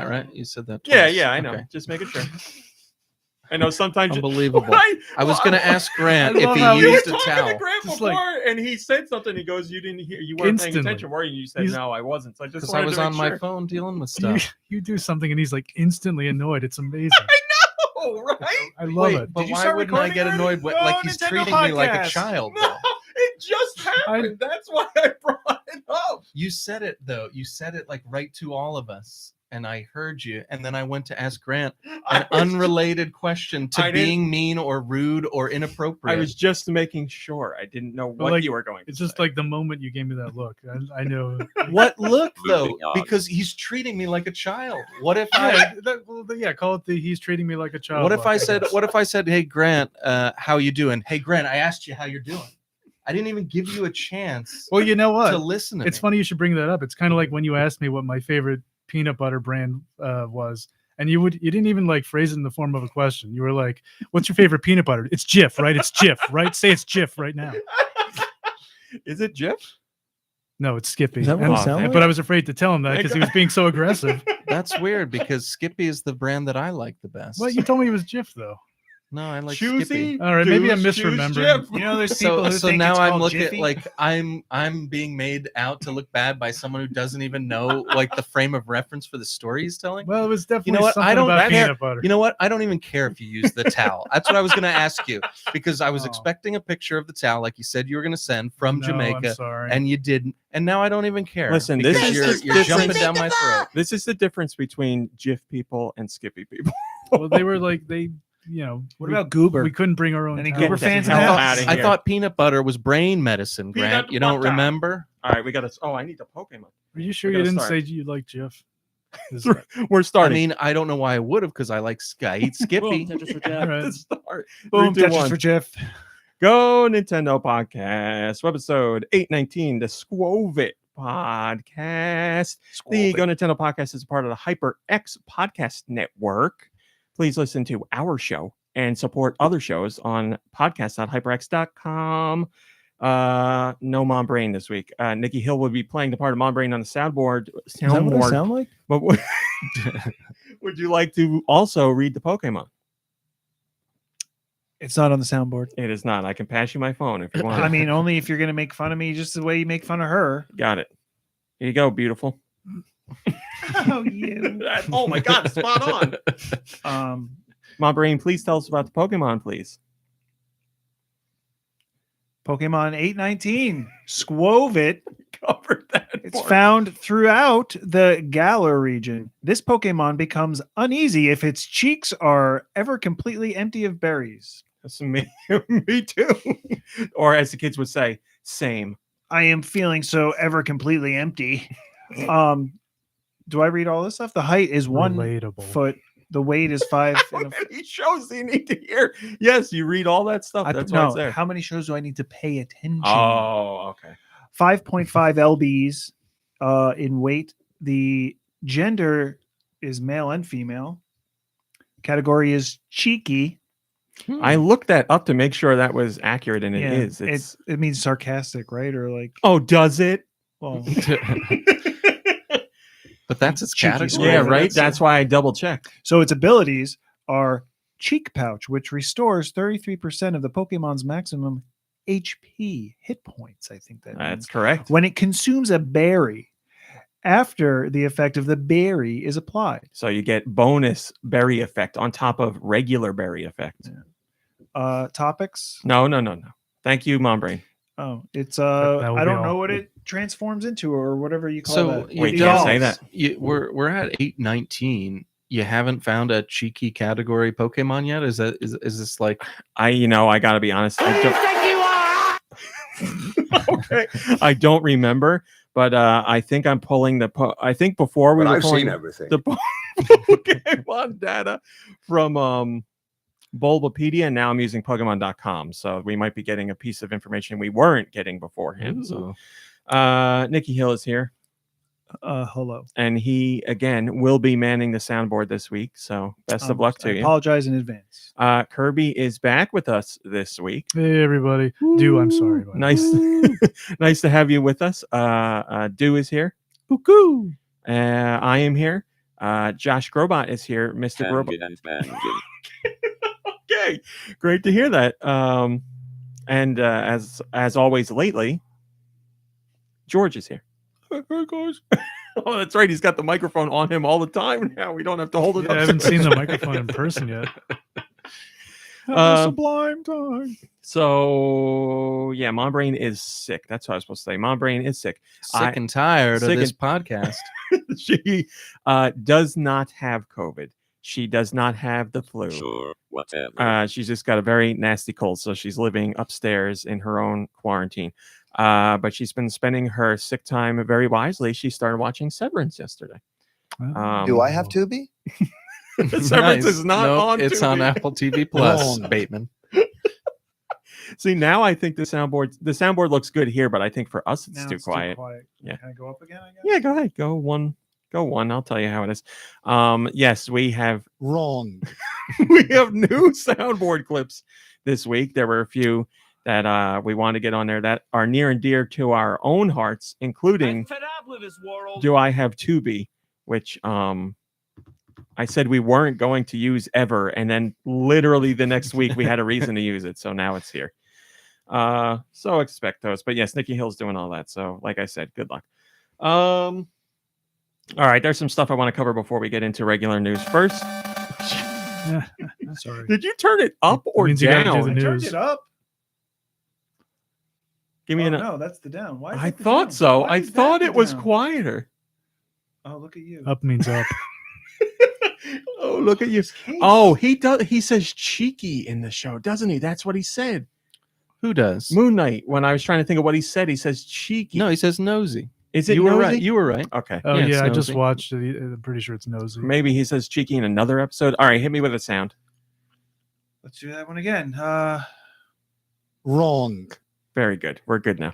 that, right? You said that twice. Yeah, I know. Okay. Just making sure. I know sometimes Unbelievable. I was going to ask Grant if he you were used a talking towel. to Grant Just before, and he said something. He goes, "You didn't hear. You weren't paying Instantly. attention, were you?" You said, He's- "No, I wasn't." So I just Because wanted I was to make on my sure. phone dealing with You, stuff. you do something and he's like instantly annoyed. It's amazing. Oh, right? I love Wait, it. but Did you why start wouldn't I recording get already? annoyed? No, Like he's Nintendo treating me like a podcast. child. No, Though. it just happened. That's why I brought it up. You said it though. You said it like right to all of us, and I heard you. And then I went to ask Grant an unrelated question to I didn't- being mean or rude or I inappropriate. was just making sure. I didn't know what like, you were going to It's just say. like the moment you gave me that look. I know. What look though? Moving on. Because he's treating me like a child. What if I? Call it the he's treating me like a child. What if look, I said? guess. What if I said, "Hey Grant, how you doing? Hey Grant, I asked you how you're doing. I didn't even give you a chance Well, you know what? to listen to It's me." funny you should bring that up. It's kind of like when you asked me what my favorite peanut butter brand was, and you didn't even like phrase it in the form of a question. You were like, "What's your favorite peanut butter?" It's Jif, right? It's Jif, right? Say it's Jif right now. Is it Jif? No, it's Skippy. Is that what And- it sound like? But I was afraid to tell him that because he was being so aggressive. That's weird because Skippy is the brand that I like the best. Well, you told me it was Jif though. No, I like Choosy. Skippy. All right, maybe I'm Choose misremembering. Jif. You know, there's people So, who so think now it's I'm called looking Jiffy. like I'm being made out to look bad by someone who doesn't even know like the frame of reference for the story he's telling. Well, it was definitely know what? something I don't about care. peanut butter. You know what? I don't even care if you use the towel. That's what I was going to ask you because I was Oh. expecting a picture of the towel like you said you were going to send from No, Jamaica, I'm sorry. and you didn't. And now I don't even care. Listen, this because is you're the jumping difference. down my throat. This is the difference between Jif people and Skippy people. Well, they were like What about Goober? We couldn't bring our own. Any towels. Goober fans in hell the out house? of I here. thought peanut butter was brain medicine, Grant. Peanut You don't butter. remember? All right, we got to. Oh, I need the Pokemon. Are you sure We you gotta didn't start. say you like Jif? Is We're I starting. mean, I don't know why I would have because I like I eat Skippy. all right. Let's start. Boom, 3, 2, Tetris 1. for Jeff. Go Nintendo Podcast, Webisode 819, the Squovit Podcast. The Go Nintendo Podcast is a part of the HyperX Podcast Network. Please listen to our show and support other shows on podcast.hyperx.com. No Mom Brain this week. Nikki Hill will be playing the part of Mom Brain on the soundboard. Is that what I sound like? But would you like to also read the Pokemon? It's not on the soundboard. It is not. I can pass you my phone if you want. I mean, only if you're going to make fun of me just the way you make fun of her. Got it. Here you go, beautiful. Oh, you. Oh my God, spot on. Mom Brain, please tell us about the Pokemon, please. Pokemon 819, Squovit. Covered that. It's found throughout the Galar region. This Pokemon becomes uneasy if its cheeks are ever completely empty of berries. That's me. Me too. Or as the kids would say, same. I am feeling so ever completely empty. Do I read all this stuff? The height is 1 Relatable. foot. The weight is 5. How many shows do you need to hear? Yes, you read all that stuff. That's why it's there. How many shows do I need to pay attention? Oh, okay. 5.5 lbs in weight. The gender is male and female. Category is cheeky. I looked that up to make sure that was accurate, and Yeah, it is. It's it means sarcastic, right? Or like, oh, does it? well, But that's its Cheeky category. square. Yeah, Yeah, right. That's why I double checked. so its abilities are Cheek Pouch, which restores 33% of the Pokemon's maximum HP hit points. I think that That's means. correct. When it consumes a berry after the effect of the berry is applied. So you get bonus berry effect on top of regular berry effect. Topics. No. Thank you, Mom Brain. Oh, it's That would I be don't all. know what it transforms into or whatever you call So that. you Wait, don't- can't say that. We're at 819. You haven't found a cheeky category Pokemon yet? Is this like I gotta be honest. Okay, I don't remember, but I think I'm pulling I think before we But were I've pulling seen everything. the Pokemon data from Bulbapedia, and now I'm using Pokemon.com. So we might be getting a piece of information we weren't getting beforehand. So Nikki Hill is here, Hello. and he again will be manning the soundboard this week. So best of luck to I you. apologize in advance. Kirby is back with us this week. Hey, everybody. Do I'm sorry. About Nice, nice to have you with us. Deux is here. I am here. Josh Grobot is here. Mr. Grobot. Banging and banging. Okay, great to hear that. And as always lately, George is here. Hey guys. Oh, that's right. He's got the microphone on him all the time now. We don't have to hold it Yeah, up. I haven't seen the microphone in person yet. Sublime time. So yeah, Mom Brain is sick. That's what I was supposed to say. Mom Brain is sick. Sick and tired of sick this and- podcast. She does not have COVID. She does not have the flu. Sure, whatever. She's just got a very nasty cold, so she's living upstairs in her own quarantine. But she's been spending her sick time very wisely. She started watching Severance yesterday. Do I have Tubi? Severance Nice. is not Nope, on. It's on Tubi. Apple TV Plus, Wrong. Bateman. See, now I think the soundboard looks good here, but I think for us it's Now too it's quiet. Can I go up again? I guess? Yeah, go ahead. Go one. I'll tell you how it is. Yes, we have Wrong. we have new soundboard clips this week. There were a few that we want to get on there that are near and dear to our own hearts, including Do I Have Tubi, which I said we weren't going to use ever, and then literally the next week we had a reason to use it, so now it's here. So expect those. But yes, Nikki Hill's doing all that. So like I said, good luck. All right, there's some stuff I want to cover before we get into regular news. First, Sorry. did you turn it up or means you gotta do down? the I turned news. it up. Give me Oh, an. no, that's the down. Why is I it the thought down? so. Why I is that thought the it was down? quieter. Oh, look at you. Up means up. Oh, look at you. Oh, he does. He says cheeky in the show, doesn't he? That's what he said. Who does? Moon Knight. When I was trying to think of what he says cheeky. No, he says nosy. Is it You were nosy? right. You were right. Okay. Oh Yeah, it's yeah, I just nosy. watched it. I'm pretty sure it's nosy. Maybe he says cheeky in another episode. All right, hit me with a sound. Let's do that one again. Wrong. Very good. We're good now.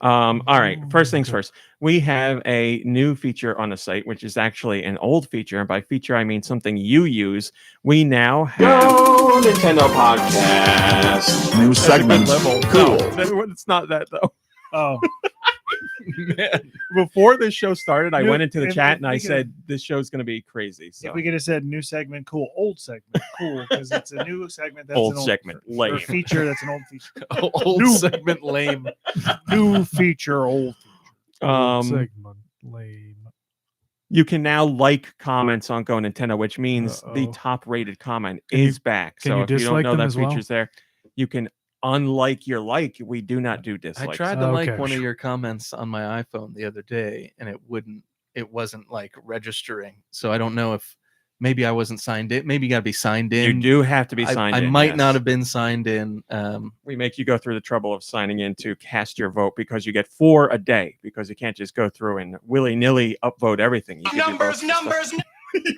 All right. First things first. We have a new feature on the site, which is actually an old feature. And by feature, I mean something you use. We now have Nintendo Podcast. New segment. Cool. No, it's not that though. Oh, Before this show started, I New- went into the if- chat if and I we could- said this show's going to be crazy. So if we could have said new segment, cool. Old segment, cool, because it's a new segment. That's Old an segment, or lame. feature. That's an old feature. Old New- segment lame. New feature, old. Segment lame. You can now like comments on GoNintendo, which means the Uh-oh. top rated comment Can you- is back. can So you if you don't dislike know them that as well? feature's there, you can unlike your like. We do not do I dislikes. tried to like Okay. one of your comments on my iPhone the other day, and it wasn't like registering. So I don't know if maybe I wasn't signed in. Maybe you got to be signed You in. do have to be signed I in. might yes. not have been signed in. We make you go through the trouble of signing in to cast your vote because you get 4 a day because you can't just go through and willy-nilly upvote everything. You give your votes to stuff you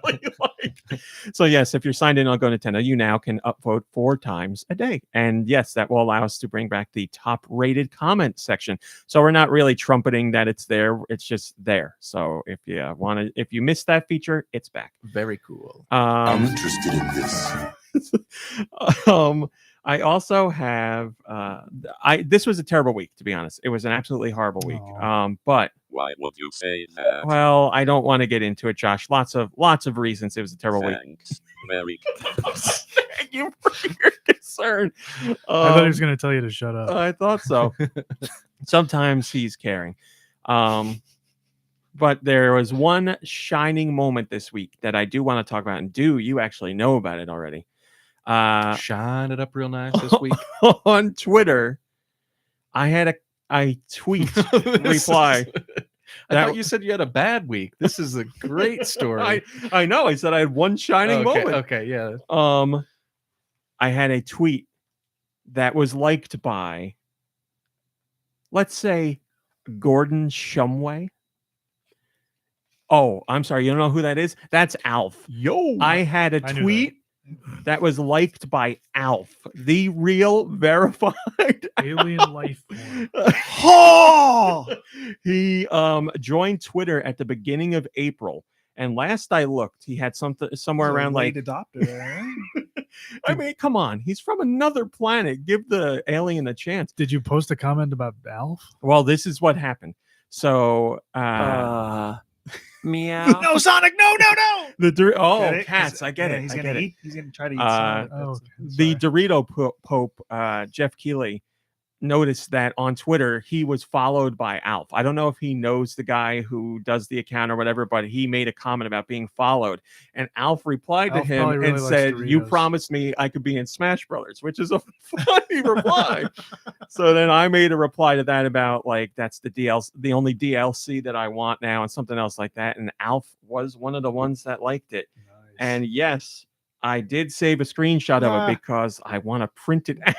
really like. So yes, if you're signed in on GoNintendo, you now can upvote 4 times a day. And yes, that will allow us to bring back the top rated comment section. So we're not really trumpeting that it's there. It's just there. So if you missed that feature, it's back. Very cool. I'm interested in this. I also have this was a terrible week, to be honest. It was an absolutely horrible week. Aw. But Why would you say that? well, I don't want to get into it, Josh. Lots of reasons it was a terrible week. Thanks. Very Thank you for your concern. I thought he was Um, going to tell you to shut up. I thought so. Sometimes he's caring. But there was one shining moment this week that I do want to talk about. And you actually know about it already. Shine it up real nice this week. On Twitter, I had a tweet reply. I That- thought you said you had a bad week. This is a great story. I know. I said I had one shining okay, moment. okay, yeah. I had a tweet that was liked by, let's say, Gordon Shumway. Oh, I'm sorry. You don't know who that is? That's Alf. Yo, I had a I knew tweet that was liked by Alf, the real verified Alien life form. He joined Twitter at the beginning of April, and last I looked, he had something somewhere around like. adopter. Right? I mean, come on, he's from another planet. Give the alien a chance. Did you post a comment about Alf? Well, this is what happened. So Meow. No, Sonic, no. Get it? Cats. I get it. He's I gonna get it. eat. He's gonna try to eat Sonic. Oh, The Dorito Pope, Jeff Keighley, noticed that on Twitter he was followed by Alf. I don't know if he knows the guy who does the account or whatever, but he made a comment about being followed, and Alf replied to Alf him probably really and likes said, "You Doritos. promised me I could be in Smash Brothers," which is a funny reply. So then I made a reply to that about like that's the only DLC that I want now, and something else like that. And Alf was one of the ones that liked it. Nice. And yes, I did save a screenshot of it because I want to print it out.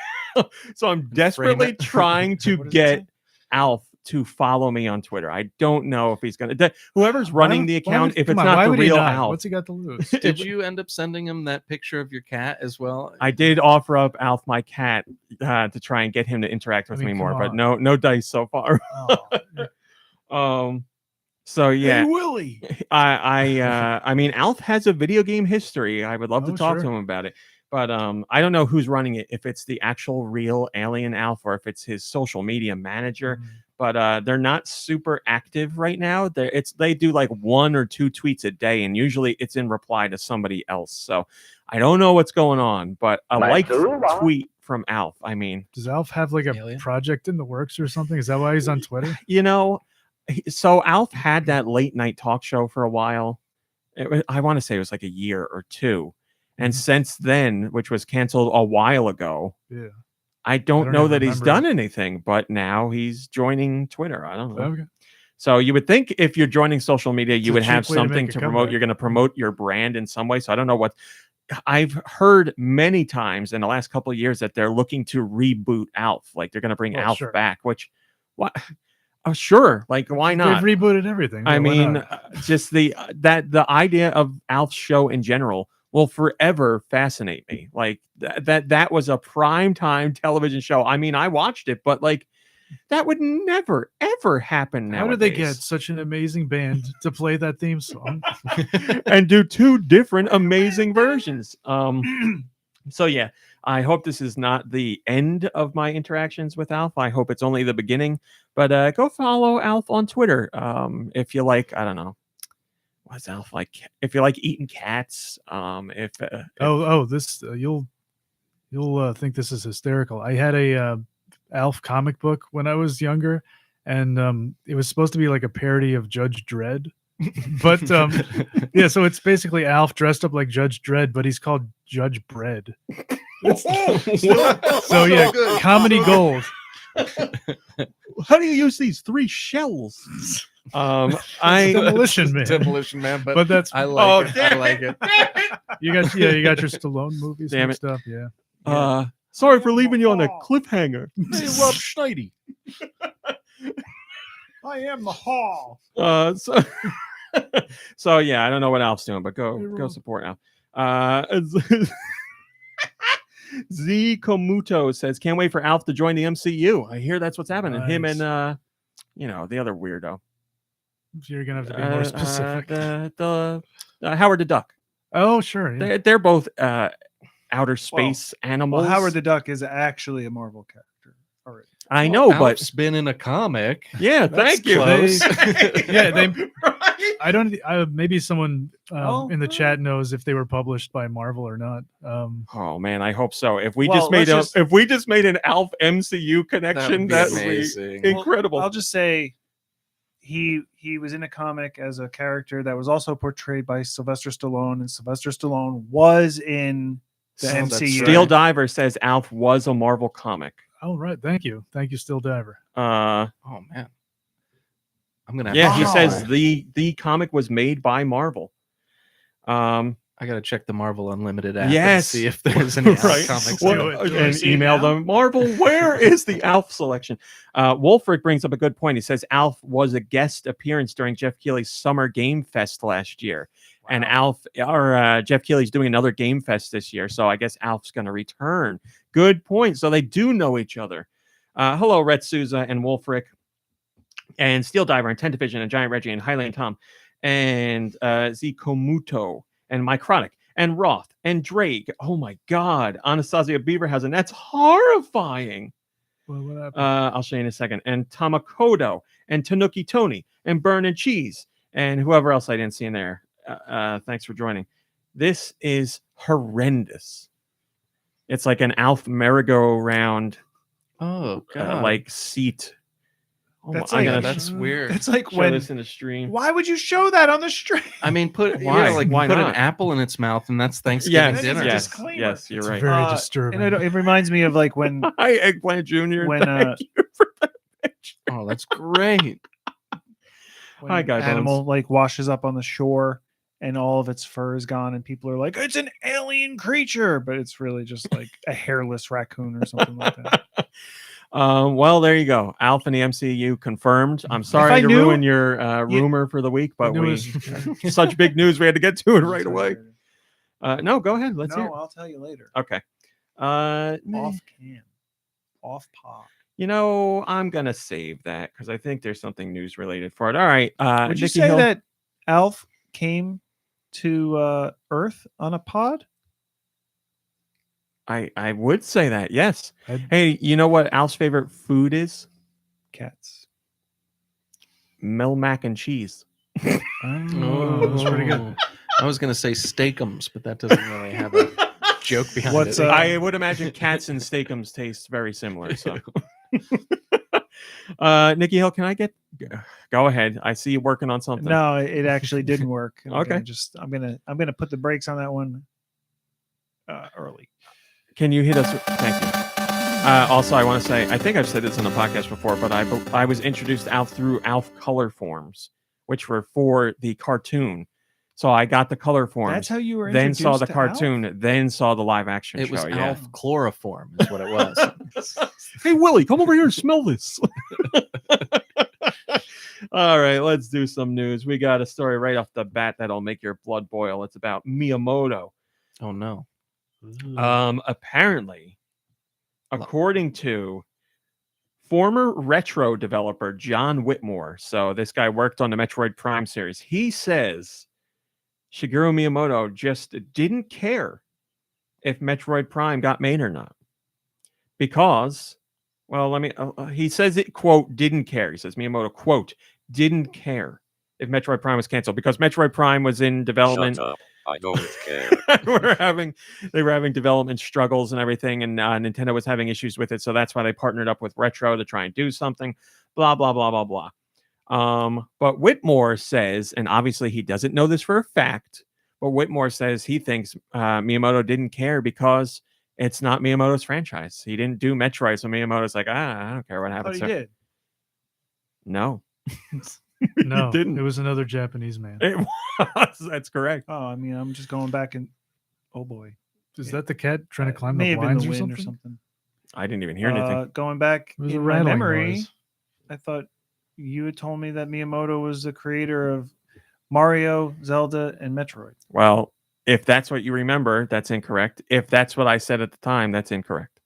So I'm desperately it. trying to What does it get say? Alf to follow me on Twitter. I don't know if he's going to. Whoever's running the account, if it's come on, not why the would he real not? Alf. What's he got to lose? Did you end up sending him that picture of your cat as well? I did offer up Alf, my cat, to try and get him to interact with I mean, me come more, but on. no dice so far. Oh, So yeah, Willie. I mean, Alf has a video game history. I would love to Oh, talk to sure. him about it, but I don't know who's running it. If it's the actual real alien Alf or if it's his social media manager. But they're not super active right now. They do like 1 or 2 tweets a day, and usually it's in reply to somebody else. So I don't know what's going on, but a liked tweet from Alf. I mean, Does Alf have like a Alien? project in the works or something? Is that why he's on Twitter? you know, so Alf had that late night talk show for a while. I want to say it was like a year or 2. And since then, which was canceled a while ago, Yeah. I don't know even that he's remember. done anything, but now he's joining Twitter. I don't know. Okay. So you would think if you're joining social media, you a would have cheap way to something make a to promote. comeback. You're going to promote your brand in some way. So I don't know what I've heard many times in the last couple of years that they're looking to reboot Alf. Like they're going to bring Well, Alf sure. back, which what? Oh, sure. Like why not? They've rebooted everything. I Yeah, why mean, not? just the idea of Alf's show in general will forever fascinate me. Like that was a prime time television show. I mean, I watched it, but like that would never ever happen now. How did they get such an amazing band to play that theme song? and do 2 different amazing versions? So yeah, I hope this is not the end of my interactions with Alf. I hope it's only the beginning. But go follow Alf on Twitter if you like. I don't know. What's Alf like? If you like eating cats, if This you'll think this is hysterical. I had a Alf comic book when I was younger, and it was supposed to be like a parody of Judge Dredd. But yeah, so it's basically Alf dressed up like Judge Dredd, but he's called Judge Bread. So yeah, comedy gold. how do you use these 3 shells? Demolition Man. Demolition Man, But that's I like it. I like it. you got your Stallone movies Damn and it. stuff. Yeah. Sorry for leaving you on a cliffhanger. Hey, Rob Schneidy. I am the Hall. So so yeah, I don't know what Alf's doing, but go support Alf. Z Komuto says, "Can't wait for Alf to join the MCU." I hear that's what's happening. Him Nice. and the other weirdo. So you're gonna have to be more specific. The Howard the Duck. Oh, sure. Yeah. They're both outer space animals. Well, Howard the Duck is actually a Marvel character already. I know, but Alf's been in a comic. yeah, That's thank you. close. Right? I don't. Maybe someone in the chat knows if they were published by Marvel or not. Oh man, I hope so. If we Well, if we just made an Alf MCU connection, that would be amazing. incredible. I'll just say he was in a comic as a character that was also portrayed by Sylvester Stallone, and Sylvester Stallone was in the That's MCU. Steel Diver says Alf was a Marvel comic. Oh, right. Thank you, Still Diver. Oh man, I'm gonna. Yeah, have he to says check. the comic was made by Marvel. I gotta check the Marvel Unlimited app. Yes. And see if there's any Alf Right. comics. What- Do it. and See it email now? them. Marvel, where is the Alf selection? Wolfric brings up a good point. He says Alf was a guest appearance during Jeff Keighley's Summer Game Fest last year. And Jeff Keighley's doing another Game Fest this year. So I guess Alf's going to return. Good point. So they do know each other. Hello, Red Souza and Wolfric and Steel Diver and Tent Division and Giant Reggie and Highland Tom and Z Komuto and Mycrotic and Roth and Drake. Oh my God. Anastasia Beaverhausen. That's horrifying. Well, what happened? I'll show you in a second. And Tamakoto and Tanuki Tony and Burn and Cheese and whoever else I didn't see in there. Thanks for joining. This is horrendous. It's like an Alf merry-go-round, Oh god, like seat. Oh, That's I'm like- gonna that's weird. It's like show when. this in the stream. Why would you show that on the stream? I mean, put Why? like Why put not? an apple in its mouth, and that's Thanksgiving Yes, dinner. yes, Disclaimer. yes, you're It's right. very And disturbing. it reminds me of like when Hi, Eggplant Junior. when, Thank you for that picture. Oh, that's great. when Hi, Guy animal Bones. like washes up on the shore and all of its fur is gone and people are like, it's an alien creature, but it's really just like a hairless raccoon or something like that. Well, there you go. Alf and the MCU confirmed. I'm sorry I to knew- ruin your rumor for the week, but we such big news we had to get to it right away. No, go ahead. Let's hear. No, I'll tell you later. Okay. Off cam. Off pod. You know, I'm gonna save that because I think there's something news related for it. All right. Would you Nikki say Hill- that Alf came to Earth on a pod? I would say that, yes. I'd- Hey, you know what Alf's favorite food is? Cats. Mel mac and cheese. Oh, that's pretty good. I was gonna say steakums, but that doesn't really have a joke behind What's, it. I would imagine cats and steakums taste very similar. So, Nikki Hill, can I get? Go ahead. I see you working on something. No, it actually didn't work. Okay. I'm gonna put the brakes on that one early. Can you hit us? Thank you. Also, I want to say, I think I've said this on the podcast before, but I was introduced to Alf through Alf color forms, which were for the cartoon. So I got the color forms. That's how you were. Then saw introduced the to cartoon. Alf? Then saw the live action It show. was Yeah. Alf chloroform, is what it was. Hey Willie, come over here and smell this. All right, let's do some news. We got a story right off the bat that'll make your blood boil. It's about Miyamoto. Oh no. Apparently, according to former retro developer John Whitmore, so this guy worked on the Metroid Prime series, he says Shigeru Miyamoto just didn't care if Metroid Prime got made or not. Because, well, he says it, quote, didn't care. He says Miyamoto, quote, didn't care if Metroid Prime was canceled because Metroid Prime was in development. Shut up. I don't care. They were having development struggles and everything, and Nintendo was having issues with it, so that's why they partnered up with Retro to try and do something. Blah blah blah blah blah. But Whitmore says, and obviously he doesn't know this for a fact, but Whitmore says he thinks Miyamoto didn't care because it's not Miyamoto's franchise. He didn't do Metroid, so Miyamoto's like, I don't care what I thought happens. he did. No, No, didn't. it was another Japanese man. it was. That's correct. Oh, I mean, I'm just going back and oh boy, Is that the cat trying to climb may the have been blinds the or wind something? or something. I didn't even hear anything. Going back It was a in my rattling memory, noise. I thought you had told me that Miyamoto was the creator of Mario, Zelda, and Metroid. Well, if that's what you remember, that's incorrect. If that's what I said at the time, that's incorrect.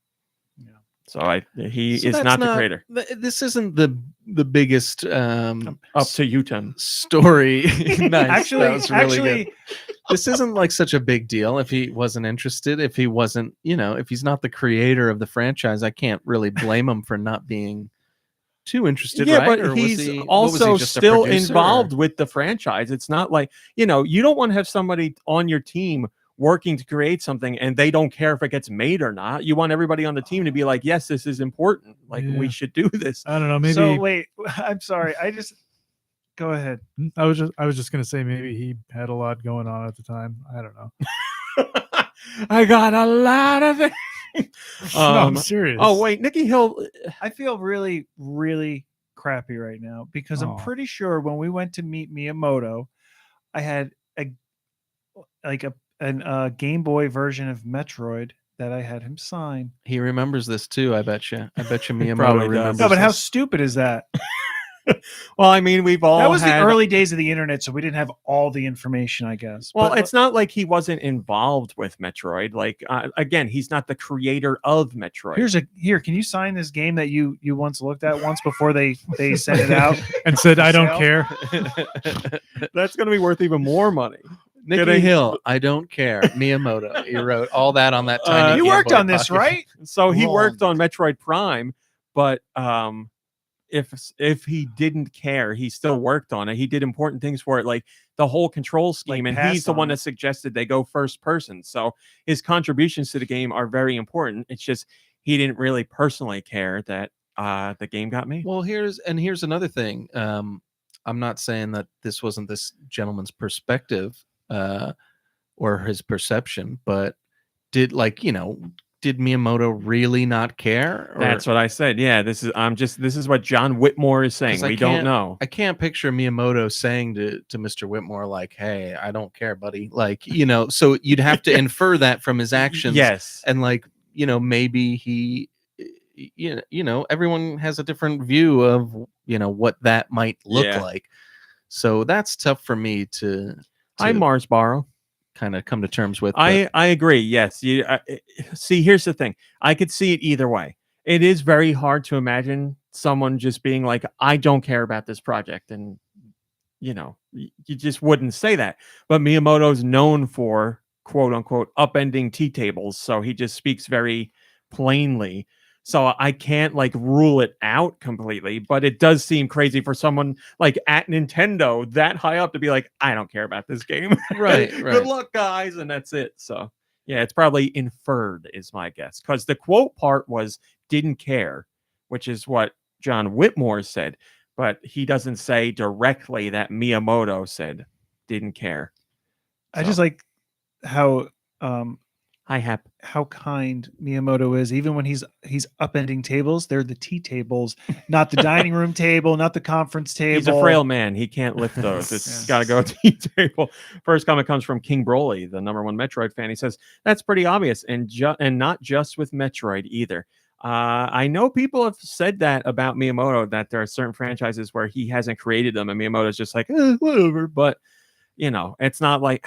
Yeah. So he So is that's not the creator. This isn't the biggest Up to you, Tim. story. Nice. That was really actually, good. This isn't like such a big deal if he wasn't interested, if he wasn't, if he's not the creator of the franchise, I can't really blame him for not being too interested. Yeah, right? but Or was he's he- what was also he, just a still producer, involved or- with the franchise. It's not like, you don't want to have somebody on your team working to create something and they don't care if it gets made or not. You want everybody on the team to be like, yes, this is important. Like, we Yeah. should do this. I don't know. Maybe so wait, I'm sorry. Go ahead. I was just gonna say maybe he had a lot going on at the time. I don't know. I got a lot of it. No, I'm serious. Oh, wait, Nikki Hill. I feel really, really crappy right now because I'm Oh. pretty sure when we went to meet Miyamoto, I had a Game Boy version of Metroid that I had him sign. He remembers this too, I bet you. I bet you Miyamoto Probably does. remembers No, but how this. stupid is that? Well, I mean, we've all That was had, the early days of the internet, so we didn't have all the information, I guess. Well, But, it's not like he wasn't involved with Metroid. Like, again, he's not the creator of Metroid. here. Can you sign this game that you once looked at once before they sent it out? and said I don't Sale? care. That's going to be worth even more money. Nikki Kidding. Hill, I don't care. Miyamoto. He wrote all that on that tiny. You Game worked Boy on this, Pocket. right? So he Wrong. worked on Metroid Prime, but if he didn't care, he still worked on it. He did important things for it, like the whole control scheme, and he's the one that suggested they go first person. So his contributions to the game are very important. It's just he didn't really personally care that the game got made. Well, here's another thing. I'm not saying that this wasn't this gentleman's perspective or his perception, but did Miyamoto really not care? That's what I said. Yeah, this is what John Whitmore is saying. We don't know. I can't picture Miyamoto saying to Mr. Whitmore, like, "Hey, I don't care, buddy." Like, so you'd have to infer that from his actions. Yes. And like, maybe he, everyone has a different view of, what that might look like. So that's tough for me to Hi, Mars Borrow. Kind of come to terms with. I agree. Yes. See, here's the thing. I could see it either way. It is very hard to imagine someone just being like, I don't care about this project. And, you just wouldn't say that. But Miyamoto's known for, quote unquote, upending tea tables. So he just speaks very plainly. So I can't rule it out completely, but it does seem crazy for someone like at Nintendo that high up to be like, I don't care about this game. Right. Good luck, guys. And that's it. So yeah, it's probably inferred is my guess. Because the quote part was didn't care, which is what John Whitmore said, but he doesn't say directly that Miyamoto said didn't care. I just like how how kind Miyamoto is. Even when he's upending tables, they're the tea tables, not the dining room table, not the conference table. He's a frail man. He can't lift those. It's got to go tea table. First comment comes from King Broly, the #1 Metroid fan. He says, that's pretty obvious, and not just with Metroid either. I know people have said that about Miyamoto, that there are certain franchises where he hasn't created them, and Miyamoto's just like, whatever, but it's not like,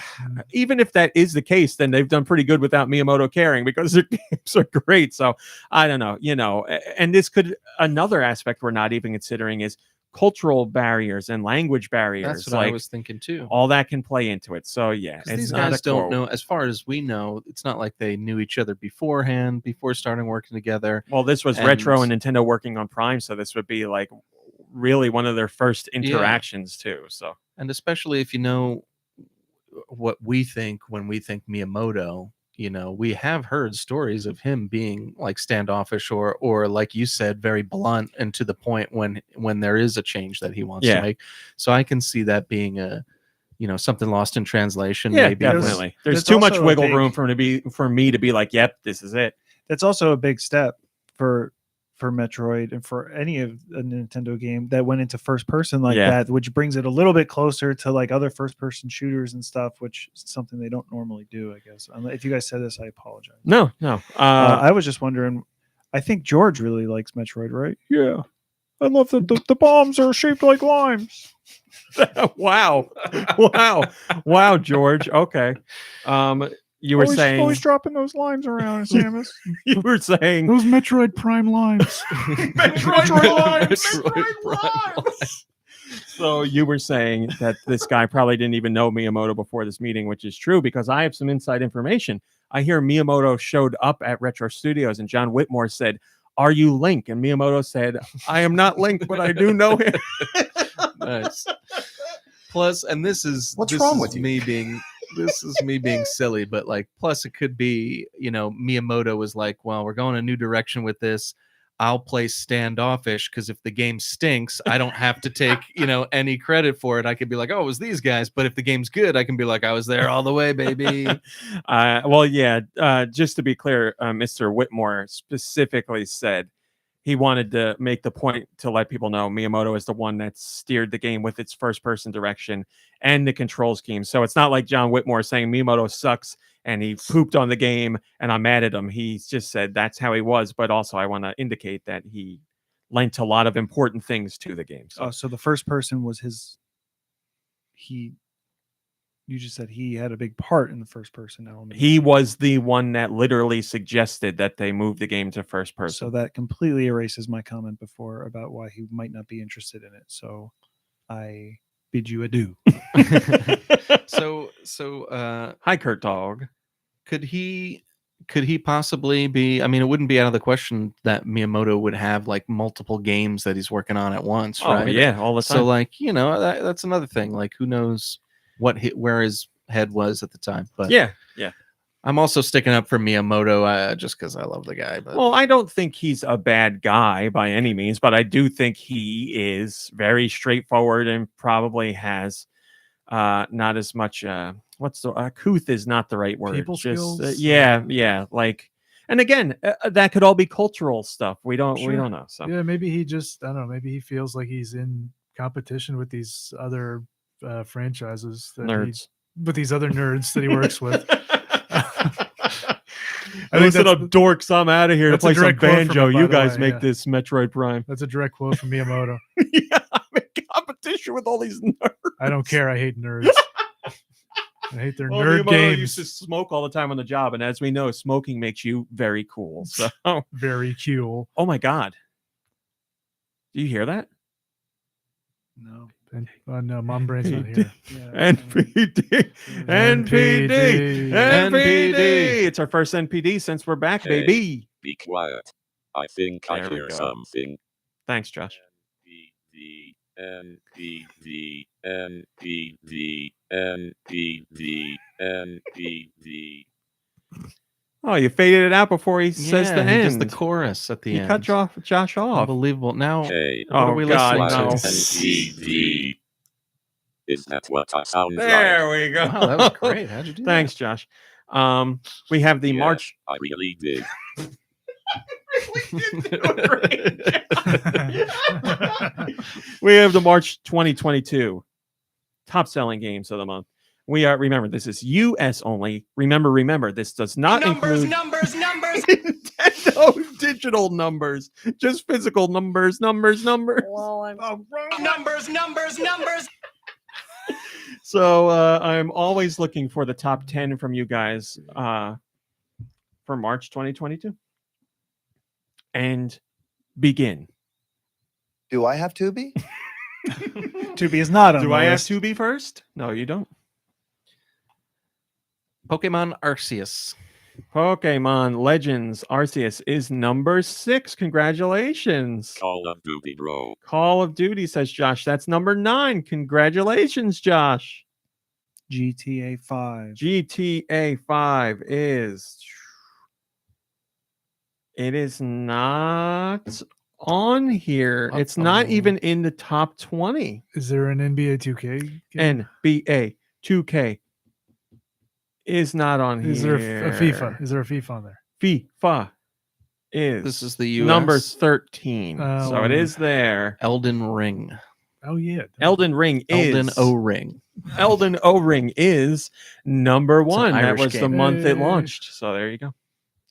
even if that is the case, then they've done pretty good without Miyamoto caring because their games are great. So I don't know, and this could, another aspect we're not even considering is cultural barriers and language barriers. That's what I was thinking too. All that can play into it. So yeah, these guys don't know, as far as we know, it's not like they knew each other beforehand, before starting working together. Well, this was Retro and Nintendo working on Prime, so this would be like really one of their first interactions too. So, and especially if you know what we think when we think Miyamoto, we have heard stories of him being like standoffish or like you said, very blunt and to the point when there is a change that he wants to make. So I can see that being a something lost in translation. Yeah, maybe. definitely. There's too much wiggle room for me to be like, yep, this is it. That's also a big step for Metroid and for any of a Nintendo game that went into first person like that, which brings it a little bit closer to like other first person shooters and stuff, which is something they don't normally do, I guess. If you guys said this, I apologize. No. I was just wondering, I think George really likes Metroid, right? Yeah. I love that the bombs are shaped like limes. Wow, George. Okay. You were saying always dropping those limes around, Samus. You were saying those Metroid Prime limes. Metroid limes. So you were saying that this guy probably didn't even know Miyamoto before this meeting, which is true because I have some inside information. I hear Miyamoto showed up at Retro Studios and John Whitmore said, "Are you Link?" And Miyamoto said, "I am not Link, but I do know him." Nice. Plus, and this is me being silly, but like, plus it could be, Miyamoto was like, well, we're going a new direction with this. I'll play standoffish because if the game stinks, I don't have to take, any credit for it. I could be like, oh, it was these guys. But if the game's good, I can be like, I was there all the way, baby. Just to be clear, Mr. Whitmore specifically said he wanted to make the point to let people know Miyamoto is the one that steered the game with its first-person direction and the control scheme. So it's not like John Whitmore saying Miyamoto sucks and he pooped on the game and I'm mad at him. He just said that's how he was, but also I want to indicate that he lent a lot of important things to the game. So the first person was you just said he had a big part in the first person element. He was the one that literally suggested that they move the game to first person. So that completely erases my comment before about why he might not be interested in it. So I bid you adieu. So hi, Kurt Dog. Could he could he possibly be? I mean, it wouldn't be out of the question that Miyamoto would have like multiple games that he's working on at once, Oh right? yeah, all the time. So like, you know, that's another thing. Like, who knows where his head was at the time? But yeah. I'm also sticking up for Miyamoto just because I love the guy. But Well, I don't think he's a bad guy by any means, but I do think he is very straightforward and probably has not as much. Couth is not the right word. People skills? Yeah. Like, and again, that could all be cultural stuff. We don't know. So Yeah, maybe he just, I don't know, maybe he feels like he's in competition with these other franchises. Nerds. With these other nerds that he works with. I listen up, dorks. I'm out of here to that's a play some direct quote from banjo. him, by You the guys way, make yeah. this Metroid Prime. That's a direct quote from Miyamoto. Yeah, I'm in competition with all these nerds. I don't care. I hate nerds. I hate their Well, nerd Miyamoto games. used to smoke all the time on the job, and as we know, smoking makes you very cool. So, Very cool. oh my god, do you hear that? No. And, no, Mom Brain's not here. Yeah. NPD. It's our first NPD since we're back, Hey. baby. Be quiet. I think I There we hear go. something. Thanks, Josh. NPD, NPD, NPD, NPD. Oh, you faded it out before he says the he end. does the chorus at the You end. cut Josh off. Unbelievable. Now, Hey, what are we listening no. to? NPD. Is that what I sound There like? we go. Wow, that was great. How'd you do Thanks, Josh. We have the Yeah, March. I really did. We have the March 2022 top selling games of the month. We are, remember, this is US only. Remember, this does not include numbers. Nintendo digital numbers, just physical numbers. Numbers. So I'm always looking for the top 10 from you guys for March 2022. And begin. Do I have to be? Tubi is not on Do the I have list. to be first? No, you don't. Pokemon Arceus. Pokemon Legends Arceus is number 6. Congratulations. Call of Duty, bro. Call of Duty, says Josh. That's number 9. Congratulations, Josh. GTA 5. GTA 5 is. It is not on here. It's not Uh-oh. even in the top 20. Is there an NBA 2K game? NBA 2K is not on here. Is there a FIFA? Is there a FIFA on there? FIFA is. This is the US. number 13. Oh. So it is there. Elden Ring. Oh yeah. Elden Ring Elden is. O-Ring. Elden O-Ring is number It's an 1. That Irish was the game. month it Hey. launched. So there you go.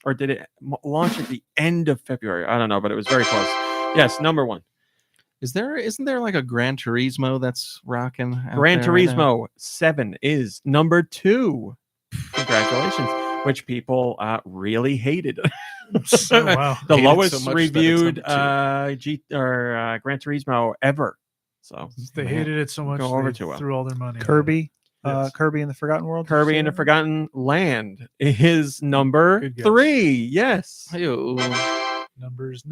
Or did it launch at the end of February? I don't know, but it was very close. Yes, number 1. Isn't there like a Gran Turismo that's rocking? out Gran there right now? Turismo 7 is number 2. Congratulations. Which people really hated. Oh, wow. The Hated so lowest much that it's reviewed number Gran Turismo ever. So They hated it so much Go over they to threw all their money. at Kirby. Yes. Kirby in the Forgotten World. Kirby and the Forgotten Land is number Good guess. 3. Yes. Ew. it. Numbers.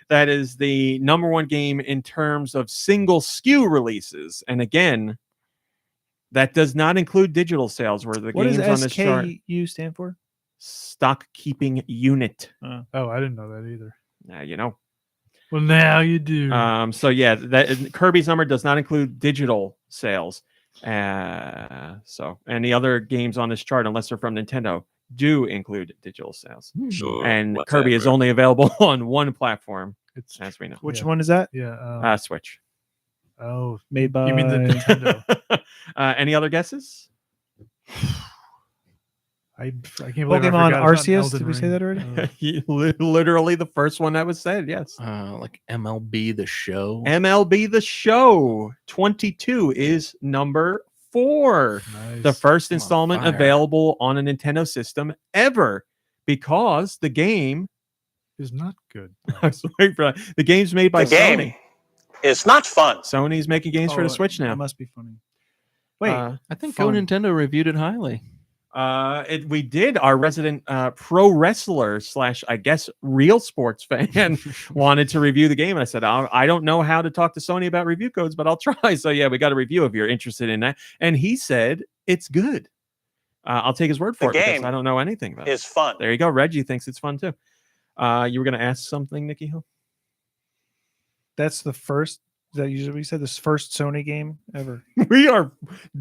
That is the number 1 game in terms of single SKU releases. And again, that does not include digital sales where the What games does on this chart. SKU stand for? Stock keeping unit. Oh, I didn't know that either. Now you know. Well, now you do. So yeah, that Kirby's number does not include digital sales. So any other games on this chart, unless they're from Nintendo, do include digital sales. Sure. And Kirby is whatever. only available on one platform, It's as we know. Which Yeah. one is that? yeah. Switch. Oh, Made by. you mean the Nintendo? Any other guesses? I can't believe I Pokemon forgot about Arceus? Elden Did we say Ring. that already? Literally the first one that was said. Yes. Like MLB The Show. MLB The Show 22 is number 4. Nice. The first On installment fire. available on a Nintendo system ever, because the game is not good. I was waiting for that. The game's made by The game. Sony. It's not fun. Sony's making games for the Switch now. That must be funny. Wait, I think fun. GoNintendo reviewed it highly. We did. Our resident pro wrestler / I guess real sports fan wanted to review the game, and I said, I don't know how to talk to Sony about review codes, but I'll try. So yeah, we got a review if you're interested in that. And he said it's good. I'll take his word for it because I don't know anything about it. It's fun. There you go. Reggie thinks it's fun too. You were going to ask something, Nikki Hill? That's the first that usually we said this first Sony game ever. We are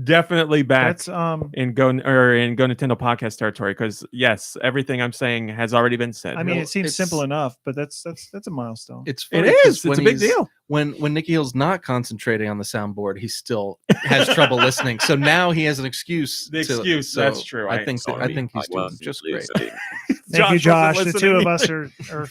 definitely back That's in GoNintendo podcast territory because yes, everything I'm saying has already been said. I mean, it seems simple enough, but that's a milestone. It's funny it's a big deal. When Nicky Hill's not concentrating on the soundboard, he still has trouble listening. So now he has an excuse. That's true. I think he's doing just great. Thank you, Josh. The two of us are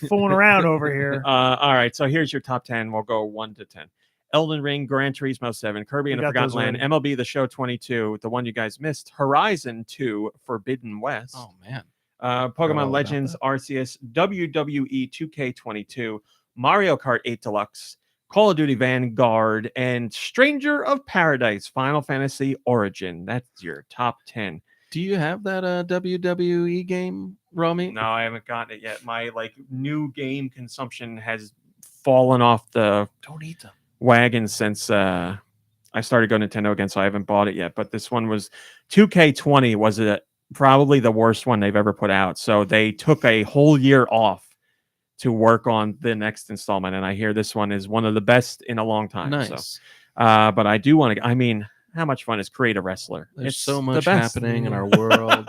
fooling around over here. All right, so here's your top 10. We'll go 1 to 10. Elden Ring, Gran Turismo 7, Kirby and the Forgotten Land, MLB The Show 22, the one you guys missed, Horizon 2, Forbidden West. Oh, man. Pokemon Legends, Arceus, WWE 2K22, Mario Kart 8 Deluxe, Call of Duty Vanguard, and Stranger of Paradise, Final Fantasy Origin. That's your top 10. Do you have that WWE game, Romy? No, I haven't gotten it yet. My new game consumption has fallen off the wagon since I started GoNintendo again, so I haven't bought it yet. But this one was 2K20 was probably the worst one they've ever put out. So they took a whole year off to work on the next installment, and I hear this one is one of the best in a long time. Nice. So, but I do want to. I mean, how much fun is Create a Wrestler? There's so much happening in our world.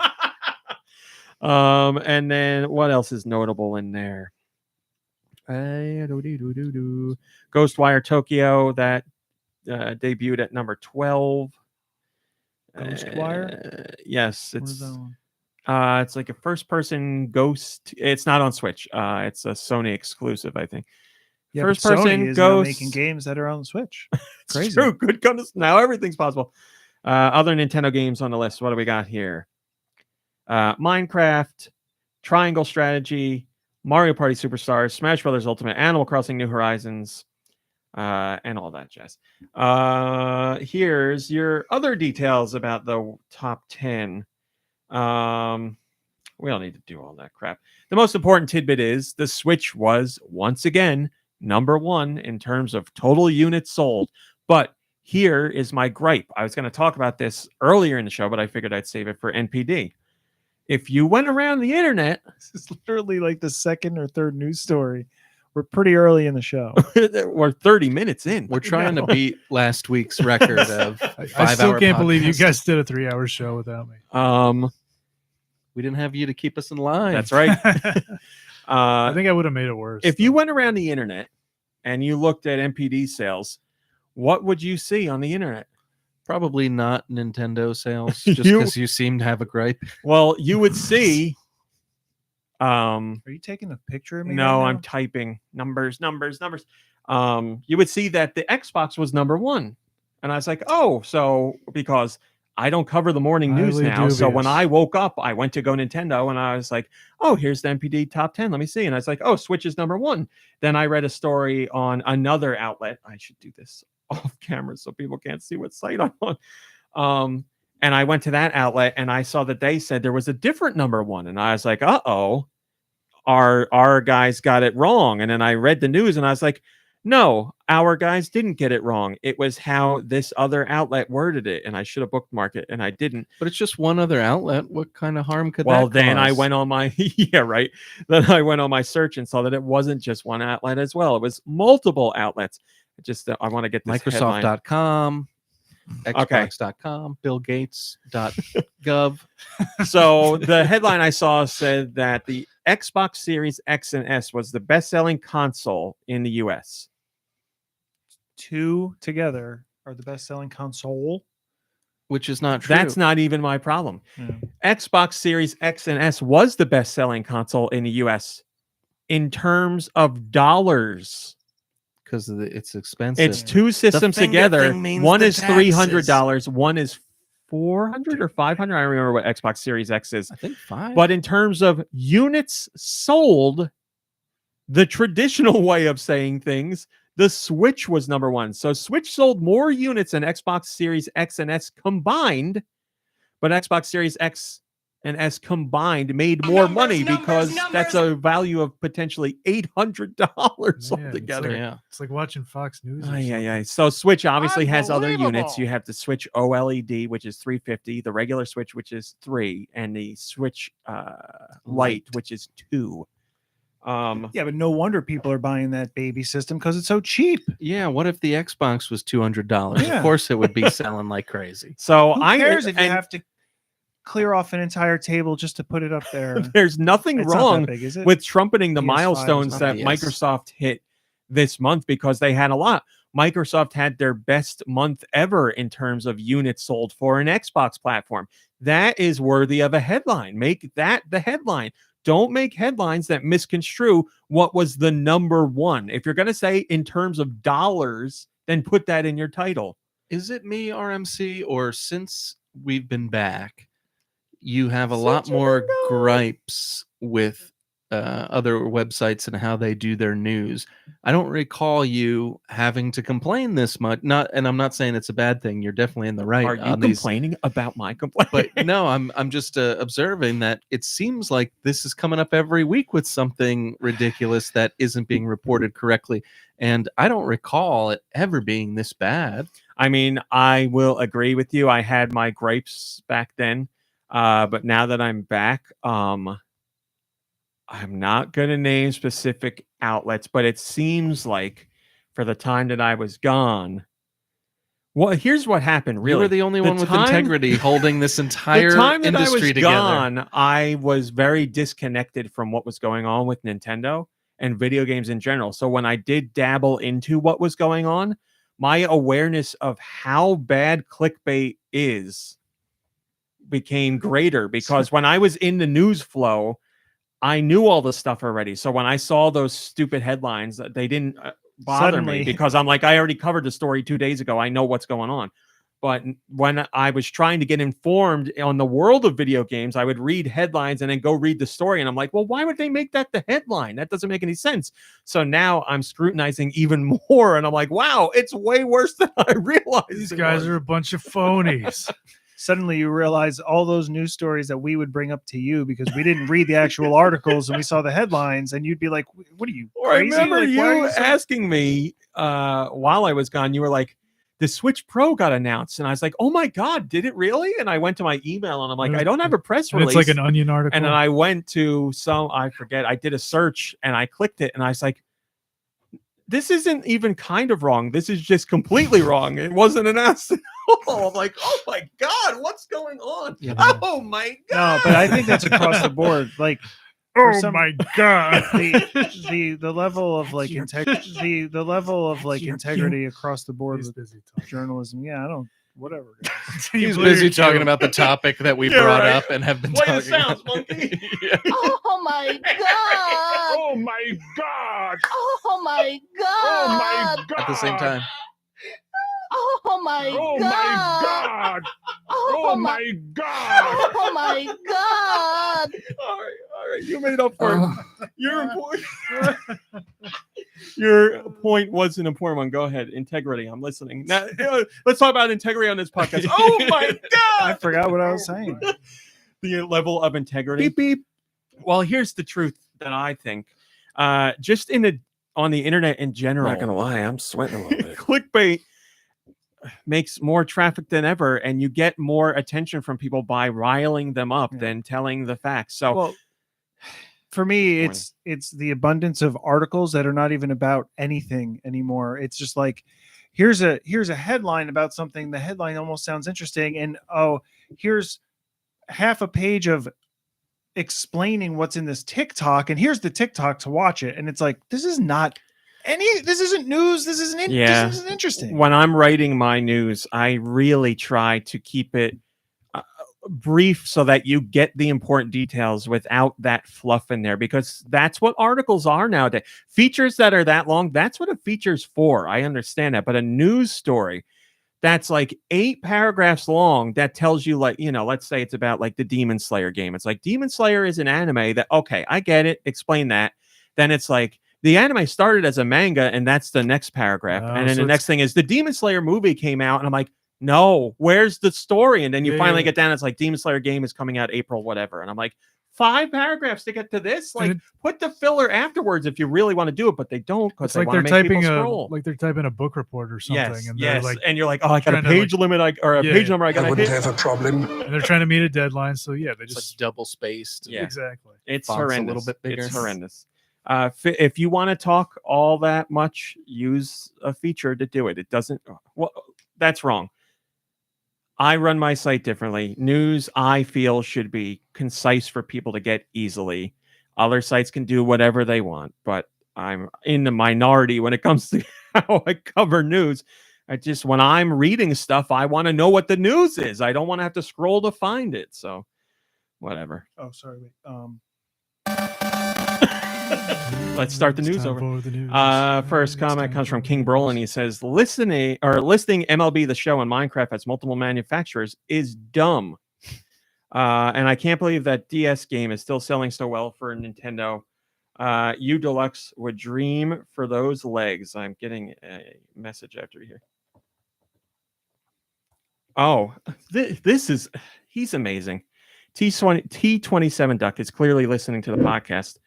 And then what else is notable in there? Ghostwire Tokyo that debuted at number 12. Ghostwire? Yes, it's like a first-person ghost. It's not on Switch. It's a Sony exclusive, I think. Yeah, first-person ghost making games that are on the Switch. Crazy. True. Good goodness. Now everything's possible. Other Nintendo games on the list. What do we got here? Minecraft, Triangle Strategy, Mario Party Superstars, Smash Brothers Ultimate, Animal Crossing New Horizons, and all that jazz. Here's your other details about the top 10. We don't need to do all that crap. The most important tidbit is the Switch was, once again, number 1 in terms of total units sold. But here is my gripe. I was going to talk about this earlier in the show, but I figured I'd save it for NPD. If you went around the internet, this is literally like the second or third news story. We're pretty early in the show. We're 30 minutes in. We're trying to beat last week's record of 5 I still can't podcast. believe you guys did a 3-hour show without me. We didn't have you to keep us in line. That's right. I think I would have made it worse. If you went around the internet and you looked at NPD sales, what would you see on the internet? Probably not Nintendo sales, just because you seem to have a gripe. Well, you would see. Are you taking a picture of me? No, right I'm typing numbers. You would see that the Xbox was number 1. And I was like, oh, so because I don't cover the morning news now. Dubious. So when I woke up, I went to GoNintendo and I was like, oh, here's the NPD top 10. Let me see. And I was like, oh, Switch is number 1. Then I read a story on another outlet. I should do this off camera so people can't see what site I'm on. And I went to that outlet and I saw that they said there was a different number 1. And I was like, uh-oh, our guys got it wrong. And then I read the news and I was like, no, our guys didn't get it wrong. It was how this other outlet worded it. And I should have bookmarked it and I didn't. But it's just one other outlet. What kind of harm could that Well, then cause? I went on my, yeah, right. Then I went on my search and saw that it wasn't just one outlet as well. It was multiple outlets. Just I want to get this Microsoft.com, Xbox.com, BillGates.gov. So the headline I saw said that the Xbox Series X and S was the best-selling console in the U.S. 2 together are the best-selling console, which is not true. That's not even my problem. Yeah. Xbox Series X and S was the best-selling console in the U.S. in terms of dollars. Because it's expensive. It's 2 systems together. One is $300. One is $400 or $500. I don't remember what Xbox Series X is. I think 5. But in terms of units sold, the traditional way of saying things, the Switch was number 1. So Switch sold more units than Xbox Series X and S combined, but Xbox Series X and S combined made more money because that's a value of potentially $800 altogether. It's like watching Fox News. Yeah. So Switch obviously has other units. You have the Switch OLED, which is $350, the regular Switch, which is $3, and the Switch Lite, which is $2. Yeah, but no wonder people are buying that baby system because it's so cheap. Yeah, what if the Xbox was $200? Yeah. Of course, it would be selling like crazy. So who cares if you have to clear off an entire table just to put it up there? There's nothing wrong with trumpeting the milestones that Microsoft hit this month because they had a lot. Microsoft had their best month ever in terms of units sold for an Xbox platform. That is worthy of a headline. Make that the headline. Don't make headlines that misconstrue what was the number one. If you're going to say in terms of dollars, then put that in your title. Is it me, RMC, or since we've been back, you have a lot more gripes with other websites and how they do their news? I don't recall you having to complain this much. And I'm not saying it's a bad thing. You're definitely in the right. Are you complaining about my complaint? But no, I'm just observing that it seems like this is coming up every week with something ridiculous that isn't being reported correctly. And I don't recall it ever being this bad. I mean, I will agree with you. I had my gripes back then. But now that I'm back, I'm not going to name specific outlets, but it seems like for the time that I was gone, well, here's what happened. Really, you were the only one with integrity holding this entire industry together. Gone, I was very disconnected from what was going on with Nintendo and video games in general. So when I did dabble into what was going on, my awareness of how bad clickbait is became greater because when I was in the news flow, I knew all the stuff already. So when I saw those stupid headlines, they didn't bother me because I'm like, I already covered the story 2 days ago. I know what's going on. But when I was trying to get informed on the world of video games, I would read headlines and then go read the story. And I'm like, well, why would they make that the headline? That doesn't make any sense. So now I'm scrutinizing even more. And I'm like, wow, it's way worse than I realized. These guys are a bunch of phonies. Suddenly you realize all those news stories that we would bring up to you because we didn't read the actual articles and we saw the headlines and you'd be like, what are you crazy? I remember you asking me while I was gone, you were like, the Switch Pro got announced. And I was like, oh my God, did it really? And I went to my email and I'm like, I don't have a press release. It's like an Onion article. And then I went to I forget, I did a search and I clicked it and I was like, this isn't even kind of wrong. This is just completely wrong. It wasn't announced at all. I'm like, oh my God, what's going on? Yeah. Oh my God. No, but I think that's across the board. Like, my God, the level of like integrity, the level of like integrity across the board with journalism. Yeah, I don't. Whatever. He's busy talking about the topic that we brought up and have been talking about. Yeah. Oh my God! Oh my God! Oh my God! Oh my God! At the same time. Oh my God! Oh my God! Oh my God! Oh my God! All right, you made up for it. Your point was an important one. Go ahead. Integrity. I'm listening. Now, let's talk about integrity on this podcast. Oh my God! I forgot what I was saying. The level of integrity. Beep beep. Well, here's the truth that I think. Just on the internet in general. I'm not gonna lie, I'm sweating a little bit. Clickbait makes more traffic than ever, and you get more attention from people by riling them up than telling the facts. So, well, for me, it's the abundance of articles that are not even about anything anymore. It's just like, here's a headline about something. The headline almost sounds interesting, and here's half a page of explaining what's in this TikTok, and here's the TikTok to watch it. And it's like, this isn't news. This isn't interesting. When I'm writing my news, I really try to keep it brief so that you get the important details without that fluff in there, because that's what articles are nowadays. Features that are that long, that's what a feature's for. I understand that. But a news story that's like 8 paragraphs long that tells you, like, let's say it's about like the Demon Slayer game. It's like, Demon Slayer is an anime that, okay, I get it. Explain that. Then it's like, the anime started as a manga, and that's the next paragraph. And then the next thing is the Demon Slayer movie came out, and I'm like, no, where's the story? And then you Yeah, finally yeah. get down. It's like Demon Slayer game is coming out April, whatever. And I'm like, 5 paragraphs to get to this. Like, put the filler afterwards if you really want to do it, but they don't because It's they like want to they're make people typing scroll. they're typing a book report or something. Yes, And they're like, and you're like, oh, I got a trying to, page limit, or a page number I got to hit. have a problem. and they're trying to meet a deadline. So yeah, they It's just like double spaced. Yeah. exactly. It's Font's horrendous. a little bit bigger. It's horrendous. If you want to talk all that much, use a feature to do it. It doesn't. Well, that's wrong. I run my site differently. News, I feel, should be concise for people to get easily. Other sites can do whatever they want, but I'm in the minority when it comes to how I cover news. When I'm reading stuff, I want to know what the news is. I don't want to have to scroll to find it. So, whatever. Oh, sorry. Wait. Let's start the It's news time over. for the news. First It's comment time comes from for King the Brolin. news. He says, listing MLB The Show and Minecraft as multiple manufacturers is dumb. And I can't believe that DS game is still selling so well for Nintendo. You Deluxe would dream for those legs. I'm getting a message after here. Oh, he's amazing. T27 Duck is clearly listening to the podcast.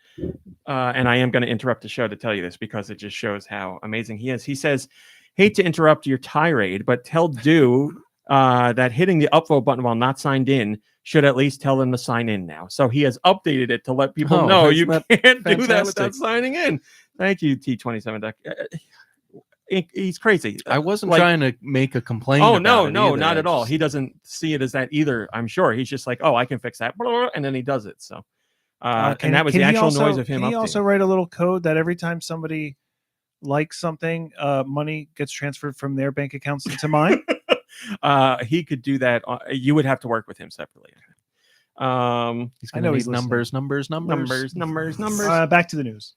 And I am going to interrupt the show to tell you this because it just shows how amazing he is. He says, hate to interrupt your tirade, but tell Deux that hitting the upvote button while not signed in should at least tell them to sign in now. So he has updated it to let people know you can't do that without signing in. Thank you, T27 Duck. He's crazy. I wasn't trying to make a complaint. Oh, about no, it not at all. He doesn't see it as that either, I'm sure. He's just like, oh, I can fix that. And then he does it. So, and that was the actual noise of him. Can he also write a little code that every time somebody likes something, money gets transferred from their bank accounts into mine? He could do that. You would have to work with him separately. He's going to need numbers. Back to the news.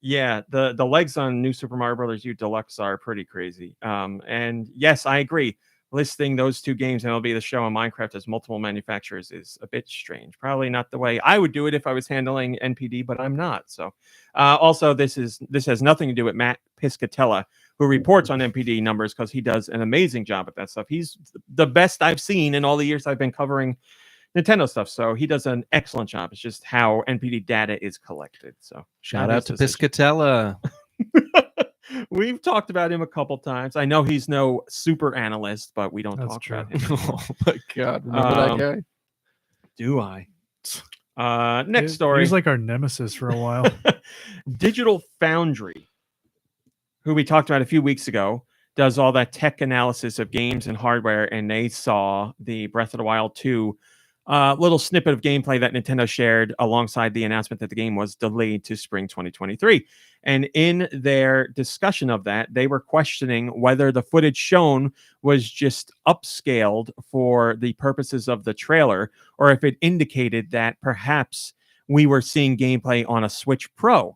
Yeah, the legs on New Super Mario Brothers U Deluxe are pretty crazy. And yes, I agree. Listing those two games, MLB The Show and Minecraft, as multiple manufacturers is a bit strange. Probably not the way I would do it if I was handling NPD, but I'm not. So, also, this has nothing to do with Matt Piscatella, who reports on NPD numbers because he does an amazing job at that stuff. He's the best I've seen in all the years I've been covering Nintendo stuff. So he does an excellent job. It's just how NPD data is collected. So shout out to Piscatella. We've talked about him a couple times. I know he's no super analyst, but we don't talk about him. Oh my God. Remember that guy? Do I? Next story. He was like our nemesis for a while. Digital Foundry, who we talked about a few weeks ago, does all that tech analysis of games and hardware, and they saw the Breath of the Wild 2 little snippet of gameplay that Nintendo shared alongside the announcement that the game was delayed to spring 2023. And in their discussion of that, they were questioning whether the footage shown was just upscaled for the purposes of the trailer, or if it indicated that perhaps we were seeing gameplay on a Switch Pro.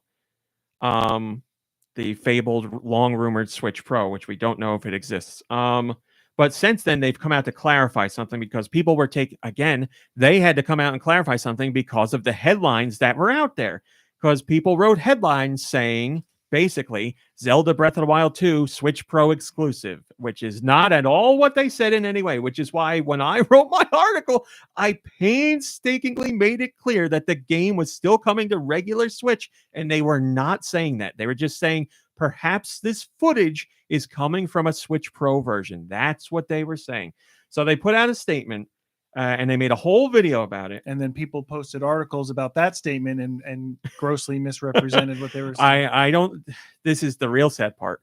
The fabled, long-rumored Switch Pro, which we don't know if it exists. But since then, they've come out to clarify something because people were they had to come out and clarify something because of the headlines that were out there. Because people wrote headlines saying, basically, Zelda Breath of the Wild 2 Switch Pro exclusive, which is not at all what they said in any way, which is why when I wrote my article, I painstakingly made it clear that the game was still coming to regular Switch, and they were not saying that. They were just saying, perhaps this footage is coming from a Switch Pro version. That's what they were saying. So they put out a statement, and they made a whole video about it. And then people posted articles about that statement and grossly misrepresented what they were saying. This is the real sad part.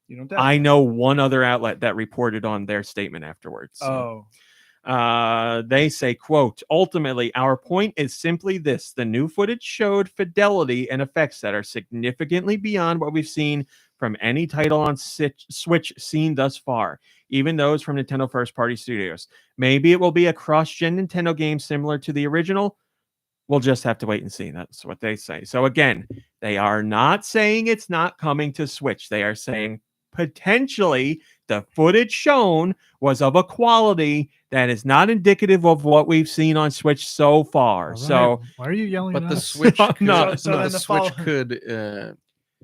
You don't doubt I know one other outlet that reported on their statement afterwards. So. They say, quote, ultimately, our point is simply this. The new footage showed fidelity and effects that are significantly beyond what we've seen from any title on Switch seen thus far, even those from Nintendo first-party studios. Maybe it will be a cross-gen Nintendo game similar to the original. We'll just have to wait and see. That's what they say. So again, they are not saying it's not coming to Switch. They are saying potentially the footage shown was of a quality that is not indicative of what we've seen on Switch so far. Right. So why are you yelling? But at the us? Switch could, No, the Switch could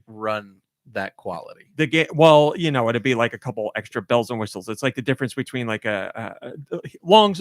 run that quality. The game, well, it'd be like a couple extra bells and whistles. It's like the difference between like a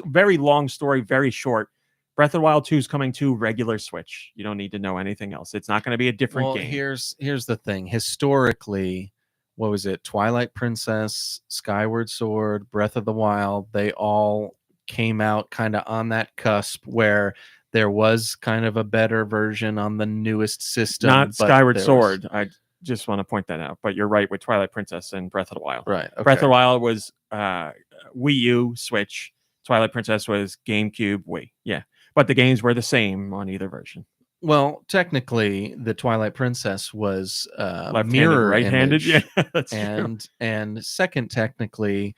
very long story, very short. Breath of the Wild 2 is coming to regular Switch. You don't need to know anything else. It's not going to be a different game. Here's the thing. Historically, what was it? Twilight Princess, Skyward Sword, Breath of the Wild, they all came out kind of on that cusp where there was kind of a better version on the newest system. Not Skyward Sword. I just want to point that out. But you're right with Twilight Princess and Breath of the Wild. Right. Okay. Breath of the Wild was Wii U, Switch. Twilight Princess was GameCube, Wii. Yeah. But the games were the same on either version. Well, technically, the Twilight Princess was left-handed, mirror right-handed. image, Yeah, that's true. And second, technically,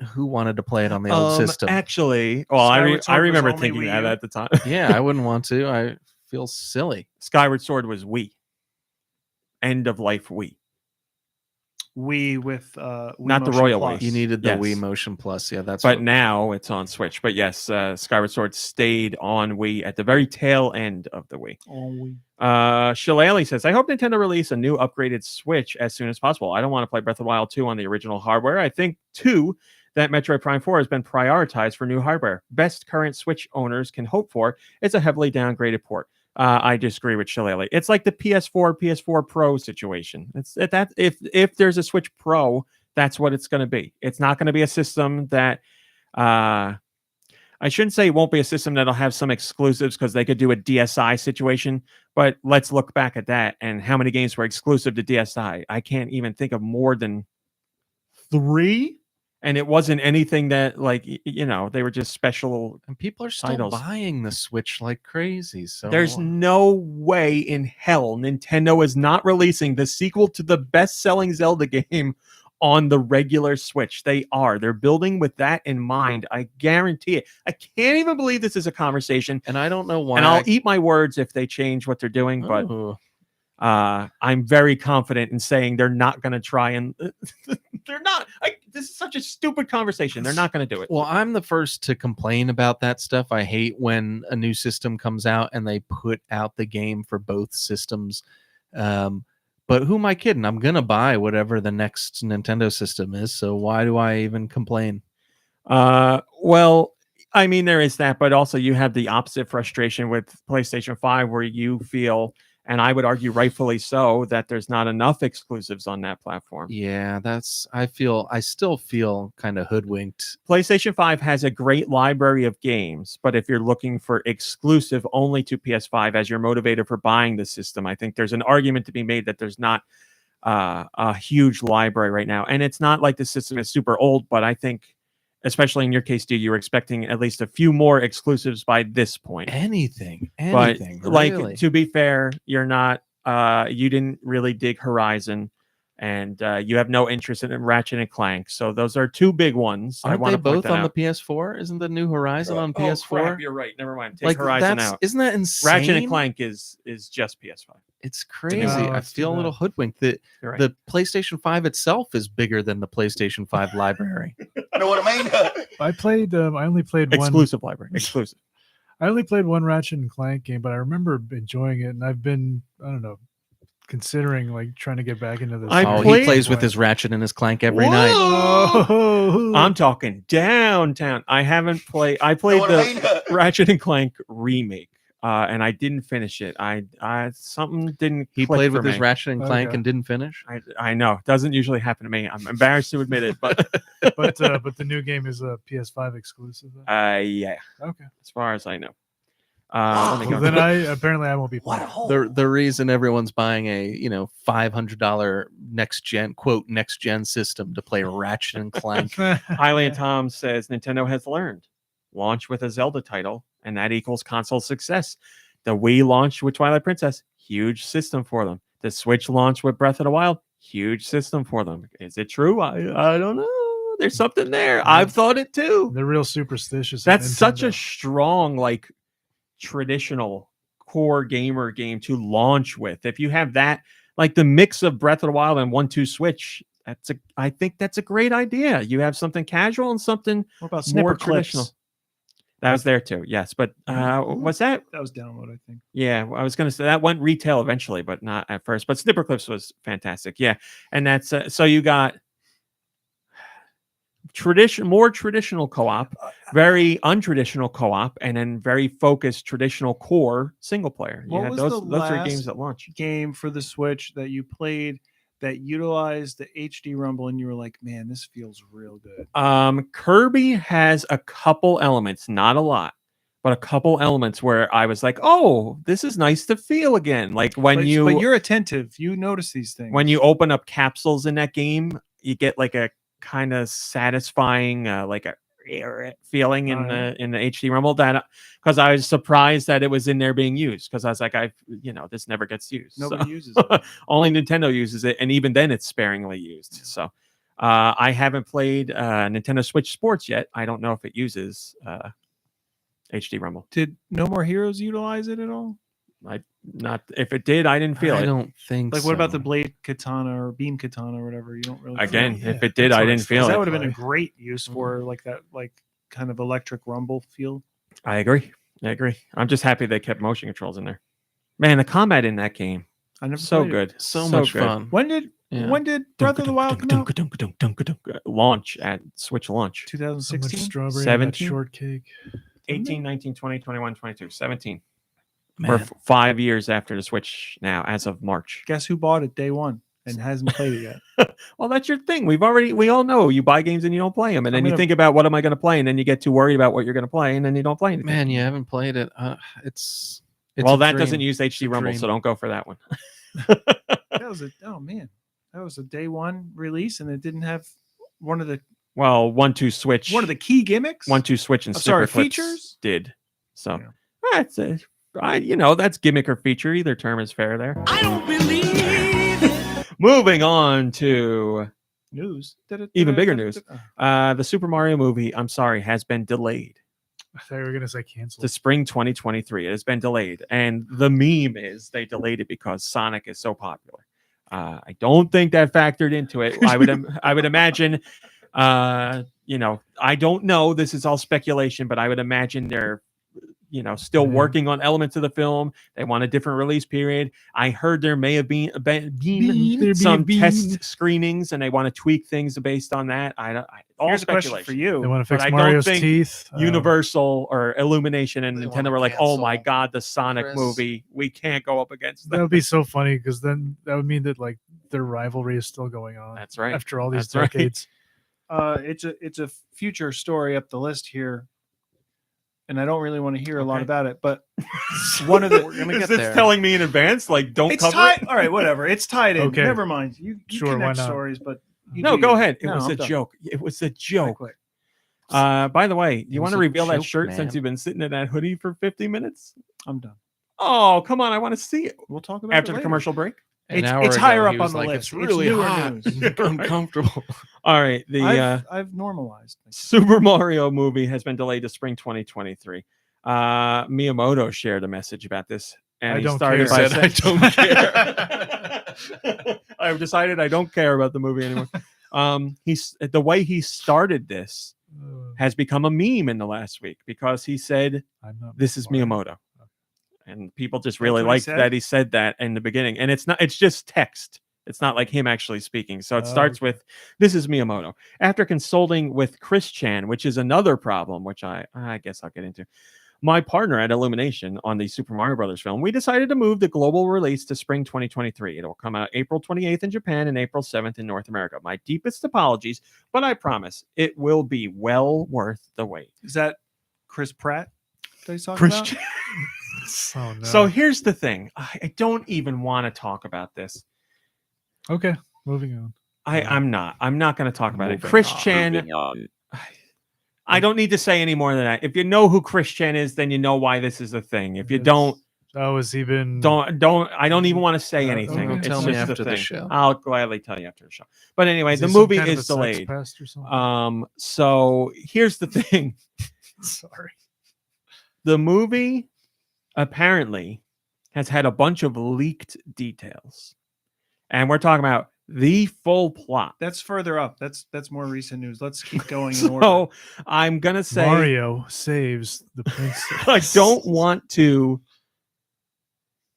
who wanted to play it on the old system? Actually, well, I remember thinking that at the time. Yeah, I wouldn't want to. I feel silly. Skyward Sword was Wii. End of life Wii. Wii with Wii not the Motion Royal Plus. Wii. You needed the Yes. Wii Motion Plus. Yeah, that's. But now it's on Switch. But yes, Skyward Sword stayed on Wii at the very tail end of the Wii. Oh, Wii. Shillelagh says, I hope Nintendo release a new upgraded Switch as soon as possible. I don't want to play Breath of the Wild 2 on the original hardware. I think, too, that Metroid Prime 4 has been prioritized for new hardware. Best current Switch owners can hope for is a heavily downgraded port. I disagree with Shillelagh. It's like the PS4 Pro situation. It's that if there's a Switch Pro, that's what it's going to be. It's not going to be a system that I shouldn't say it won't be a system that'll have some exclusives because they could do a DSi situation. But let's look back at that and how many games were exclusive to DSi. I can't even think of more than 3. And it wasn't anything that, like, they were just special. And people are still titles. buying the Switch like crazy. So There's no way in hell Nintendo is not releasing the sequel to the best-selling Zelda game on the regular Switch. They're building with that in mind. I guarantee it. I can't even believe this is a conversation. And I don't know why. And I'll eat my words if they change what they're doing, but I'm very confident in saying they're not going to try and they're not. This is such a stupid conversation. They're not going to do it. Well, I'm the first to complain about that stuff. I hate when a new system comes out and they put out the game for both systems. But who am I kidding? I'm going to buy whatever the next Nintendo system is. So why do I even complain? Well, I mean, there is that, but also you have the opposite frustration with PlayStation 5 where you feel, and I would argue rightfully so, that there's not enough exclusives on that platform. Yeah, I still feel kind of hoodwinked. PlayStation 5 has a great library of games, but if you're looking for exclusive only to PS5 as your motivator for buying the system, I think there's an argument to be made that there's not a huge library right now. And it's not like the system is super old, but I think, especially in your case, Stu, you were expecting at least a few more exclusives by this point. Anything. But Really. like, to be fair, you're not. You didn't really dig Horizon, and you have no interest in Ratchet and Clank. So those are two big ones. Aren't they both on the PS4? Isn't the new Horizon on PS4? Crap, you're right. Never mind. Take Horizon out. Isn't that insane? Ratchet and Clank is just PS5. It's crazy. Oh, I feel a little hoodwinked. That Right. the PlayStation 5 itself is bigger than the PlayStation 5 library. Know what I mean? I only played one. Exclusive library. Exclusive. I only played one Ratchet and Clank game, but I remember enjoying it, and I've been, I don't know, considering like trying to get back into this. He plays with his Ratchet and his Clank every night. Oh, I'm talking downtown. I haven't played. I played the Ratchet and Clank remake, and I didn't finish it. I something didn't. He click played for with his me. Ratchet and Clank Okay. and didn't finish. I know. Doesn't usually happen to me. I'm embarrassed to admit it, but but the new game is a PS5 exclusive. Then? yeah, Okay. as far as I know. Let me Well, go. then I won't be playing. The reason everyone's buying a $500 next gen system to play Ratchet and Clank. Highland Tom says Nintendo has learned. Launch with a Zelda title, and that equals console success. The Wii launched with Twilight Princess, huge system for them. The Switch launched with Breath of the Wild, huge system for them. Is it true? I don't know. There's something there. I've thought it too. They're real superstitious. at That's such a Nintendo. strong, like, traditional core gamer game to launch with. If you have that, like the mix of Breath of the Wild and 1-2 Switch, I think that's a great idea. You have something casual and something What about more snipper clips? traditional. That was there too. Yes, but was that? That was download, I think. Yeah, I was going to say that went retail eventually, but not at first. But Snipper Clips was fantastic. Yeah, and that's so you got more traditional co-op, very untraditional co-op, and then very focused traditional core single player. You What had was those the three games last at launch. Game for the Switch that you played that utilized the HD rumble and you were like, man, this feels real good. Kirby has a couple elements, not a lot, but a couple elements where I was like, oh, this is nice to feel again. Like when but you're attentive, you notice these things. When you open up capsules in that game, you get like a kind of satisfying like a feeling in the HD rumble, that because I was surprised that it was in there being used, because I was like, this never gets used. Nobody uses it. Only Nintendo uses it, and even then it's sparingly used. So I haven't played Nintendo Switch Sports yet. I don't know if it uses HD rumble. Did No More Heroes utilize it at all? Not if it did, I didn't feel it. I don't think like so. What about the blade katana or beam katana or whatever? You don't really again if it did, I didn't feel it. That would have been a great use for like that, like kind of electric rumble feel. I agree. I'm just happy they kept motion controls in there. Man, the combat in that game, I never so played good, it. so much fun. When did Breath of the Wild come out? Launch at Switch launch 2016. Strawberry, 17? shortcake. 18, 19, 20, 21, 22, 17. Man. We're 5 years after the Switch now, as of March. Guess who bought it day one and hasn't played it yet? Well, that's your thing. We all know you buy games and you don't play them, and then you think about what am I going to play, and then you get too worried about what you're going to play, and then you don't play anything. Man, you haven't played it. It's well, a that dream. doesn't use HD rumble, so don't go for that one. That was a day one release, and it didn't have one of the 1-2 Switch. one of the key gimmicks. 1-2 Switch and Snipper Clips features did. So Yeah. that's gimmick or feature. Either term is fair there. I don't believe it. Moving on to news. even bigger news. The Super Mario movie, I'm sorry, has been delayed I thought you were gonna say cancel. to spring 2023. It has been delayed, and the meme is they delayed it because Sonic is so popular. I don't think that factored into it. I would imagine. I don't know. This is all speculation, but I would imagine they're still working on elements of the film. They want a different release period. I heard there may have been some test screenings, and they want to tweak things based on that. All Here's a question speculation for you. They want to but fix I don't Mario's think teeth. Universal or Illumination and They Nintendo wanna were like, "Oh cancel my god, the Sonic Chris. movie! We can't go up against That them." would be so funny, because then that would mean that like their rivalry is still going on. That's right. After all these That's right. decades. It's a future story up the list here, and I don't really want to hear a lot Okay. about it. But one of the We're gonna Is get this there. telling me in advance, like, don't it's cover tied. it? All right, whatever. It's tied in. Okay. Never mind. You Sure, why connect not? stories, but you No, do go you. ahead. It No, was I'm a done. joke. It was a I joke. quit. By the way, you It want was to a reveal that joke, shirt man. since you've been sitting in that hoodie for 50 minutes? I'm done. Oh, come on. I want to see it We'll talk about after it the later. commercial break. An It's- hour it's ago, higher he up was on the like, list. It's It's really newer hot. news. and uncomfortable. All right. The I've normalized. Super Mario movie has been delayed to spring 2023. Miyamoto shared a message about this. And I he don't started care. by Said, saying, "I don't care." I've decided I don't care about the movie anymore. The way he started this has become a meme in the last week, because he said, I'm not "This is Mario. Miyamoto," and people just really what he liked said? that he said that in the beginning. And it's just text. It's not like him actually speaking. So it Oh, starts okay. with, "This is Miyamoto. After consulting with Chris Chan," which is another problem, which I guess I'll get into, "my partner at Illumination on the Super Mario Brothers film, we decided to move the global release to spring 2023. It'll come out April 28th in Japan and April 7th in North America. My deepest apologies, but I promise it will be well worth the wait." Is that Chris Pratt that he's talking Chris about? Chan. Oh, no. So here's the thing. I don't even want to talk about this. Okay, moving on. I'm not going to talk about it. Moving Chris on. Chan. Moving on. I don't need to say any more than that. If you know who Chris Chan is, then you know why this is a thing. If you don't, Oh, has he been? don't. I don't even want to say anything. okay. It's Tell me just a after the thing. show. I'll gladly tell you after the show. But anyway, Is the he some movie kind of a is sex delayed. pest or something? So here's the thing. Sorry. The movie apparently has had a bunch of leaked details. And we're talking about the full plot. That's further up. That's more recent news. Let's keep going in order. So I'm gonna say Mario saves the princess. I don't want to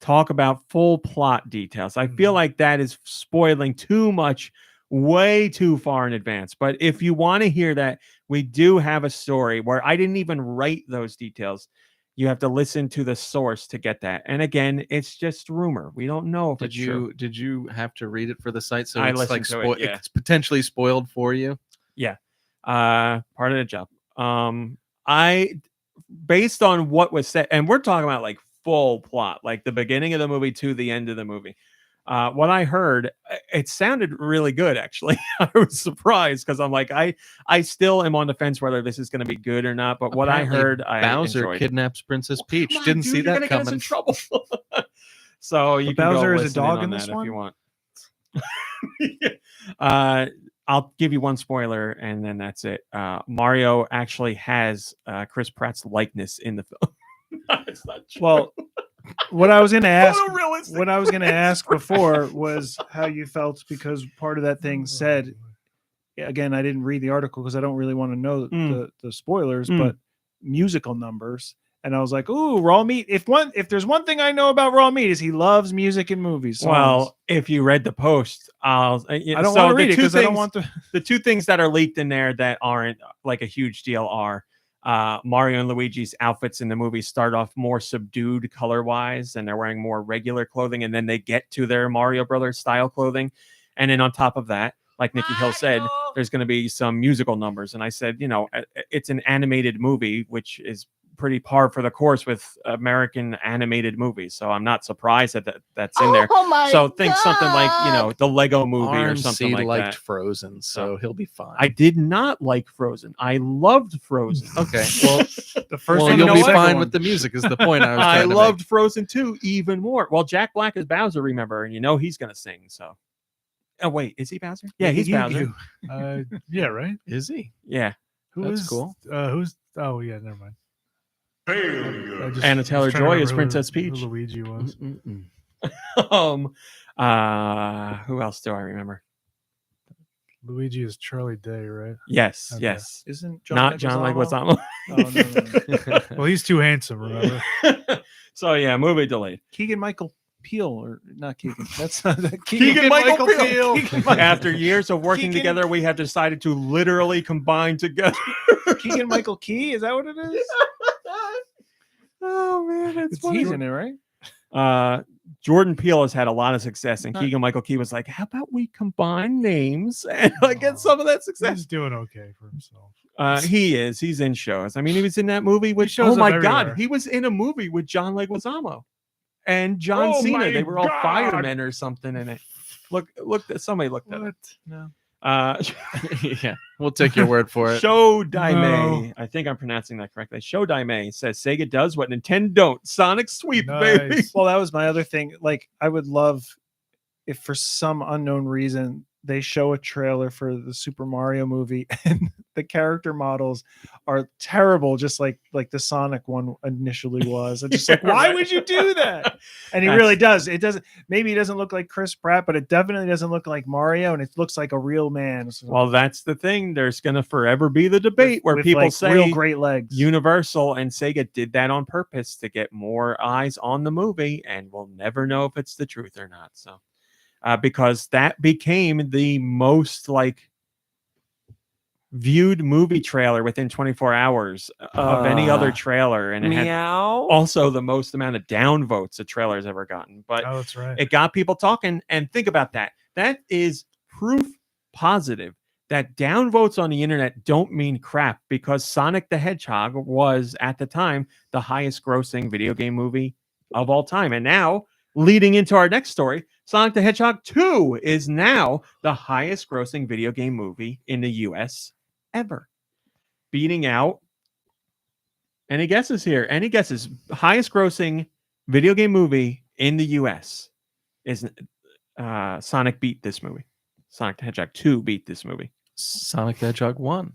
talk about full plot details. I feel like that is spoiling too much, way too far in advance. But if you want to hear that, we do have a story where I didn't even write those details. You have to listen to the source to get that. And again, it's just rumor. We don't know if it's true. Did you have to read it for the site? So I it's like listened to it, yeah. it's potentially spoiled for you. Yeah. Part of the job. I based on what was said, and we're talking about like full plot, like the beginning of the movie to the end of the movie. What I heard, it sounded really good, actually. I was surprised because I'm like, I still am on the fence whether this is going to be good or not. But what I heard, Bowser enjoyed. Kidnaps Princess Peach. Come on, Didn't dude, see you're that gonna get us coming. in trouble. So you But can Bowser go is a listen dog on in this that one? if you want. I'll give you one spoiler, and then that's it. Mario actually has Chris Pratt's likeness in the film. It's not true. Well, what I was going to ask, Photorealistic. what I was going to ask before was how you felt, because part of that thing said, again, I didn't read the article because I don't really want to know the spoilers, but musical numbers. And I was like, ooh, Raw Meat. If there's one thing I know about Raw Meat is he loves music in movies. Songs. Well, if you read the post, I don't want to read it because I don't want to. The two things that are leaked in there that aren't like a huge deal are Mario and Luigi's outfits in the movie start off more subdued color-wise, and they're wearing more regular clothing, and then they get to their Mario Brothers style clothing. And then on top of that, like Nikki Hill said, there's going to be some musical numbers. And I said, it's an animated movie, which is pretty par for the course with American animated movies. So I'm not surprised that's in there. So think something like, the Lego movie or something like liked that. Frozen, so he'll be fine. I did not like Frozen. I loved Frozen. Okay, well, the first well, one, you'll be fine one. with the music is the point I was I trying to loved make. Frozen 2 even more. Well, Jack Black is Bowser, remember, and he's going to sing, so. Oh, wait, is he Bowser? Yeah, he's Bowser. Yeah, right. Is he? Yeah. That's cool. Who's? Oh, yeah, never mind. Anna Taylor-Joy is Princess Who Peach. Luigi was. Who else do I remember? Luigi is Charlie Day, right? Yes, Okay. yes. Isn't Not John Leguizamo. Oh, no. Well, he's too handsome, remember? So yeah, movie delayed. Keegan Michael Peel, or not Keegan. That's not Keegan Michael Peel. Keegan Michael- After years of working Keegan- together, we have decided to literally combine together. Keegan Michael Key, is that what it is? Oh man, that's funny. He's in it, right? Jordan Peele has had a lot of success, and Keegan Michael Key was like, "How about we combine names and get some of that success?" He's doing okay for himself. He is. He's in shows. I mean, he was in that movie with. shows Oh my up God, everywhere. he was in a movie with John Leguizamo and John Oh Cena. my They were all God. firemen or something in it. Look! Somebody looked at it. No. Yeah, we'll take your word for it. Show Daime. No. I think I'm pronouncing that correctly. Show Daime says Sega does what Nintendo don't. Sonic Sweep, baby. Nice. Well, that was my other thing. Like, I would love if for some unknown reason they show a trailer for the Super Mario movie and the character models are terrible, just like the Sonic one initially was. I'm just like, why would you do that? And he really does. It doesn't. Maybe he doesn't look like Chris Pratt, but it definitely doesn't look like Mario, and it looks like a real man. So, Well, that's the thing. There's going to forever be the debate where with, people like, say real great legs. Universal and Sega did that on purpose to get more eyes on the movie, and we'll never know if it's the truth or not. So, because that became the most viewed movie trailer within 24 hours of any other trailer, and it had also the most amount of downvotes a trailer's ever gotten. But Oh, that's right. it got people talking, and think about that. That is proof positive that downvotes on the internet don't mean crap, because Sonic the Hedgehog was at the time the highest grossing video game movie of all time. And now, leading into our next story, Sonic the Hedgehog 2 is now the highest grossing video game movie in the US ever, beating out any guesses here. Any guesses? Highest grossing video game movie in the US is Sonic beat this movie. Sonic the Hedgehog 2 beat this movie. Sonic the Hedgehog 1.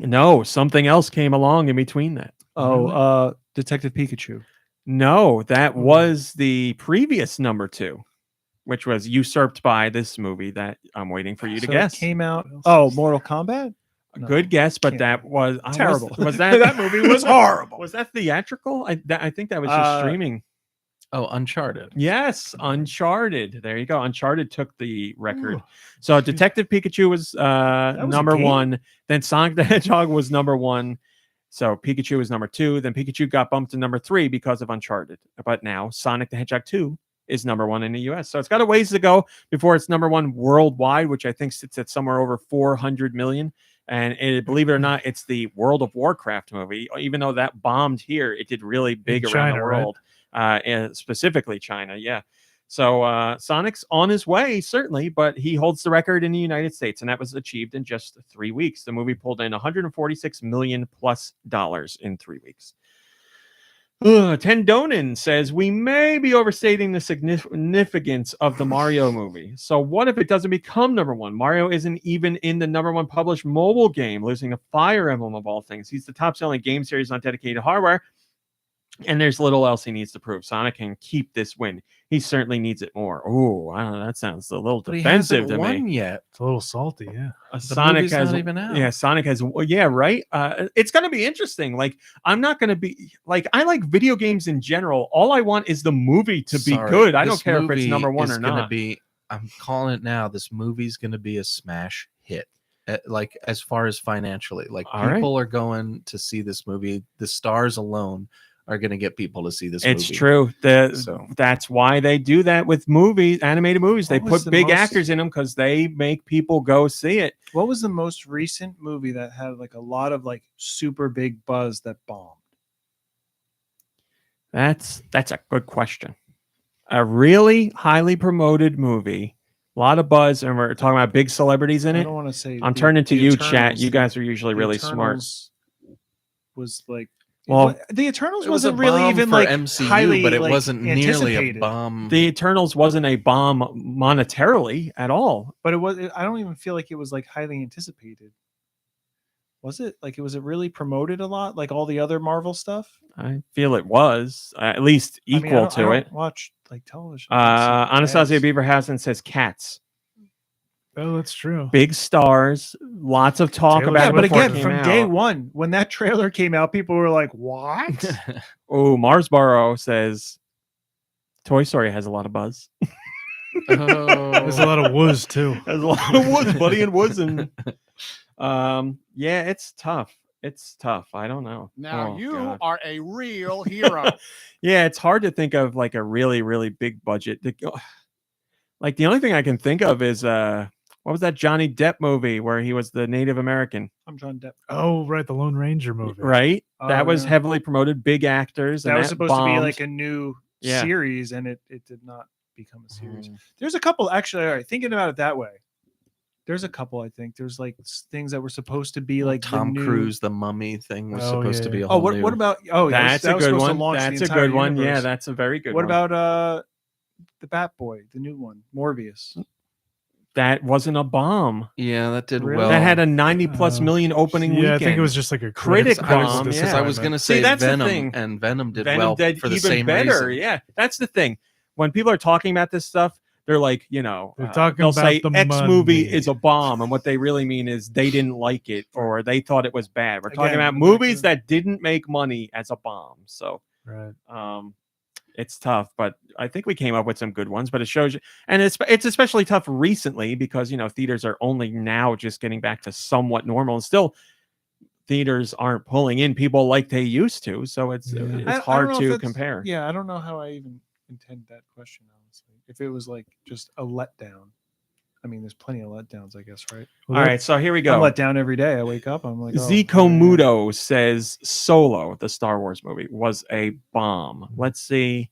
No, something else came along in between that. Detective Pikachu. No, that was the previous number 2. which was usurped by this movie that I'm waiting for you to guess. It came out. Oh, Mortal Kombat. No, Good guess, but can't that be. was Terrible. Was that That movie was horrible. Was that theatrical? I think that was just streaming. Oh, Uncharted. Yes, Uncharted. There you go. Uncharted took the record. So Detective Pikachu was number one. Then Sonic the Hedgehog was number one. So Pikachu was number two. Then Pikachu got bumped to number three because of Uncharted. But now Sonic the Hedgehog 2 is number one in the US. So it's got a ways to go before it's number one worldwide, which I think sits at somewhere over 400 million. And believe it or not, it's the World of Warcraft movie. Even though that bombed here, it did really big around the world. Right? And specifically China, yeah. So Sonic's on his way, certainly, but he holds the record in the United States, and that was achieved in just 3 weeks. The movie pulled in $146 million plus in 3 weeks. Tendonin says we may be overstating the significance of the Mario movie. So what if it doesn't become number one? Mario isn't even in the number one published mobile game, losing to Fire Emblem of all things. He's the top-selling game series on dedicated hardware. And there's little else he needs to prove. Sonic can keep this win. He certainly needs it more. Oh, I don't know. That sounds a little defensive to me. Yet. It's a little salty, yeah. Sonic has not even out. Yeah, Sonic has. Yeah, right. It's going to be interesting. Like, I'm not going to be like I like video games in general. All I want is the movie to be good. I don't care if it's number one or not. I'm calling it now. This movie's going to be a smash hit. Like as far as financially, like people are going to see this movie. The stars alone are going to get people to see this movie. It's true. That's why they do that with movies, animated movies. They put big actors in them because they make people go see it. What was the most recent movie that had like a lot of like super big buzz that bombed? That's a good question. A really highly promoted movie, a lot of buzz, and we're talking about big celebrities in it. I don't want to say. I'm turning to you, chat. You guys are usually really smart. Was like. Well, the Eternals wasn't really even like MCU, highly, but it like, wasn't nearly a bomb. The Eternals wasn't a bomb monetarily at all. But it was. I don't even feel like it was like highly anticipated. Was it like was it really promoted a lot, like all the other Marvel stuff? I feel it was at least equal to it. Watch like television. Anastasia Beaverhausen says Cats. Oh, that's true. Big stars, lots of talk about it. But again, from day one, when that trailer came out, people were like, "What?" Oh, Marsboro says Toy Story has a lot of buzz. There's a lot of woods too. There's a lot of woods, buddy, and woods, and yeah, it's tough. It's tough. I don't know. Now you are a real hero. Yeah, it's hard to think of like a really, really big budget. Like the only thing I can think of is what was that Johnny Depp movie where he was the Native American? I'm John Depp. Oh, right, the Lone Ranger movie. Right, that was heavily promoted, big actors. That was supposed to be like a new series, and it did not become a series. There's a couple actually. All right, thinking about it that way, there's a couple. I think there's like things that were supposed to be like Tom Cruise, the Mummy thing was supposed to be a whole new. What about? Oh, that's a good one. That's a good one. Yeah, that's a very good one. What about the Batboy, the new one, Morbius? That wasn't a bomb. Yeah, that did well. That had a 90+ million opening weekend. I think it was just like a critic bomb. I was going to say Venom, and Venom did well for the same reason. Yeah, that's the thing. When people are talking about this stuff, they're like, they're talking they'll about say the X money. movie is a bomb, and what they really mean is they didn't like it or they thought it was bad. We're talking about movies that didn't make money as a bomb. So, it's tough, but I think we came up with some good ones. But it shows you, and it's especially tough recently because theaters are only now just getting back to somewhat normal, and still theaters aren't pulling in people like they used to. So it's hard to compare. Yeah, I don't know how I even intend that question, honestly. If it was like just a letdown. I mean, there's plenty of letdowns, I guess, right? All right, so here we go. I'm let down every day. I wake up, I'm like, Zico Mudo says Solo, the Star Wars movie, was a bomb. Let's see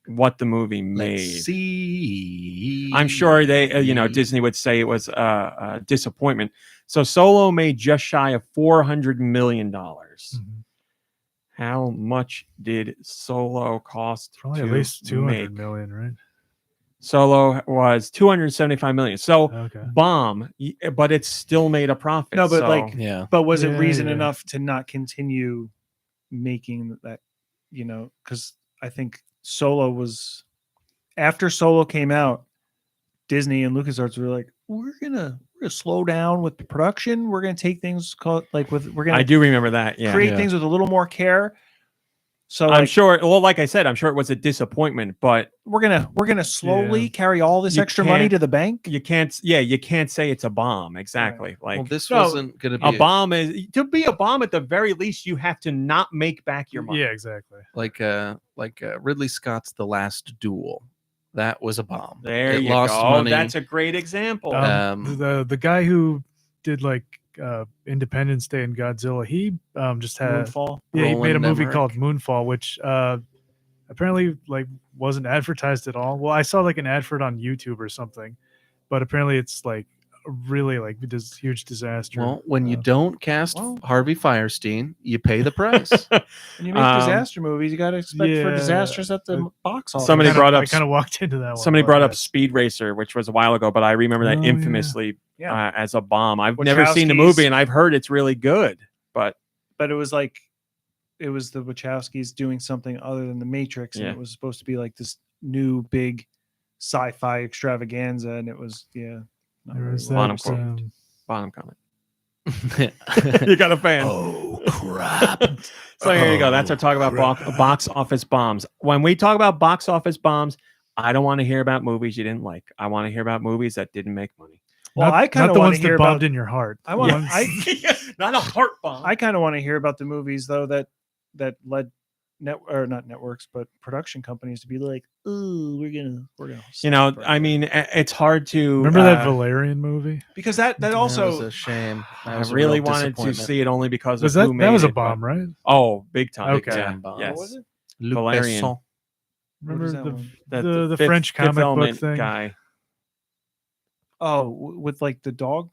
what the movie made. Let's see. I'm sure they, Disney would say it was a disappointment. So Solo made just shy of $400 million. How much did Solo cost? Probably at least $200 million, right? Solo was $275 million. So bomb, but it still made a profit. No, but but was it Yeah, reason yeah. enough to not continue making that? Because I think Solo was after Solo came out, Disney and LucasArts were like, we're gonna slow down with the production. We're gonna take things I do remember that. Yeah. create things with a little more care. So I'm sure. Well, like I said, I'm sure it was a disappointment, but we're gonna slowly carry all this extra money to the bank. You can't say it's a bomb. Exactly. Right. Like this wasn't gonna be a bomb. To be a bomb, at the very least, you have to not make back your money. Yeah, exactly. Like Ridley Scott's The Last Duel. That was a bomb. There it you lost go. money. That's a great example. The guy who did like Independence Day and Godzilla, he just had Moonfall. Yeah, he made a Roland movie Emmerich. called Moonfall, which apparently like wasn't advertised at all. Well, I saw like an ad for it on YouTube or something, but apparently it's like really like this huge disaster. Well, when you don't cast Harvey Firestein, you pay the price. When you make disaster movies, you got to expect for disasters at the box office. Somebody brought up. I kind of walked into that one. Somebody brought up Speed Racer, which was a while ago, but I remember that infamously as a bomb. I've never seen the movie, and I've heard it's really good. But it was like the Wachowskis doing something other than the Matrix, and it was supposed to be like this new big sci-fi extravaganza, and it was bottom comment. You got a fan. Oh crap! So here you go. That's our talk about box office bombs. When we talk about box office bombs, I don't want to hear about movies you didn't like. I want to hear about movies that didn't make money. Well, I kind of want to hear about in your heart. I want not a heart bomb. I kind of want to hear about the movies though that led not networks but production companies to be like, oh, we're gonna. I mean, it's hard to remember that Valerian movie because that also was a shame. I really wanted to see it only because was of that who made that was a it, bomb, right? Oh, big time! Okay, big time. bomb. Yes. What was it? Valerian. Remember the the French comic book thing guy. Oh, with like the dog.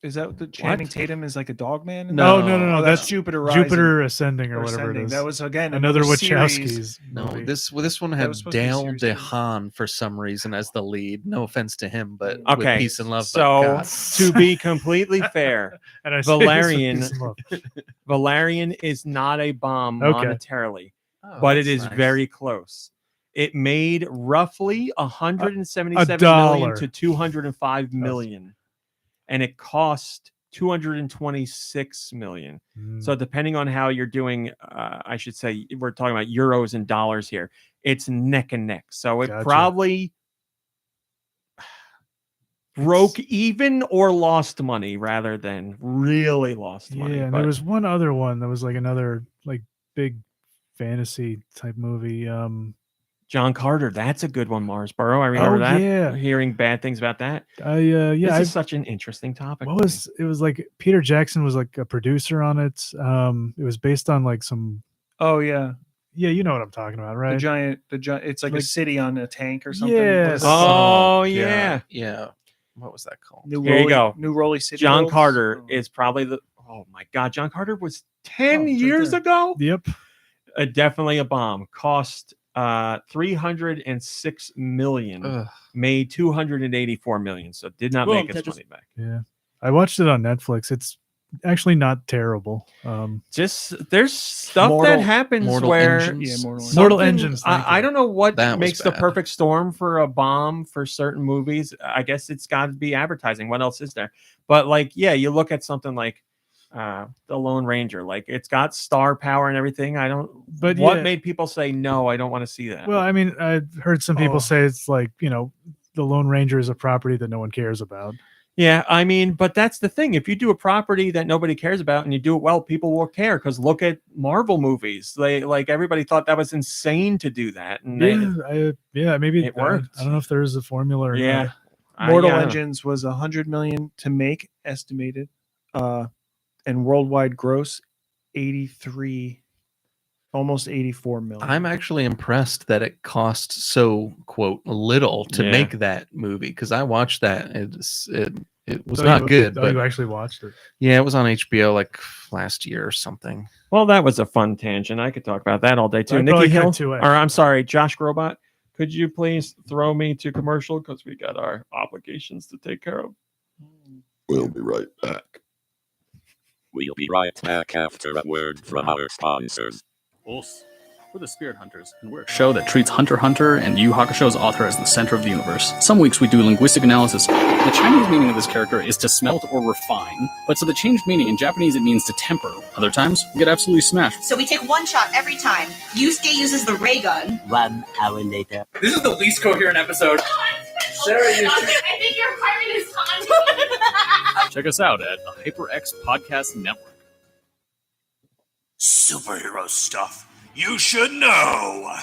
Is that the Channing Tatum is like a dog man? No. That's Jupiter Rising. Jupiter Ascending or whatever it is. That was again another Wachowskis. No, this one had Dale DeHaan for some reason as the lead. No offense to him, but with Peace and Love. So to be completely fair, and I Valerian is not a bomb monetarily, but it is very close. It made roughly 177 million to 205 million. And it cost 226 million. So depending on how you're doing, I should say, we're talking about euros and dollars here. It's neck and neck. So it probably broke even or lost money rather than really lost money. Yeah, and there was one other one that was like another like big fantasy type movie. John Carter, that's a good one, Marsboro. I remember that. Yeah. Hearing bad things about that. This is such an interesting topic. It was like Peter Jackson was like a producer on it. It was based on like some. Oh yeah. Yeah, you know what I'm talking about, right? The giant. It's like a city on a tank or something. Yes. Oh yeah. Yeah. What was that called? Here you go. New Rolly City. John Carter is probably the. Oh my God, John Carter was 10 years ago. Yep. Definitely a bomb. Cost 306 million. Made 284 million. So did not make its money back. Yeah, I watched it on Netflix. It's actually not terrible. Just there's stuff that happens where Mortal Engines. I don't know what that makes the perfect storm for a bomb for certain movies. I guess it's got to be advertising. What else is there? But like, yeah, you look at something like The Lone Ranger, like it's got star power and everything. But what made people say no? I don't want to see that. Well, I mean, I've heard some people say it's like, the Lone Ranger is a property that no one cares about. Yeah, I mean, but that's the thing. If you do a property that nobody cares about and you do it well, people will care. Because look at Marvel movies; everybody thought that was insane to do that. And maybe it worked. I don't know if there is a formula. Or not. Mortal Engines was 100 million to make, estimated, and worldwide gross 83. Almost 84 million. I'm actually impressed that it cost so quote little to make that movie because I watched that. It was not good. But you actually watched it? Yeah, it was on HBO like last year or something. Well, that was a fun tangent. I could talk about that all day too. Nikki Hill, or I'm sorry, Josh Grobot. Could you please throw me to commercial because we got our obligations to take care of? We'll be right back. We'll be right back after a word from our sponsors. We're the Spirit Hunters, and we're a show that treats Hunter x Hunter and Yu Hakusho's author as the center of the universe. Some weeks we do linguistic analysis. The Chinese meaning of this character is to smelt or refine, but so the changed meaning in Japanese it means to temper. Other times, we get absolutely smashed. So we take one shot every time. Yusuke uses the ray gun. 1 hour later. This is the least coherent episode. Sarah, I think your heart is on. Check us out at the HyperX Podcast Network. Superhero stuff you should know.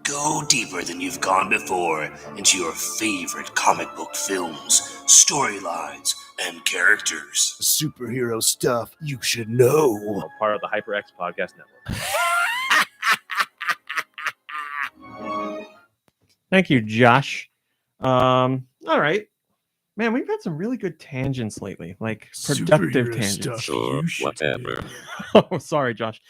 Go deeper than you've gone before into your favorite comic book films, storylines, and characters. Superhero stuff you should know. Part of the HyperX Podcast Network. Thank you, Josh. All right. Man, we've had some really good tangents lately, like productive tangents. Sure, whatever. Oh, sorry, Josh.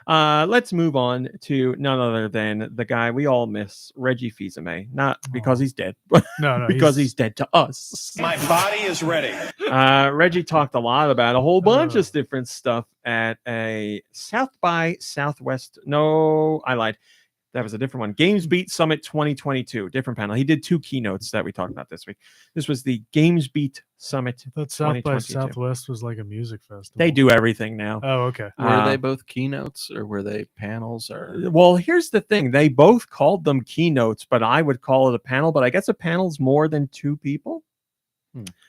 Let's move on to none other than the guy we all miss, Reggie Fils-Aimé. Not because he's dead, but because he's dead to us. My body is ready. Reggie talked a lot about a whole bunch of different stuff at a South by Southwest. No, I lied. That was a different one. Games Beat Summit 2022. Different panel. He did 2 keynotes that we talked about this week. This was the Games Beat Summit. That South by Southwest was like a music festival. They do everything now. Oh, okay. Were they both keynotes or were they panels? Or well, here's the thing. They both called them keynotes, but I would call it a panel. But I guess a panel's more than 2 people.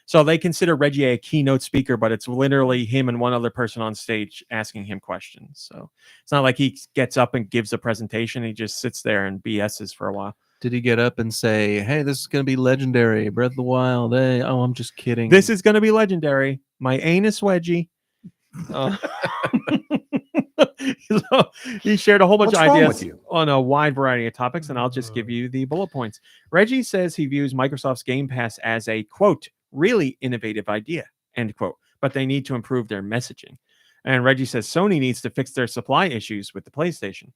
So they consider Reggie a keynote speaker, but it's literally him and one other person on stage asking him questions. So it's not like he gets up and gives a presentation. He just sits there and BS's for a while. Did he get up and say, hey, this is going to be legendary, Breath of the Wild? Hey, oh, I'm just kidding. This is going to be legendary. My anus wedgie. So he shared a whole bunch of ideas on a wide variety of topics, and I'll just give you the bullet points. Reggie says he views Microsoft's Game Pass as a, quote, really innovative idea, end quote, but they need to improve their messaging. And Reggie says Sony needs to fix their supply issues with the PlayStation.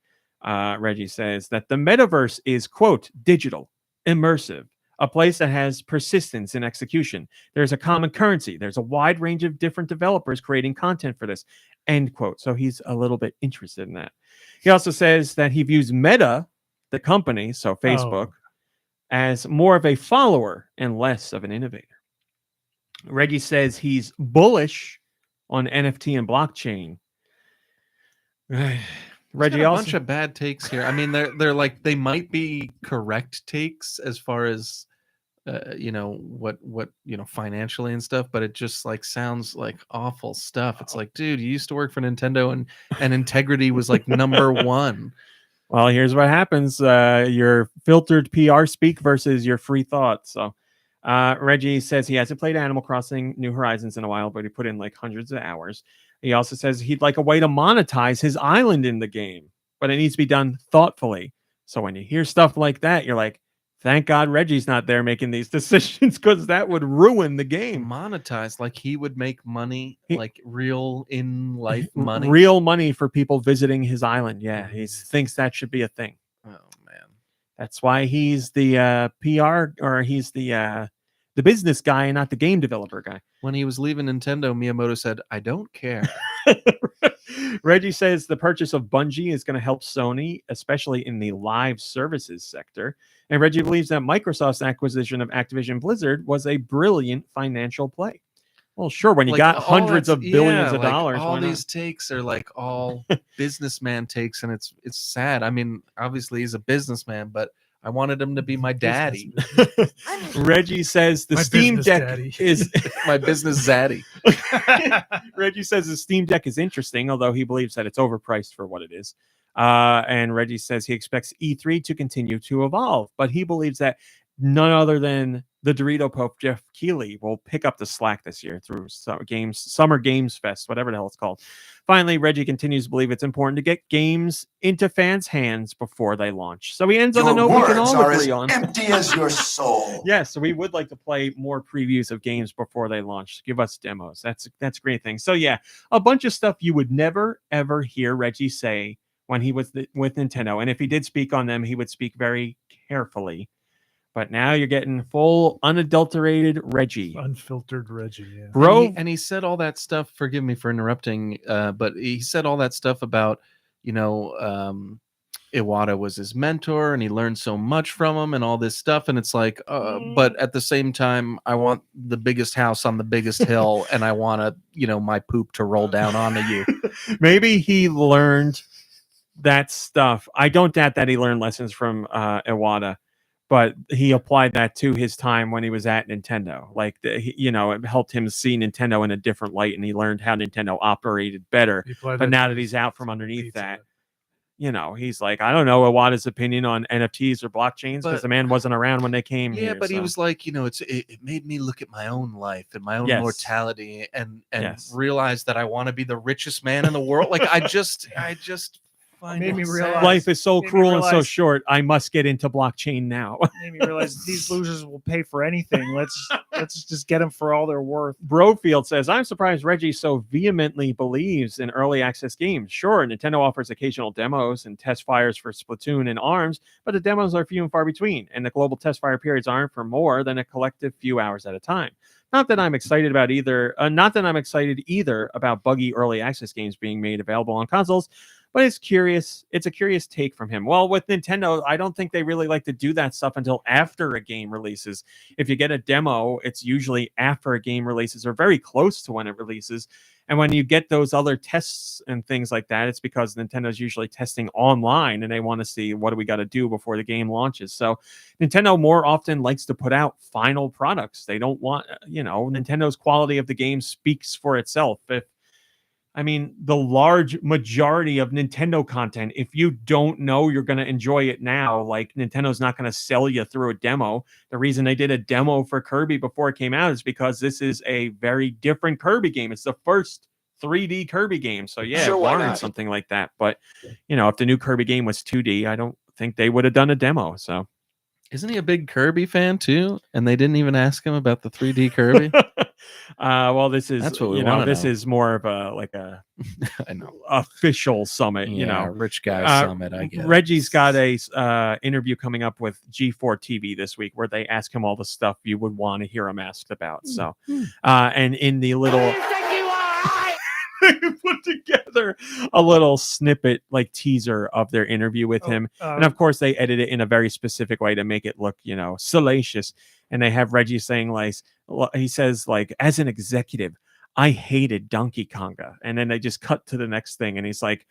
Reggie says that the metaverse is, quote, digital, immersive, a place that has persistence in execution. There's a common currency. There's a wide range of different developers creating content for this, end quote. So he's a little bit interested in that. He also says that he views Meta, the company, so Facebook, as more of a follower and less of an innovator. Reggie says he's bullish on NFT and blockchain. Reggie a also bunch of bad takes here. I mean, they're like they might be correct takes as far as what financially and stuff, but it just like sounds like awful stuff. It's like, dude, you used to work for Nintendo and integrity was like number 1. Well, here's what happens: your filtered PR speak versus your free thought. So Reggie says he hasn't played Animal Crossing New Horizons in a while, but he put in like hundreds of hours. He also says he'd like a way to monetize his island in the game, but it needs to be done thoughtfully. So when you hear stuff like that, you're like, thank God Reggie's not there making these decisions, because that would ruin the game. Monetize, like he would make money, like real in life money. Real money for people visiting his island. Yeah, he thinks that should be a thing. Oh, man. That's why he's the PR, or he's the business guy and not the game developer guy. When he was leaving Nintendo, Miyamoto said, I don't care. Reggie says the purchase of Bungie is going to help Sony, especially in the live services sector. And Reggie believes that Microsoft's acquisition of Activision Blizzard was a brilliant financial play. Well, sure, when you got hundreds of billions of dollars. All these takes are like all businessman takes, and it's sad. I mean, obviously he's a businessman, but I wanted him to be my daddy. Reggie says the Steam Deck is my business zaddy. Reggie says the Steam Deck is interesting, although he believes that it's overpriced for what it is. And Reggie says he expects E3 to continue to evolve, but he believes that none other than the Dorito Pope, Jeff Keighley, will pick up the slack this year through Summer Games Fest, whatever the hell it's called. Finally, Reggie continues to believe it's important to get games into fans' hands before they launch. So he ends on a note we can all agree on. Empty as your soul. Yes, so we would like to play more previews of games before they launch. Give us demos. That's a great thing. So yeah, a bunch of stuff you would never, ever hear Reggie say when he was with Nintendo. And if he did speak on them, he would speak very carefully. But now you're getting full, unadulterated Reggie. Unfiltered Reggie, yeah. Bro. And he said all that stuff, forgive me for interrupting, but he said all that stuff about, Iwata was his mentor and he learned so much from him and all this stuff. And it's like, but at the same time, I want the biggest house on the biggest hill and I want to, my poop to roll down onto you. Maybe he learned that stuff. I don't doubt that he learned lessons from Iwata, but he applied that to his time when he was at Nintendo. Like, it helped him see Nintendo in a different light, and he learned how Nintendo operated better. But now that he's out from underneath that, he's like, I don't know Iwata's opinion on NFTs or blockchains because the man wasn't around when they came here. Yeah, but he was like, it made me look at my own life and my own mortality and realize that I want to be the richest man in the world. Like, I just made me realize life is so cruel and so short. I must get into blockchain now. Made me realize these losers will pay for anything. Let's just get them for all they're worth. Brofield says, I'm surprised Reggie so vehemently believes in early access games. Sure, Nintendo offers occasional demos and test fires for Splatoon and ARMS, but the demos are few and far between, and the global test fire periods aren't for more than a collective few hours at a time. Not that I'm excited either about buggy early access games being made available on consoles, but it's curious. It's a curious take from him. Well, with Nintendo, I don't think they really like to do that stuff until after a game releases. If you get a demo, it's usually after a game releases or very close to when it releases. And when you get those other tests and things like that, it's because Nintendo's usually testing online and they want to see what do we got to do before the game launches. So Nintendo more often likes to put out final products. They don't want, Nintendo's quality of the game speaks for itself. The large majority of Nintendo content, if you don't know you're going to enjoy it now, like Nintendo's not going to sell you through a demo. The reason they did a demo for Kirby before it came out is because this is a very different Kirby game. It's the first 3D Kirby game. So warrant something like that. But, if the new Kirby game was 2D, I don't think they would have done a demo. So isn't he a big Kirby fan too? And they didn't even ask him about the 3D Kirby. Well, this is that's what we this is more of a I know official summit. Rich guy summit. I guess Reggie's got a interview coming up with G4 TV this week where they ask him all the stuff you would want to hear him asked about. So, and in the little. Put together a little snippet teaser of their interview with him, and of course they edit it in a very specific way to make it look salacious. And they have Reggie saying he says as an executive I hated Donkey Konga, and then they just cut to the next thing and he's like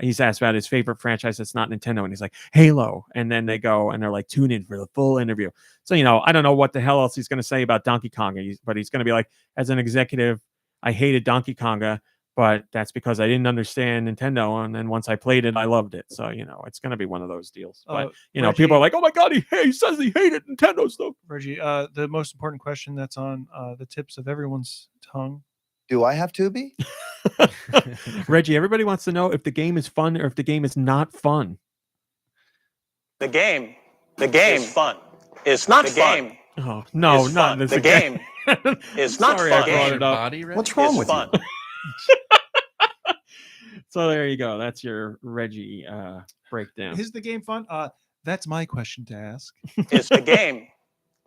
he's asked about his favorite franchise that's not Nintendo and he's like Halo, and then they go and they're like tune in for the full interview. So I don't know what the hell else he's going to say about Donkey Konga, but he's going to be like, as an executive I hated Donkey Konga, but that's because I didn't understand Nintendo. And then once I played it, I loved it. So, it's going to be one of those deals. But, Reggie, people are like, oh my God, he says he hated Nintendo stuff. Reggie, the most important question that's on the tips of everyone's tongue. Do I have to be? Reggie, everybody wants to know if the game is fun or if the game is not fun. The game is fun. It's not fun. Oh, no, not the game. It's not fun. What's wrong with you? So there you go. That's your Reggie breakdown. Is the game fun? That's my question to ask. It's the game.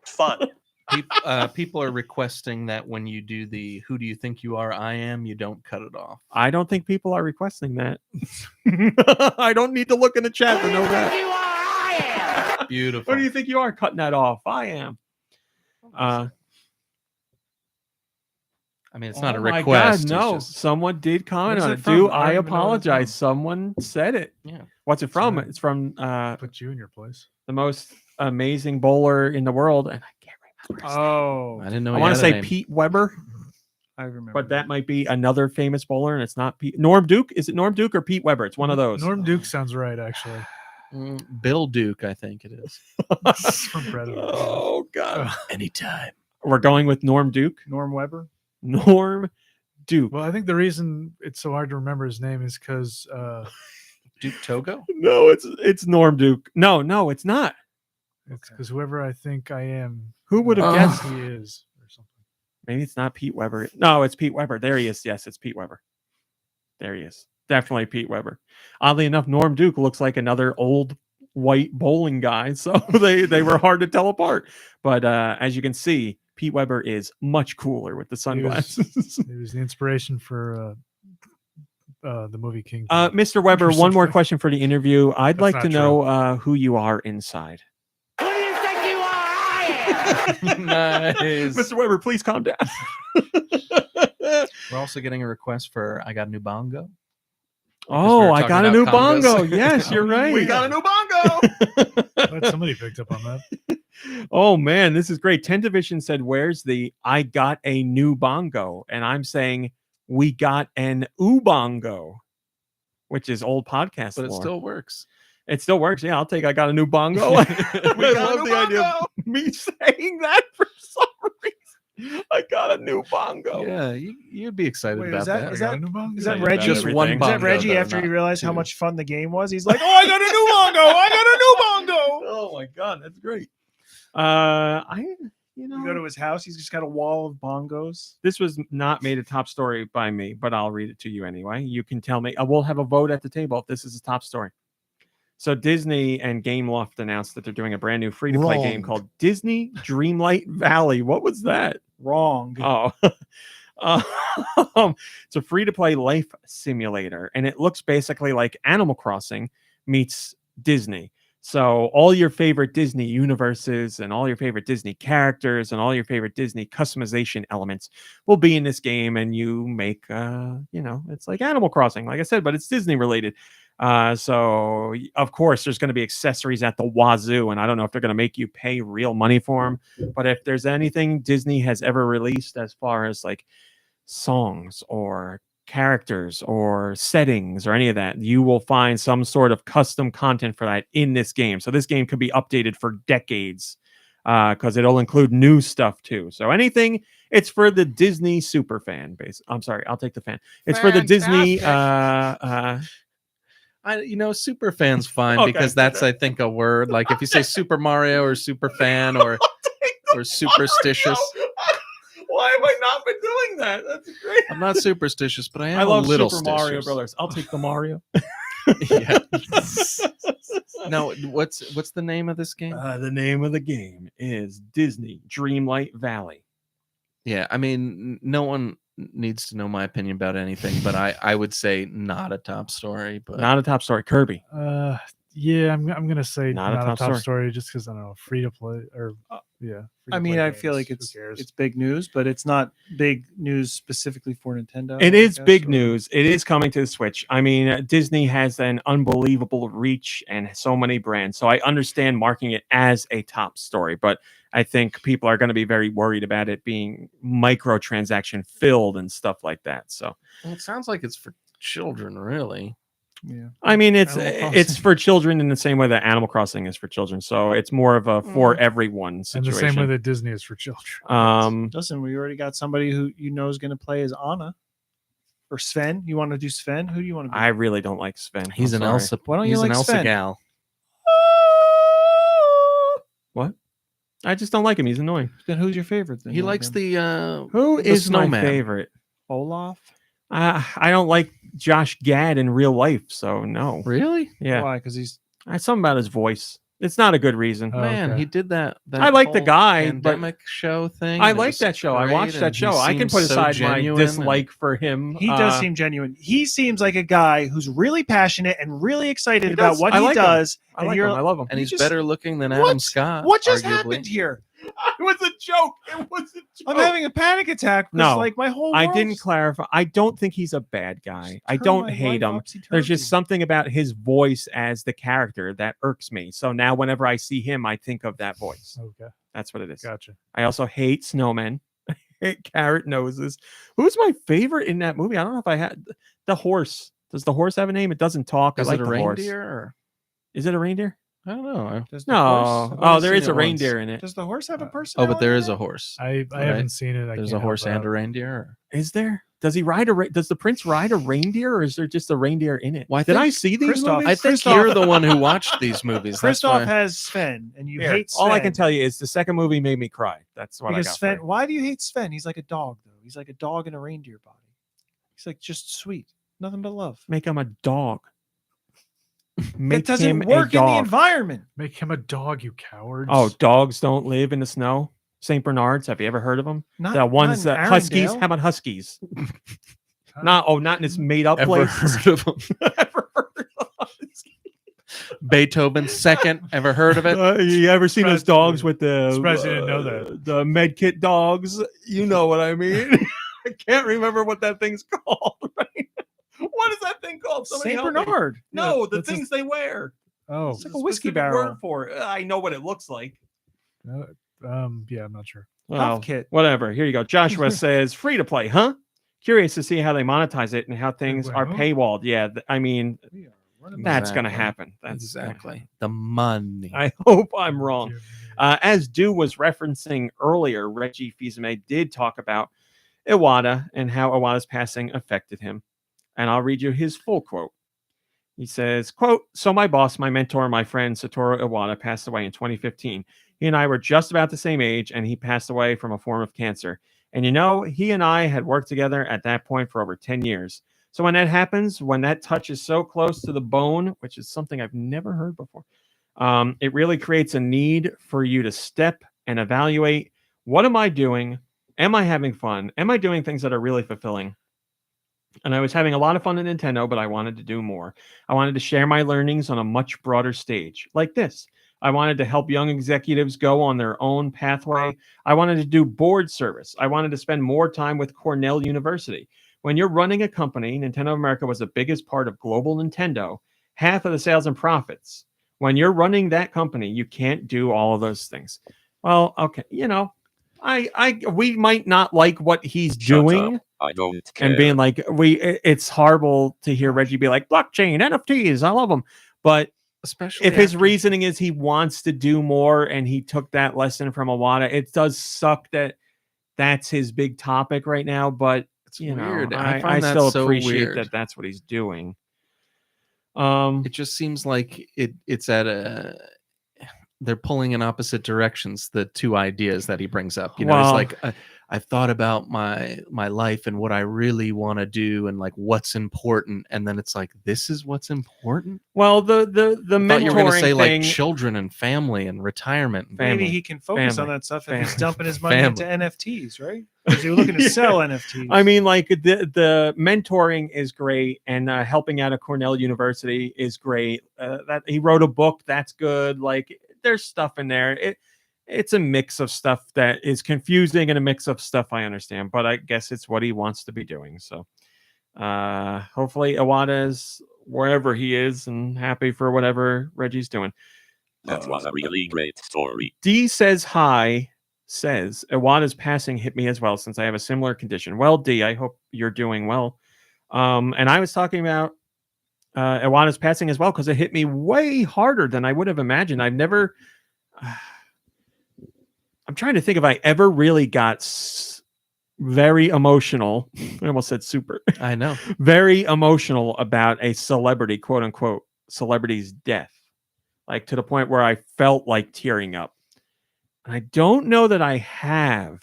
It's fun. People are requesting that when you do the "Who do you think you are? I am," you don't cut it off. I don't think people are requesting that. I don't need to look in the chat to know that. You are, I am. Beautiful. What do you think you are? Cutting that off. I am. It's not a request. God, no, just... someone did comment on it. I apologize. Someone said it. Yeah. What's it from? It's from put you in your place. The most amazing bowler in the world, and I can't remember. Oh, I didn't know. I want to say Pete Weber. I remember, but that might be another famous bowler, and it's not Pete. Norm Duke. Is it Norm Duke or Pete Weber? It's one of those. Norm Duke sounds right, actually. Bill Duke, I think it is. From Predator. Oh God! Anytime. We're going with Norm Duke. Norm Weber. Norm Duke. Well, I think the reason it's so hard to remember his name is because Duke Togo. No, it's Norm Duke. No, it's not. It's because whoever I think I am. Who would have guessed he is or something? Maybe it's not Pete Weber. No, it's Pete Weber. There he is. Yes, it's Pete Weber. There he is. Definitely Pete Weber. Oddly enough, Norm Duke looks like another old white bowling guy, so they were hard to tell apart. But as you can see, Pete Weber is much cooler with the sunglasses. He was the inspiration for the movie King. Mr. Weber, one more question for the interview. I'd like to know who you are inside. Who do you think you are? I am. Nice. Mr. Weber, please calm down. We're also getting a request for I got a new bongo. Oh, I talking got a about new congos. bongo. Yes, you're right. We got a new bongo. But somebody picked up on that. Oh man, this is great. 10 Division said, "Where's the I got a new bongo?" And I'm saying we got an ubongo, which is old podcast But it lore. still works. It still works. Yeah, I'll take I got a new bongo. I love the idea of me saying that for some reason. I got a new bongo. Yeah, you'd be excited Wait, about is that that. is that Bongo? is that Yeah, Reggie? just one Is that bongo, Reggie though, after he not realized how two. much fun the game was? He's like, "Oh, I got a new bongo! I got a new bongo!" Oh my god, that's great. You go to his house. He's just got a wall of bongos. This was not made a top story by me, but I'll read it to you anyway. You can tell me. We'll have a vote at the table if this is a top story. So Disney and Gameloft announced that they're doing a brand new free-to-play game called Disney Dreamlight Valley. What was that? Wrong. Oh, it's a free-to-play life simulator, and it looks basically like Animal Crossing meets Disney. So all your favorite Disney universes and all your favorite Disney characters and all your favorite Disney customization elements will be in this game, and you make, it's like Animal Crossing, like I said, but it's Disney related. So of course there's going to be accessories at the wazoo, and I don't know if they're going to make you pay real money for them, but if there's anything Disney has ever released as far as like songs or characters or settings or any of that, you will find some sort of custom content for that in this game. So this game could be updated for decades because it'll include new stuff too. So anything, it's for the Disney super fan base. I'm sorry, I'll take the fan. It's for the Disney super fan's fine Okay, because that's I think a word. Like if you say Super Mario or super fan or superstitious. Why have I not been doing that? That's great. I'm not superstitious, but I am I love a little Super Mario stitious. Brothers. I'll take the Mario. Yeah. No, what's the name of this game? The name of the game is Disney Dreamlight Valley. Yeah, I mean, no one needs to know my opinion about anything, but I would say not a top story. But Not a top story. Kirby. Yeah, I'm gonna say Not a top story just because I don't know, free to play or yeah. I mean, I feel like it's big news, but it's not big news specifically for Nintendo. It is big news. It is coming to the Switch. I mean, Disney has an unbelievable reach and so many brands. So I understand marking it as a top story, but I think people are going to be very worried about it being microtransaction filled and stuff like that. So well, it sounds like it's for children, really. Yeah. I mean, it's for children in the same way that Animal Crossing is for children. So it's more of a for everyone situation. And the same way that Disney is for children. Listen, we already got somebody who is going to play as Anna or Sven. You want to do Sven? Who do you want to be? I really don't like Sven. He's an Elsa. Why don't you he's like an Elsa Sven? gal. What? I just don't like him. He's annoying. Then who's your favorite? Then He likes the Who the is my snowman. favorite? Olaf. I don't like Josh Gad in real life, so no. Really? Yeah. Why? Because he's Something about his voice. It's not a good reason. Man, okay. he did that. I like the whole guy, but pandemic show thing. I and it like was that show. I great, watched and that he show. I can seems put so aside my genuine dislike for him. he does seem genuine. He seems like a guy who's really passionate and really excited He about does. what I he like him. does. I like him. I love him. and he's just- better looking than What? Adam Scott. What just arguably. happened here? It was a joke. It was a joke. I'm having a panic attack. No, like my whole. I didn't world's clarify. I don't think he's a bad guy. I turned don't my hate life him. upsy-turvy. There's just something about his voice as the character that irks me. So now whenever I see him, I think of that voice. Okay, That's what it is. gotcha. I also hate snowmen. I hate carrot noses. Who's my favorite in that movie? I don't know if I had the horse. Does the horse have a name? It doesn't talk. Is I like it a the horse. reindeer? Or? Is it a reindeer? I don't know. Does the No. horse- I've Oh, only there seen is it a reindeer in it. Does the horse have a Oh, personality? but there is a horse. I haven't seen it. There's a horse and a reindeer. Or? Is there? Does he ride a? Does the prince ride a reindeer, or is there just a reindeer in it? Well, Did I see these Christoph- movies? I think Christoph- you're the one who watched these movies. That's Christoph why. has Sven, and you Here, hate Sven. all I can tell you is the second movie made me cry. That's what because I got. Sven. for you. Why do you hate Sven? He's like a dog, though. He's like a dog in a reindeer body. He's like just sweet, nothing but love. Make him a dog. It Make doesn't him a work in the dog. environment. Make him a dog, you cowards. Oh, dogs don't live in the snow. Saint Bernards. Have you ever heard of them? Not The ones not in that huskies. Arendelle. How about huskies? Not in this made up Ever place. heard of him? Beethoven's second. Ever heard of it? You ever seen those dogs with the Surprised you didn't know that. the med kit dogs? You know what I mean. I can't remember what that thing's called. Right? What is that thing called? Somebody Saint help me. Bernard. No, Yeah, the that's things they wear. Oh, It's like a whiskey Specific barrel. word for it. I know what it looks like. yeah, I'm not sure. Well, kit. whatever. Here you go. Joshua says, free to play, huh? Curious to see how they monetize it and how things are paywalled. Yeah, I mean, that's going to happen. That's exactly the money. I hope I'm wrong. As Deux was referencing earlier, Reggie Fils-Aimé did talk about Iwata and how Iwata's passing affected him. And I'll read you his full quote. He says, quote, so my boss, my mentor, my friend Satoru Iwata passed away in 2015. He and I were just about the same age, and he passed away from a form of cancer. And you know, he and I had worked together at that point for over 10 years. So when that happens, when that touches so close to the bone, which is something I've never heard before, it really creates a need for you to step and evaluate, what am I doing? Am I having fun? Am I doing things that are really fulfilling? And I was having a lot of fun at Nintendo, but I wanted to do more. I wanted to share my learnings on a much broader stage, like this. I wanted to help young executives go on their own pathway. I wanted to do board service. I wanted to spend more time with Cornell University. When you're running a company, Nintendo America was the biggest part of global Nintendo, half of the sales and profits. When you're running that company, you can't do all of those things. Well, okay, you know, we might not like what he's doing. I don't care. And being like, it's horrible to hear Reggie be like, blockchain, NFTs, I love them. But especially if his reasoning is he wants to do more and he took that lesson from Iwata, it does suck that that's his big topic right now. But it's you weird. know, I I find that still so appreciate weird. that that's what he's doing. It just seems like it's at a they're pulling in opposite directions, the two ideas that he brings up. You know, it's like I've thought about my life and what I really want to do and like what's important, and then it's like this is what's important. Well, the mentoring you were going to say thing, like children and family and retirement. And Maybe he can focus on that stuff if he's dumping his money into NFTs, right? Because you're looking to sell NFTs. I mean, like the mentoring is great, and helping out at Cornell University is great. That he wrote a book, that's good. Like there's stuff in there. It's a mix of stuff that is confusing and a mix of stuff I understand, but I guess it's what he wants to be doing. So hopefully Iwata is wherever he is and happy for whatever Reggie's doing. That was a really great story. D says hi, says Iwata's passing hit me as well since I have a similar condition. Well, D, I hope you're doing well. And I was talking about Iwata's passing as well because it hit me way harder than I would have imagined. I've never... I'm trying to think if I ever really got very emotional. I almost said super. I know. Very emotional about a celebrity, quote unquote, celebrity's death. Like to the point where I felt like tearing up. And I don't know that I have.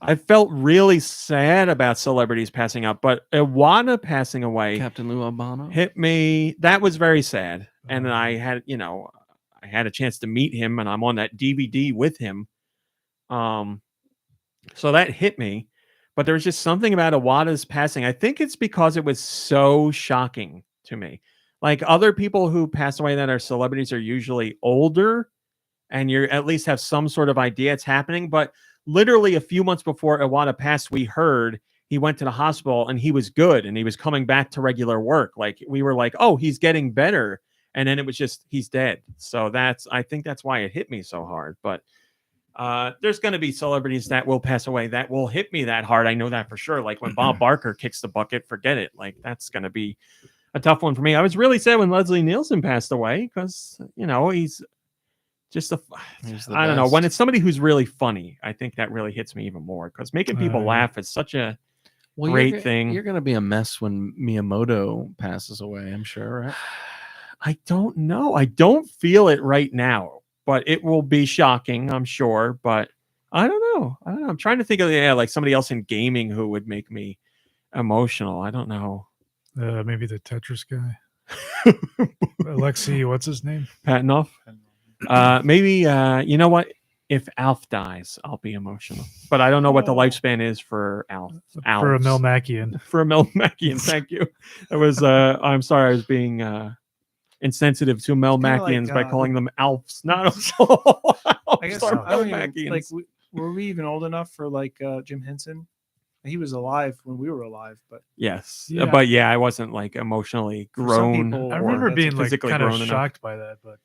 I felt really sad about celebrities passing up, but Iwata passing away, Captain Lou Albano, hit me. That was very sad. And I had, you know, I had a chance to meet him, and I'm on that DVD with him. So that hit me, but there was just something about Iwata's passing. I think it's because it was so shocking to me. Like other people who pass away that are celebrities are usually older, and you at least have some sort of idea it's happening. But literally a few months before Iwata passed, we heard he went to the hospital and he was good and he was coming back to regular work. Like we were like, oh, he's getting better. And then it was just, he's dead. So I think that's why it hit me so hard. But there's going to be celebrities that will pass away that will hit me that hard. I know that for sure. Like when Bob Barker kicks the bucket, forget it. Like that's going to be a tough one for me. I was really sad when Leslie Nielsen passed away because, you know, he's just I don't know. When it's somebody who's really funny, I think that really hits me even more because making people laugh is such a great thing. You're going to be a mess when Miyamoto passes away, I'm sure, right? I don't know. I don't feel it right now, but it will be shocking, I'm sure. But I don't know. I'm trying to think of like somebody else in gaming who would make me emotional. I don't know. Maybe the Tetris guy. Alexei, what's his name? Patinoff. Maybe you know what? If Alf dies, I'll be emotional. But I don't know what the lifespan is for Alf. For a Melmacian. For a Melmacian, thank you. It was. I'm sorry, I was being insensitive to Melmacians by calling them Alfs. Not I guess I don't even, like. Were we even old enough for like Jim Henson? He was alive when we were alive, but yes, but yeah, I wasn't like emotionally grown. I remember being like kind of shocked enough. by that, but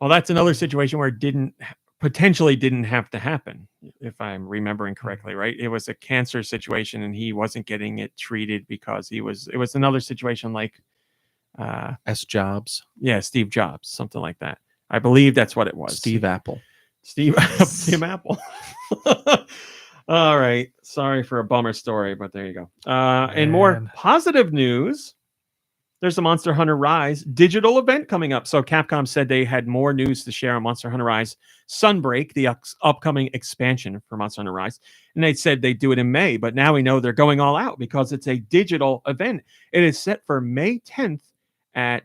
well, that's another situation where it potentially didn't have to happen, if I'm remembering correctly, right? It was a cancer situation, and he wasn't getting it treated because it was another situation like S. Jobs, Steve Jobs, something like that. I believe that's what it was. Steve Apple. Tim Apple. All right. Sorry for a bummer story, but there you go. And more positive news. There's a Monster Hunter Rise digital event coming up. So Capcom said they had more news to share on Monster Hunter Rise Sunbreak, the upcoming expansion for Monster Hunter Rise. And they said they'd do it in May, but now we know they're going all out because it's a digital event. It is set for May 10th at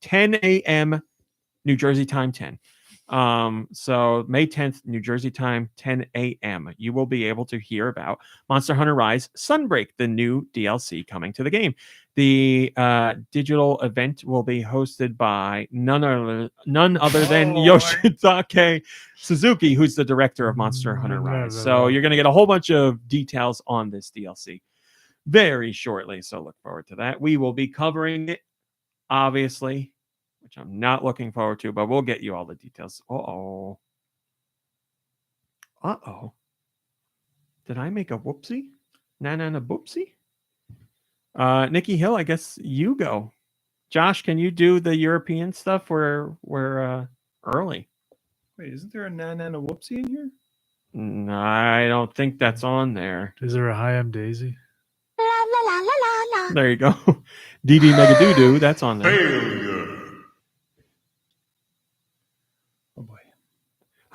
10 a.m. New Jersey time 10. So May 10th, New Jersey time, 10 a.m. You will be able to hear about Monster Hunter Rise Sunbreak, the new DLC coming to the game. The digital event will be hosted by none other than Yoshitake Suzuki, who's the director of Monster Hunter Rise. So you're going to get a whole bunch of details on this DLC very shortly. So look forward to that. We will be covering it, obviously, which I'm not looking forward to, but we'll get you all the details. Uh-oh. Did I make a whoopsie? Na boopsie? Nikki Hill, I guess you go. Josh, can you do the European stuff? We're early. Wait, isn't there a na whoopsie in here? No, I don't think that's on there. Is there a Hi, I'm Daisy? There you go. DD Mega Doo-Doo, that's on there.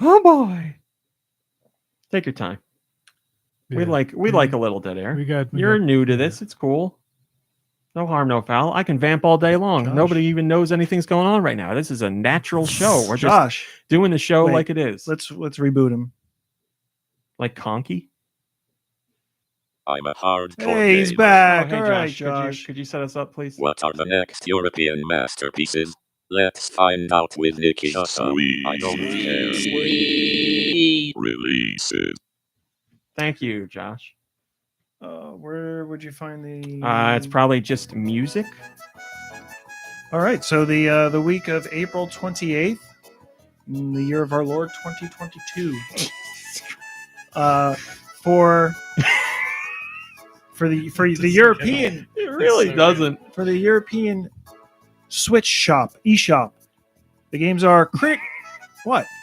Oh boy. Take your time. Yeah. We like a little dead air. You're new to this. It's cool. No harm, no foul. I can vamp all day long. Josh. Nobody even knows anything's going on right now. This is a natural show. We're just doing the show like it is. Let's reboot him. Like Conky? I'm a hardcore Hey, he's back. Oh, hey, all right, Josh. Could you set us up, please? What are the next European masterpieces? Let's find out with Nikki Hussam. I don't care. Releases. Thank you, Josh. Where would you find the? It's probably just music. All right, so the week of April 28th, in the year of our Lord 2022. For the European, it really doesn't. For the European Switch shop, eShop, the games are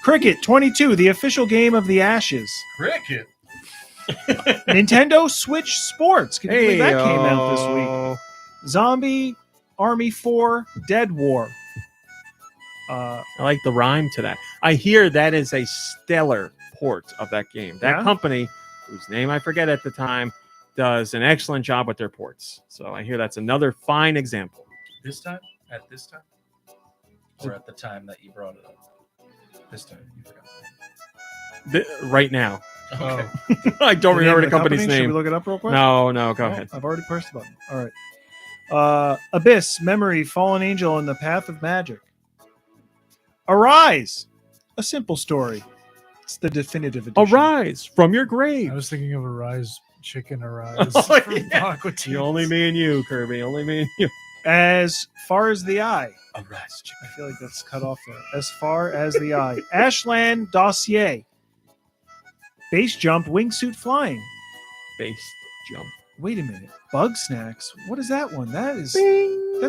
Cricket 22, the official game of the Ashes. Cricket. Nintendo Switch Sports. Can you believe that came out this week? Zombie Army 4 Dead War. I like the rhyme to that. I hear that is a stellar port of that game. That company, whose name I forget at the time, does an excellent job with their ports. So I hear that's another fine example. This time? At this time? Or at the time that you brought it up? This time, you forgot. Right now. Okay. I don't remember the company's name. Should we look it up real quick? No, go ahead. I've already pressed the button. All right. Abyss, Memory, Fallen Angel, and the Path of Magic. Arise! A simple story. It's the definitive edition. Arise from your grave. I was thinking of Arise Chicken Arise. You, only me and you, Kirby. Only me and you. As far as the eye. Arise Chicken. I feel like that's cut off there. As far as the eye. Ashland Dossier. Base jump, wingsuit flying. Base jump. Wait a minute. Bug Snacks. What is that one? That's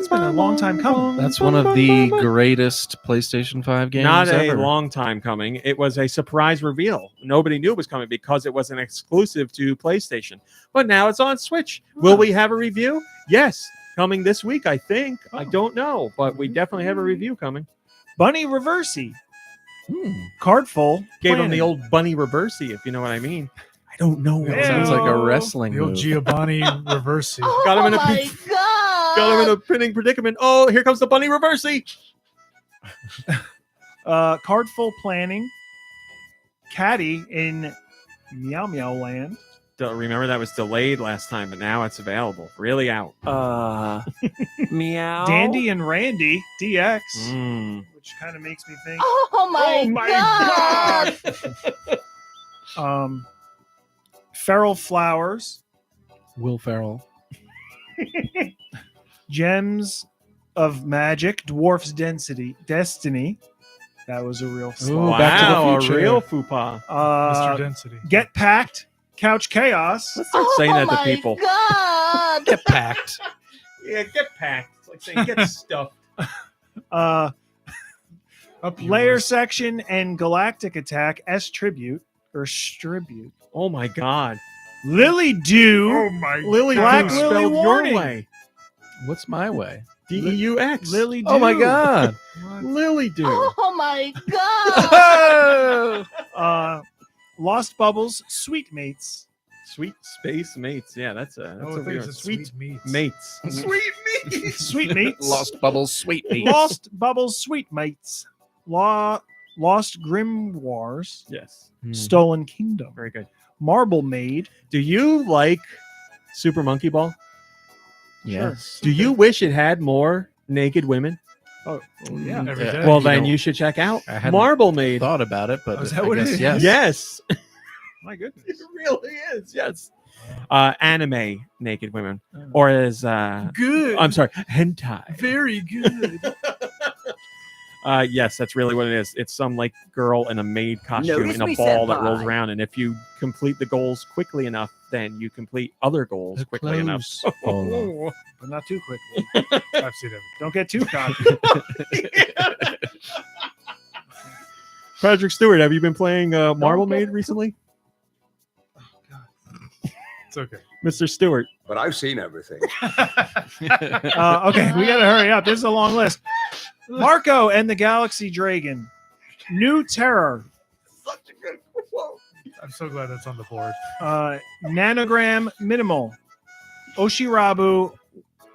been a long time coming. That's one of the greatest PlayStation 5 games Not a ever. long time coming. It was a surprise reveal. Nobody knew it was coming because it was an exclusive to PlayStation. But now it's on Switch. Will we have a review? Yes. Coming this week, I think. I don't know. But we definitely have a review coming. Bunny Reversey. Cardful. Gave him the old Bunny Reversey, if you know what I mean. I don't know. It sounds like a wrestling The old move. Giovanni Reversi. Got him in a pinning predicament. Oh, here comes the Bunny Reversey. Cardful Planning. Caddy in Meow Meow Land. Remember that was delayed last time, but now it's available. Really out. Meow. Dandy and Randy DX, which kind of makes me think. Oh my God! Feral Flowers. Will Ferrell. Gems of Magic. Dwarf's Destiny. That was a real Ooh, Back to the wow, a Future. real faux pas. Mr. Density. Get Packed. Couch Chaos. Let's start saying that to people. God. Get packed. Yeah, get packed. It's like saying get stuff. Layer Section and Galactic Attack S Tribute or Stribute. Oh my God. Lily Dew. Oh my Lily Black Dew Lily spelled your Warning. way. What's my way? DEUX. Lily Dew. Oh my God. Lily Dew. Oh my God. Lost Bubbles, Sweet Mates. Sweet Space Mates. Yeah, that's a Oh, I think it's sweet Sweet Meats. mates. Sweet Mates. Sweet Mates. Lost Bubbles, Sweet Meat. Lost Bubbles, Sweet Mates. Lost Grimoires. Yes. Stolen Kingdom. Very good. Marble Maid. Do you like Super Monkey Ball? Yes. Do you wish it had more naked women? Oh yeah. Every day. Well, You then know, you should check out I hadn't Marble Maid. Thought about it, but Oh, is that I what it guess is? yes. Yes. My goodness. It really is. Yes. Anime naked women, or as Good. I'm sorry, hentai. Very good. Yes, that's really what it is. It's some like girl in a maid costume Notice in a me, ball that rolls senpai. around, and if you complete the goals quickly enough, then you complete other goals quickly enough. Oh, But not too quickly. I've seen it. Don't get too cocky. Patrick Stewart, have you been playing Marble Maid recently? It's okay. Mr. Stewart. But I've seen everything. Okay, we got to hurry up. This is a long list. Marco and the Galaxy Dragon. New Terror. Such a good quote. I'm so glad that's on the board. Nanogram Minimal. Oshirabu.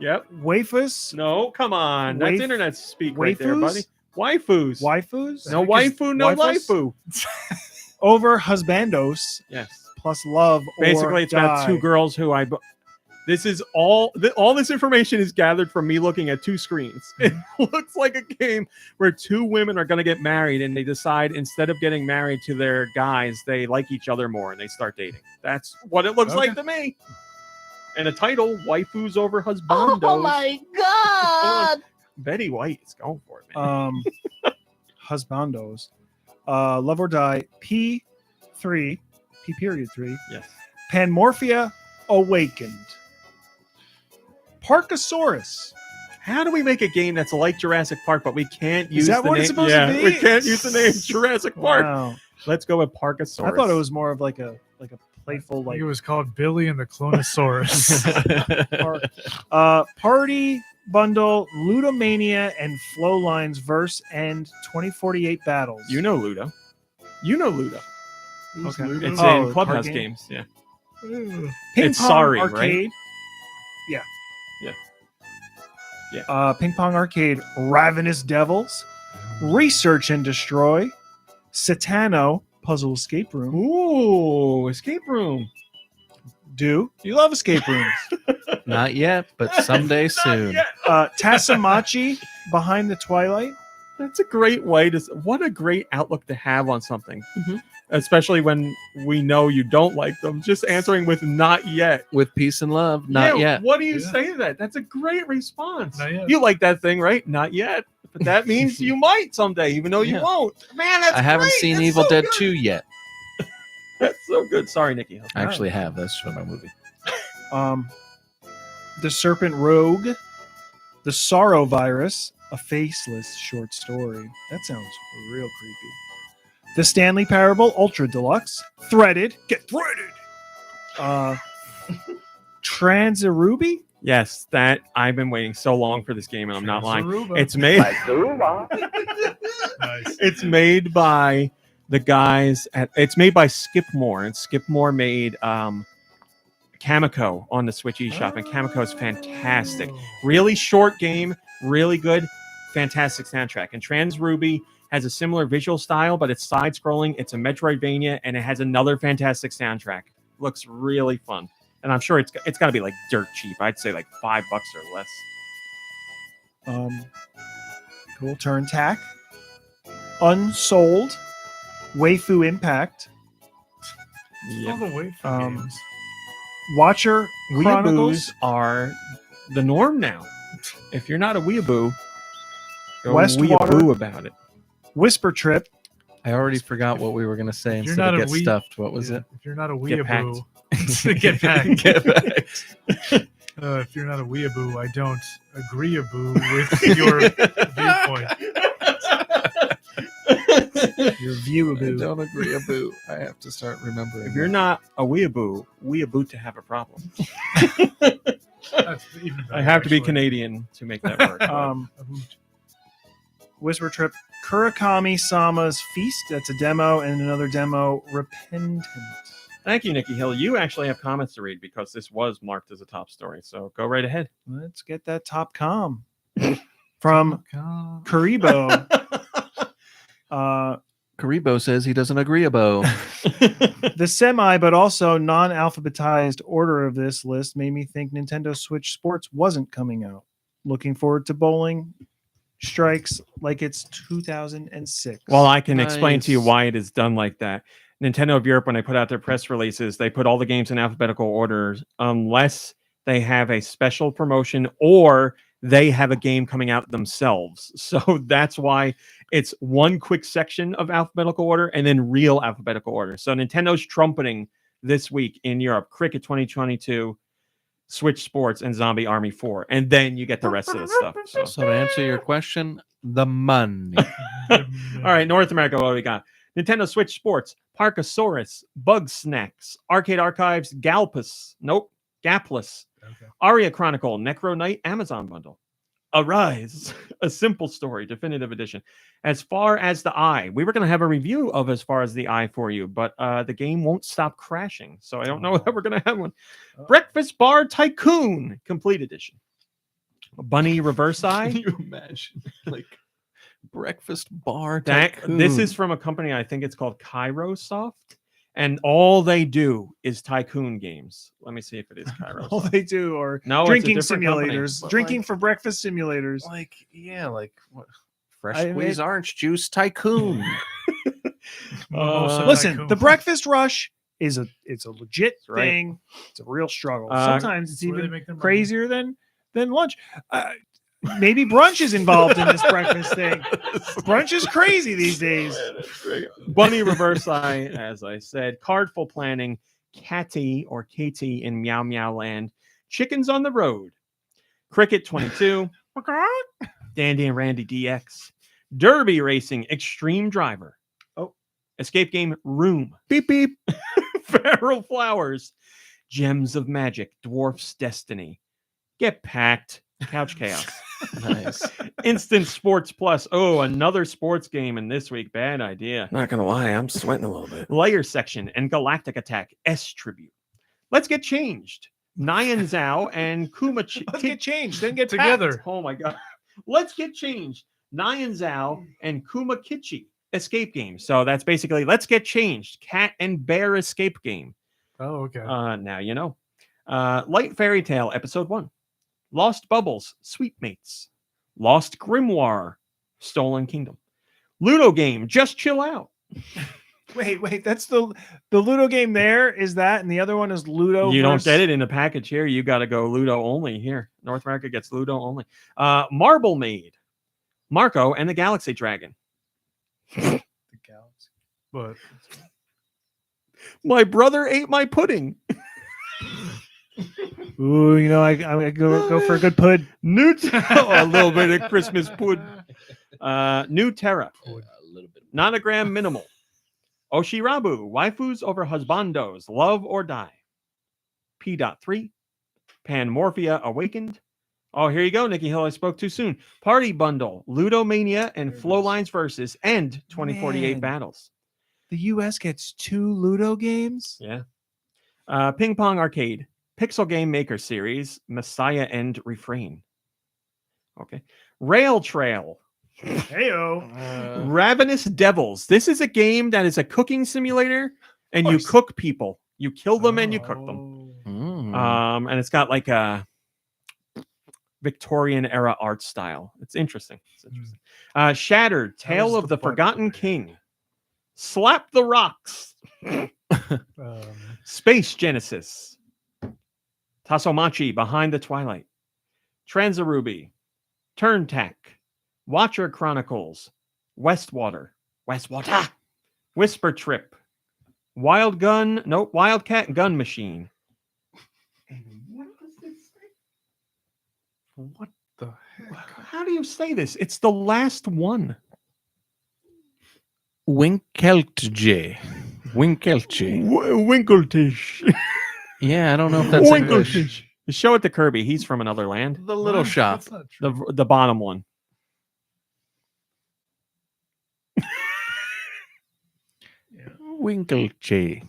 Yep. Waifus. No, come on. That's Waif- internet speak right there, waifus? buddy. Waifus. Waifus. No waifu, no Waifus? waifu. Over Husbandos. Yes. Plus Love. Basically, it's about two girls who This is all this information is gathered from me looking at two screens. It looks like a game where two women are going to get married and they decide instead of getting married to their guys, they like each other more and they start dating. That's what it looks like to me. And a title, Waifus Over Husbandos. Oh my God. Betty White is going for it, man. Husbandos. Love or Die. P3. P.3. Yes. Panmorphia Awakened. Parkasaurus. How do we make a game that's like Jurassic Park, but we can't use that the what name? it's supposed to be? We can't use the name Jurassic Park. Wow. Let's go with Parkasaurus. I thought it was more of like a playful I think like it was called Billy and the Clonosaurus. party bundle Ludomania and Flowlines verse and 2048 battles. You know Ludo. Okay. It's Oh, in Clubhouse card game? games. Yeah. Ping It's Pong Sorry, Arcade. right? Yeah. Yeah. Ping Pong Arcade, Ravenous Devils, Research and Destroy, Satano Puzzle Escape Room. Ooh, escape room. Do you love escape rooms? Not yet, but someday soon. Tasamachi, Behind the Twilight. That's a great way to. What a great outlook to have on something, especially when we know you don't like them. Just answering with "not yet" with peace and love. Not yet. What do you say to that? That's a great response. Not yet. You like that thing, right? Not yet, but that means you might someday, even though you won't. Man, that's I haven't great. seen That's Evil so Dead good. 2 yet. That's so good. Sorry, Nikki. I actually have. That's from my movie. The Serpent Rogue, The Sorrow Virus, a faceless short story. That sounds real creepy. The Stanley Parable Ultra Deluxe, Threaded, get threaded. Transaruby? Yes, that I've been waiting so long for this game, and I'm not lying. Transaruba. It's made. Nice. It's made by the guys at. It's made by Skipmore, and Skipmore made Kamiko on the Switch eShop, and Kamiko is fantastic. Really short game, really good, fantastic soundtrack. And Trans Ruby has a similar visual style, but it's side-scrolling. It's a Metroidvania, and it has another fantastic soundtrack. Looks really fun, and I'm sure it's got to be like dirt cheap. I'd say like $5 or less. Cool. Turn Tack. Unsold. Waifu Impact. All the waifu games. Watcher Chronicles Weeaboos are the norm now. If you're not a weeaboo, go Westwater. weeaboo about it. Whisper Trip. I already forgot what we were going to say If you're instead not of a get wee- stuffed. What was it? If you're not a Get weeaboo, get packed. Get packed. If you're not a weeaboo, I don't agree-aboo with your viewpoint. Your I viewaboo. don't agree, Abu. I have to start remembering. If you're not a weeaboo to have a problem. That's even better, I have to be actually. Canadian to make that work. Whisper Trip. Kurakami Sama's Feast. That's a demo, and another demo, Repentant. Thank you, Nikki Hill. You actually have comments to read because this was marked as a top story. So go right ahead. Let's get that top com from Karibo. Karibo says he doesn't agree, Abo. The semi, but also non-alphabetized order of this list made me think Nintendo Switch Sports wasn't coming out. Looking forward to bowling strikes like it's 2006. Well, I can explain to you Nice. why it is done like that. Nintendo of Europe, when they put out their press releases, they put all the games in alphabetical order unless they have a special promotion or they have a game coming out themselves. So that's why it's one quick section of alphabetical order and then real alphabetical order. So Nintendo's trumpeting this week in Europe, Cricket 2022, Switch Sports, and Zombie Army 4. And then you get the rest of the stuff. So to answer your question, the money. All right, North America, what do we got? Nintendo Switch Sports, Parkasaurus, Bug Snacks, Arcade Archives, Gapless, Aria Chronicle, Necro Knight, Amazon Bundle. Arise, A Simple Story, Definitive Edition. As Far as the Eye, we were going to have a review of As Far as the Eye for you, but the game won't stop crashing, so I don't know that we're going to have one. Breakfast Bar Tycoon, Complete Edition. Bunny Reverse Eye. Can you imagine? Like, breakfast bar This tycoon. is from a company, I think it's called Kairosoft, and all they do is tycoon games. Let me see if it is Kairosoft. all they do are No, drinking it's a different company. simulators, But drinking like- for breakfast simulators. Like, yeah, like what? Fresh I squeezed mean- orange juice tycoon. Mimosa Listen, tycoon. the breakfast rush it's a legit right. thing. It's a real struggle. Uh, Sometimes it's where they even make their money. crazier than lunch. Maybe brunch is involved in this breakfast thing. Brunch is crazy these days. Bunny Reverse Eye, as I said. Cardful Planning, Catty or Katie in Meow Meow Land. Chickens on the Road. Cricket 22. Dandy and Randy DX. Derby Racing, Extreme Driver. Oh. Escape Game Room. Beep beep. Feral Flowers. Gems of Magic, Dwarf's Destiny. Get Packed. Couch Chaos. Nice. Instant Sports Plus. Oh, another sports game in this week. Bad idea. Not gonna lie, I'm sweating a little bit. Layer Section and Galactic Attack S Tribute. Let's Get Changed. Nyan Zhao and Kuma Let's get changed, then get together. packed. Oh my god. Let's Get Changed. Nyan Zhao and Kuma Kichi escape game. So that's basically Let's Get Changed. Cat and Bear escape game. Oh, okay. Now you know. Light Fairy Tale Episode 1. Lost Bubbles, Sweet Mates. Lost Grimoire, Stolen Kingdom. Ludo Game, Just Chill Out. Wait, that's the Ludo game there is that, and the other one is Ludo. You don't versus- get it in the package here. You got to go Ludo only here. North America gets Ludo only. Marble Maid, Marco and the Galaxy Dragon. The Galaxy. But My brother ate my pudding. Ooh, you know, I go for a good pud. A little bit of Christmas pud. New Terra. Nonogram Minimal. Oshirabu. Waifus over Husbandos. Love or Die. P.3. Panmorphia Awakened. Oh, here you go, Nikki Hill. I spoke too soon. Party Bundle. Ludomania and Flowlines Versus. And 2048 Man. Battles. The U.S. gets 2 Ludo games. Yeah. Ping Pong Arcade. Pixel Game Maker Series. Messiah and Refrain. Okay. Rail Trail. Heyo. Ravenous Devils. This is a game that is a cooking simulator, and you cook people. You kill them and you cook them. And it's got like a Victorian era art style. It's interesting. Shattered, Tale of the Forgotten King. Slap the Rocks. Space Genesis. Tasomachi, Behind the Twilight. Transaruby. Turntack. Watcher Chronicles. Westwater. Whisper Trip. Wildcat Gun Machine. What the heck? How do you say this? It's the last one. Winkeltje. Winkeltish. Yeah, I don't know if that's English. Winkeltish. Show it to Kirby. He's from another land. The little shop. The bottom one. Winkeltje.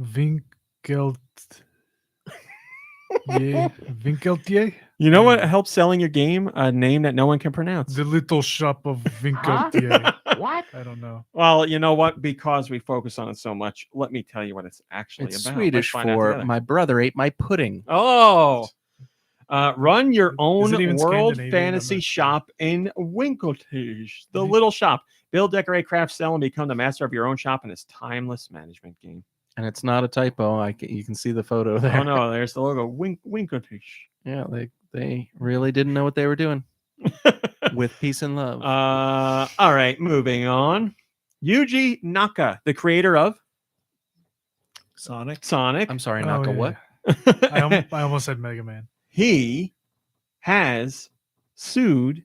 Winkeltje? You know what helps selling your game? A name that no one can pronounce. The little shop of Winkeltje. What? I don't know. Well, you know what? Because we focus on it so much, let me tell you what it's actually It's about. Swedish for my brother ate my pudding. Oh. Run your own even world Scandinavian? fantasy shop in Winkeltish, the little shop. Build, decorate, craft, sell, and become the master of your own shop in this timeless management game. And it's not a typo. You can see the photo there. Oh no, there's the logo. Winkeltish. Yeah, they really didn't know what they were doing. With peace and love. All right, moving on. Yuji Naka, the creator of Sonic. I'm sorry, Naka. What? I almost said Mega Man. He has sued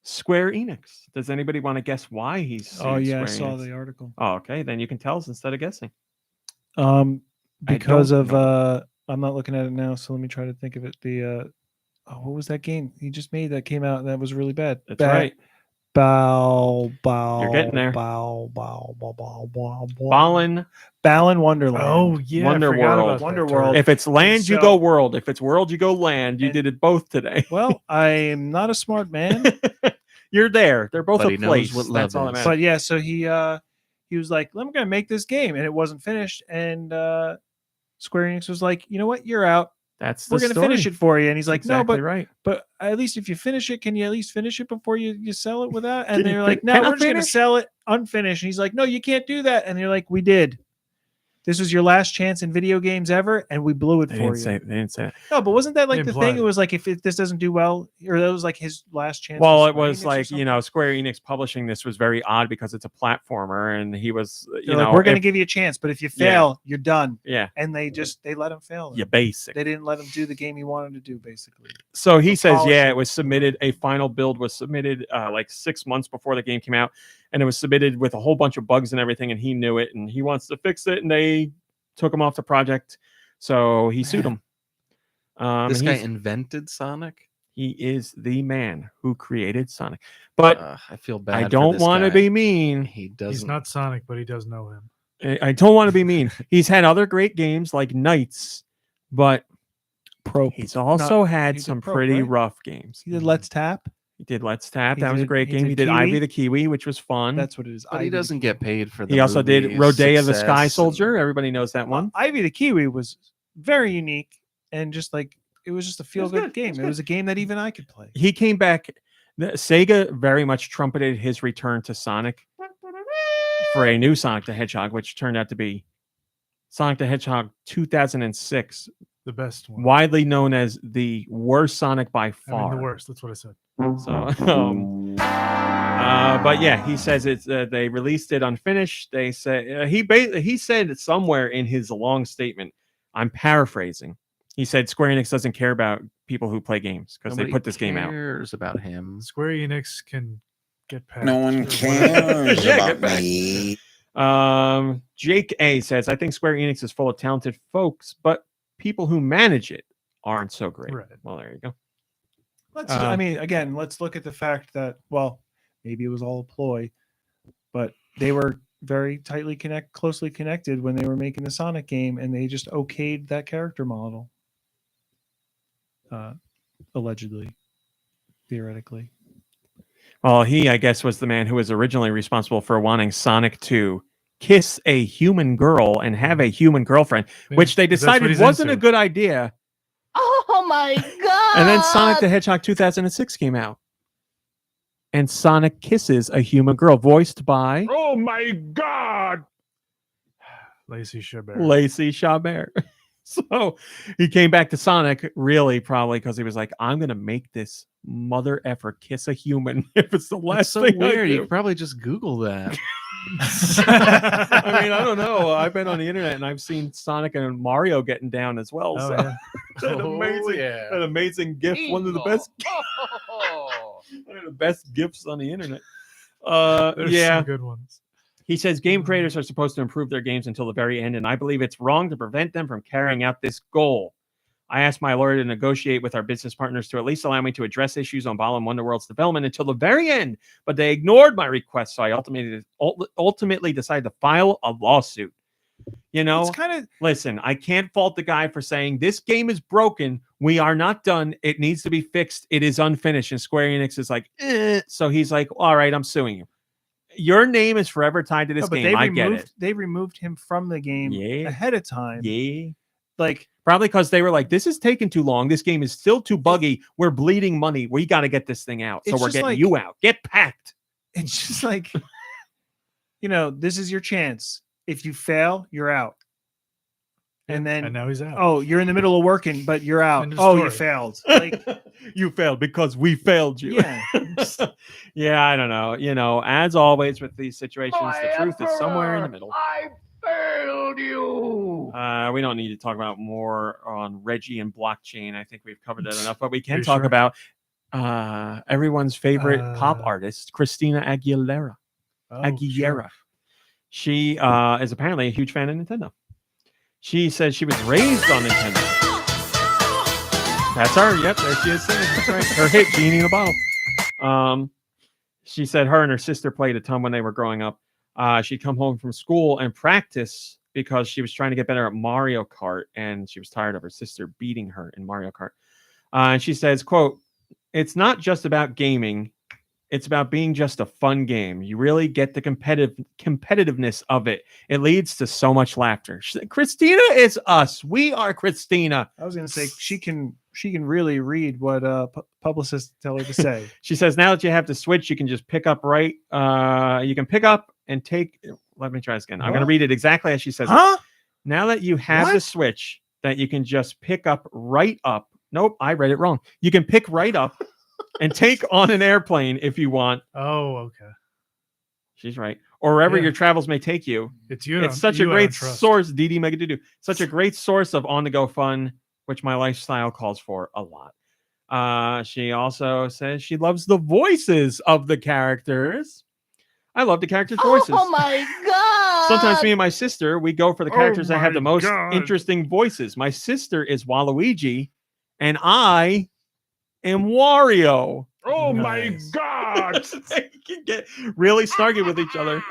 Square Enix. Does anybody want to guess why he's sued Oh yeah, Square I saw Enix? the article. Oh, okay. Then you can tell us instead of guessing. Because of I'm not looking at it now, so let me try to think of it. What was that game he just made that came out and that was really bad? That's right. Bow. You're getting there. Bow. Balan Wonderland. Oh yeah, Wonderworld. If it's land, you go world. If it's world, you go land. You did it both today. Well, I am not a smart man. You're there. They're both But a he knows place. what That's love all that is. matters. But yeah, so he was like, I'm going to make this game, and it wasn't finished. And Square Enix was like, you know what, you're out. We're going to finish it for you. And he's like, no, but right. But at least if you finish it, can you at least finish it before you sell it with that? And they're like, no, we're just going to sell it unfinished. And he's like, no, you can't do that. And they're like, we did. This was your last chance in video games ever, and we blew it They for didn't you. They didn't say it. No, but wasn't that like They the implied thing? It it. was like if this doesn't do well, or that was like his last chance. Well, with it Square was Enix or like, something? Square Enix publishing this was very odd because it's a platformer, and he was, They're like, we're going to give you a chance, but if you fail, you're done. Yeah. And they let him fail. You basic. They didn't let him do the game he wanted to do, basically. So he says, polish yeah, it. it was submitted. A final build was submitted like 6 months before the game came out, and it was submitted with a whole bunch of bugs and everything, and he knew it, and he wants to fix it, and they took him off the project. So he sued him. This guy invented Sonic. He is the man who created Sonic. But I feel bad. I don't want to be mean. He doesn't. He's not Sonic, but he does know him. I don't want to be mean. He's had other great games like Knights, but he's also had he's a some pro, pretty right? rough games. He did Let's Tap. He did Let's Tap. He That was a did- great he game. did He did Kiwi. Ivy the Kiwi, which was fun. That's what it is. But he Ivy the doesn't get paid for the He also did movie's Rodea the Sky success Soldier. and- Everybody knows that one. Ivy the Kiwi was very unique and just like it was just a feel good game. It was a game that even I could play. He came back. Sega very much trumpeted his return to Sonic for a new Sonic the Hedgehog, which turned out to be Sonic the Hedgehog 2006, The best one. widely known as the worst Sonic by I far. mean, the worst. That's what I said. So, but yeah, he says it's they released it unfinished. They say he said somewhere in his long statement, I'm paraphrasing. He said Square Enix doesn't care about people who play games because they Nobody put this game out. cares about him. Square Enix can get past. No one or whatever. cares Yeah, about get back. me. Jake A says, I think Square Enix is full of talented folks, but people who manage it aren't so great. Right. Well, there you go. I mean, again, let's look at the fact that, well, maybe it was all a ploy, but they were very closely connected when they were making the Sonic game, and they just okayed that character model. Allegedly, theoretically. Well, he, I guess, was the man who was originally responsible for wanting Sonic to kiss a human girl and have a human girlfriend, which they decided wasn't a good idea. Oh my god! And then Sonic the Hedgehog 2006 came out. And Sonic kisses a human girl, voiced by... Oh my god! Lacey Chabert. Lacey Chabert. So he came back to Sonic, really, probably because he was like, I'm going to make this mother effer kiss a human if it's the last That's so thing weird. I do. You could probably just Google that. I mean, I don't know. I've been on the internet and I've seen Sonic and Mario getting down as well. Oh, So yeah. an amazing GIF. One of the best one of the best GIFs on the internet. There's Yeah. some good ones. He says game creators are supposed to improve their games until the very end, and I believe it's wrong to prevent them from carrying out this goal. I asked my lawyer to negotiate with our business partners to at least allow me to address issues on Balan Wonderworld's development until the very end, but they ignored my request, so I ultimately decided to file a lawsuit. You know, It's kind of listen, I can't fault the guy for saying this game is broken. We are not done. It needs to be fixed. It is unfinished. And Square Enix is like, So he's like, all right, I'm suing you. Your name is forever tied to this game. I get it. They removed him from the game ahead of time. Yeah. Like probably because they were like, this is taking too long. This game is still too buggy. We're bleeding money. We got to get this thing out. So It's we're just getting like- you out. Get packed. it's just like, this is your chance. If you fail, you're out. And then And now he's out. oh, you're in the middle of working, but you're out. End of Oh, you story. failed. Like You failed because we failed you. yeah. Yeah, I don't know. You know, as always with these situations, the truth is somewhere in the middle. I failed you. We don't need to talk about more on Reggie and blockchain. I think we've covered that enough, but we can You talk sure? about everyone's favorite pop Uh, artist, Christina Aguilera. Oh, Aguilera. sure. She is apparently a huge fan of Nintendo. She says she was raised on Nintendo. That's her. Yep, there she is singing. That's right. Her hit, Genie in a Bottle. She said her and her sister played a ton when they were growing up. She'd come home from school and practice because she was trying to get better at Mario Kart, and she was tired of her sister beating her in Mario Kart. And she says, quote, "It's not just about gaming. It's about being just a fun game. You really get the competitiveness of it. It leads to so much laughter." Christina is us. We are Christina. I was gonna say she can really read what publicists tell her to say. She says now that you have the Switch, you can just pick up right. You can pick up and take. Let me try this again. I'm going to What? read it exactly as she says. Huh? It. Now that you have the What? Switch, that you can just pick up right up. Nope, I read it wrong. You can pick right up and take on an airplane if you want. Oh, okay. She's right. Or wherever Yeah. your travels may take you. It's you. It's such a great source, DD Megadoodoo. Such a great source of on-the-go fun, which my lifestyle calls for a lot. She also says she loves the voices of the characters. I love the characters' voices. Oh my god! Sometimes me and my sister, we go for the characters that have the my most God. interesting voices. My sister is Waluigi, and I am Wario. Oh Nice. my god! They can get really snarky with each other.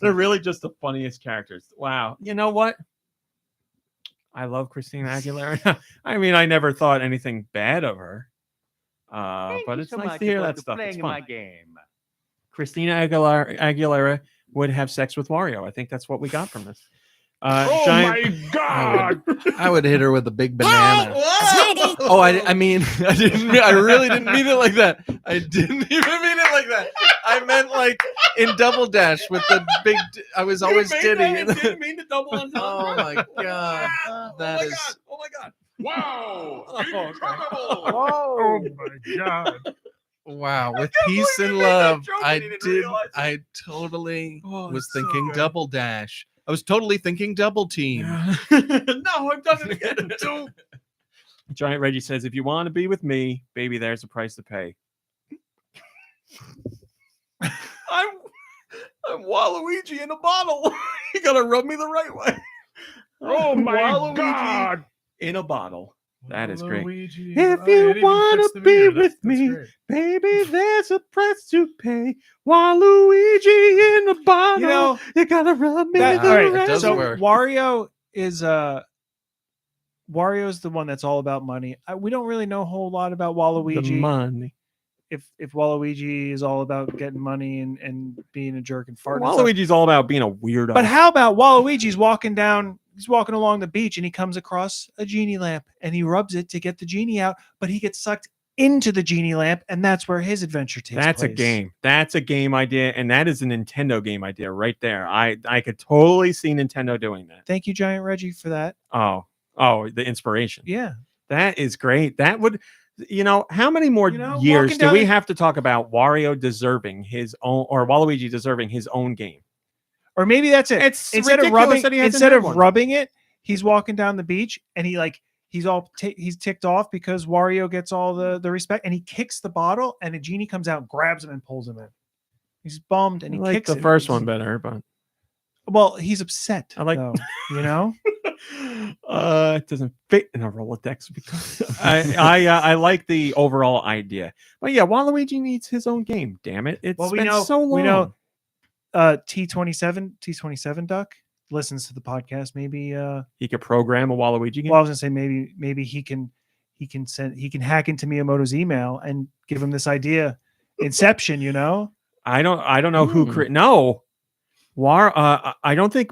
They're really just the funniest characters. Wow. You know what? I love Christina Aguilera. I mean, I never thought anything bad of her. But it's nice to hear that stuff. It's fun. game. Christina Aguilera would have sex with Wario. I think that's what we got from this. Oh Giant- my god! I would hit her with a big banana. Oh, I mean, I really didn't mean it like that. I didn't even mean it like that. I meant like in Double Dash with the big. I was always Diddy. Didn't mean to double on Oh my god, that is. Oh my god! Wow! Oh, Incredible! Oh my god. Wow, with can't peace believe and you made that love, joke and I you didn't did. realize it. I totally Oh, was it's so thinking good. Double Dash. I was totally thinking Double Team. No, I've done it again. Giant Reggie says, "If you want to be with me, baby, there's a price to pay." I'm Waluigi in a bottle. You gotta rub me the right way. Oh my Waluigi god! in a bottle. That is great. Luigi. If Oh, you it even wanna fits the be mirror. with That's me, great. baby, there's a price to pay. Waluigi in a bottle. You know, you gotta rub me that, the all right, right does so way. work. Wario is Wario's the one that's all about money. We don't really know a whole lot about The Waluigi. money. if Waluigi is all about getting money and being a jerk and farting. Waluigi's all about being a weirdo. But how about Waluigi's walking down? He's walking along the beach and he comes across a genie lamp and he rubs it to get the genie out, but he gets sucked into the genie lamp, and that's where his adventure takes place. That's a game. That's a game idea, and that is a Nintendo game idea right there. I could totally see Nintendo doing that. Thank you, Giant Reggie, for that. Oh, the inspiration. Yeah. That is great. That would, how many more years do we have to talk about Wario deserving his own, or Waluigi deserving his own game? Or maybe that's it. It's instead of rubbing it, he's walking down the beach and he's ticked off because Wario gets all the respect, and he kicks the bottle and a genie comes out, grabs him and pulls him in. He's bummed and he kicks the first one better, but he's upset. I like, it doesn't fit in a Rolodex because I like the overall idea. But yeah, Waluigi needs his own game. Damn it! It's been so long. We know T27 Duck listens to the podcast. Maybe he could program a Waluigi game. Well, I was gonna say maybe he can hack into Miyamoto's email and give him this idea. Inception, I don't know who no. I don't think